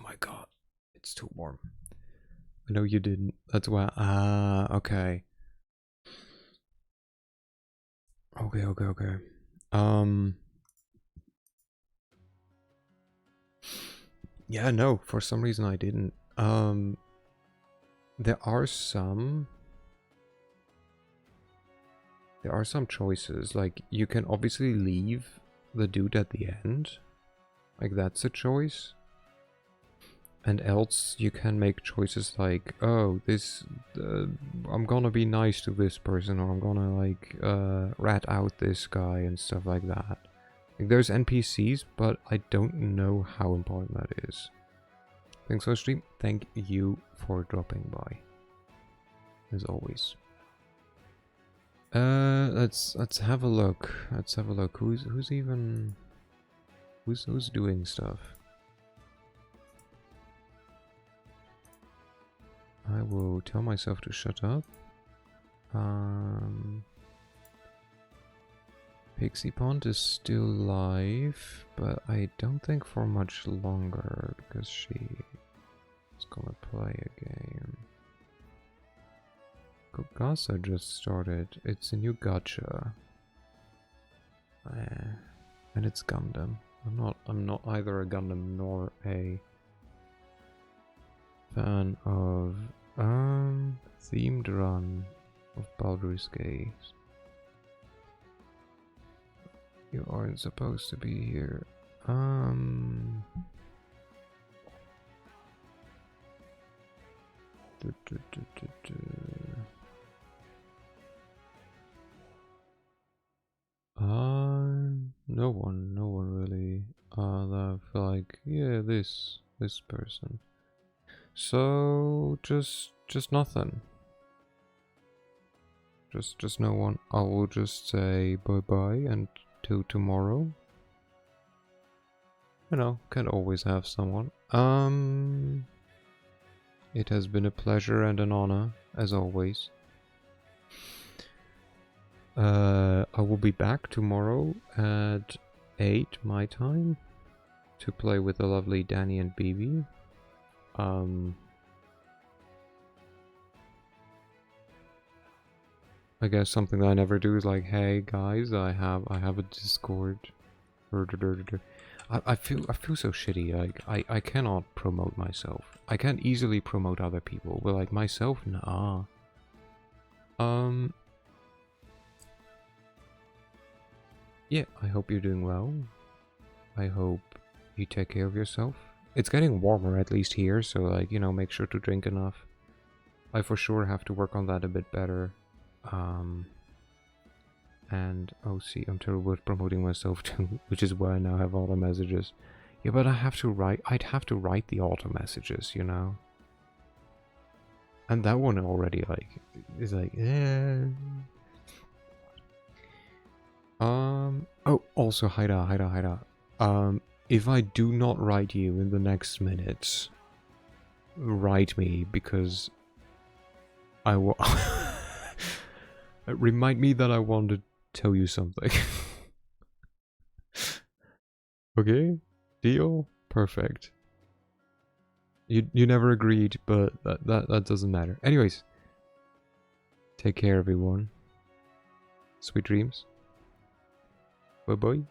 my god, it's too warm. I know you didn't. That's why. Okay. Okay. Yeah, no, for some reason I didn't. There are some choices. Like, you can obviously leave the dude at the end. Like, that's a choice. And else you can make choices like, oh, this, I'm gonna be nice to this person, or I'm gonna, like, rat out this guy and stuff like that. Like, there's NPCs, but I don't know how important that is. Thanks for stream. Thank you for dropping by. As always. Let's have a look. Let's have a look. Who's doing stuff? I will tell myself to shut up. Pixie Pond is still live, but I don't think for much longer because she is gonna play a game. Gogasa just started. It's a new gacha. And it's Gundam. I'm not either a Gundam nor a fan of themed run of Baldur's Gate. You aren't supposed to be here. No one really. I feel like, yeah, this person. So just nothing. Just no one. I will just say bye bye and till tomorrow. You know, can always have someone. It has been a pleasure and an honor, as always. I will be back tomorrow at 8 my time to play with the lovely Danny and BB. I guess something that I never do is like, hey guys, I have a Discord. I feel so shitty. Like I cannot promote myself. I can't easily promote other people. But like myself, nah. Yeah, I hope you're doing well. I hope you take care of yourself. It's getting warmer, at least here, so like, you know, make sure to drink enough. I for sure have to work on that a bit better. And oh, see, I'm terrible at promoting myself too, which is why I now have auto messages. Yeah, but I'd have to write the auto messages, you know. And that one already, like, is like, eh. Oh, also, Haida. If I do not write you in the next minute, write me, because I will... Remind me that I want to tell you something. Okay? Deal? Perfect. You never agreed, but that doesn't matter. Anyways. Take care, everyone. Sweet dreams. Bye-bye.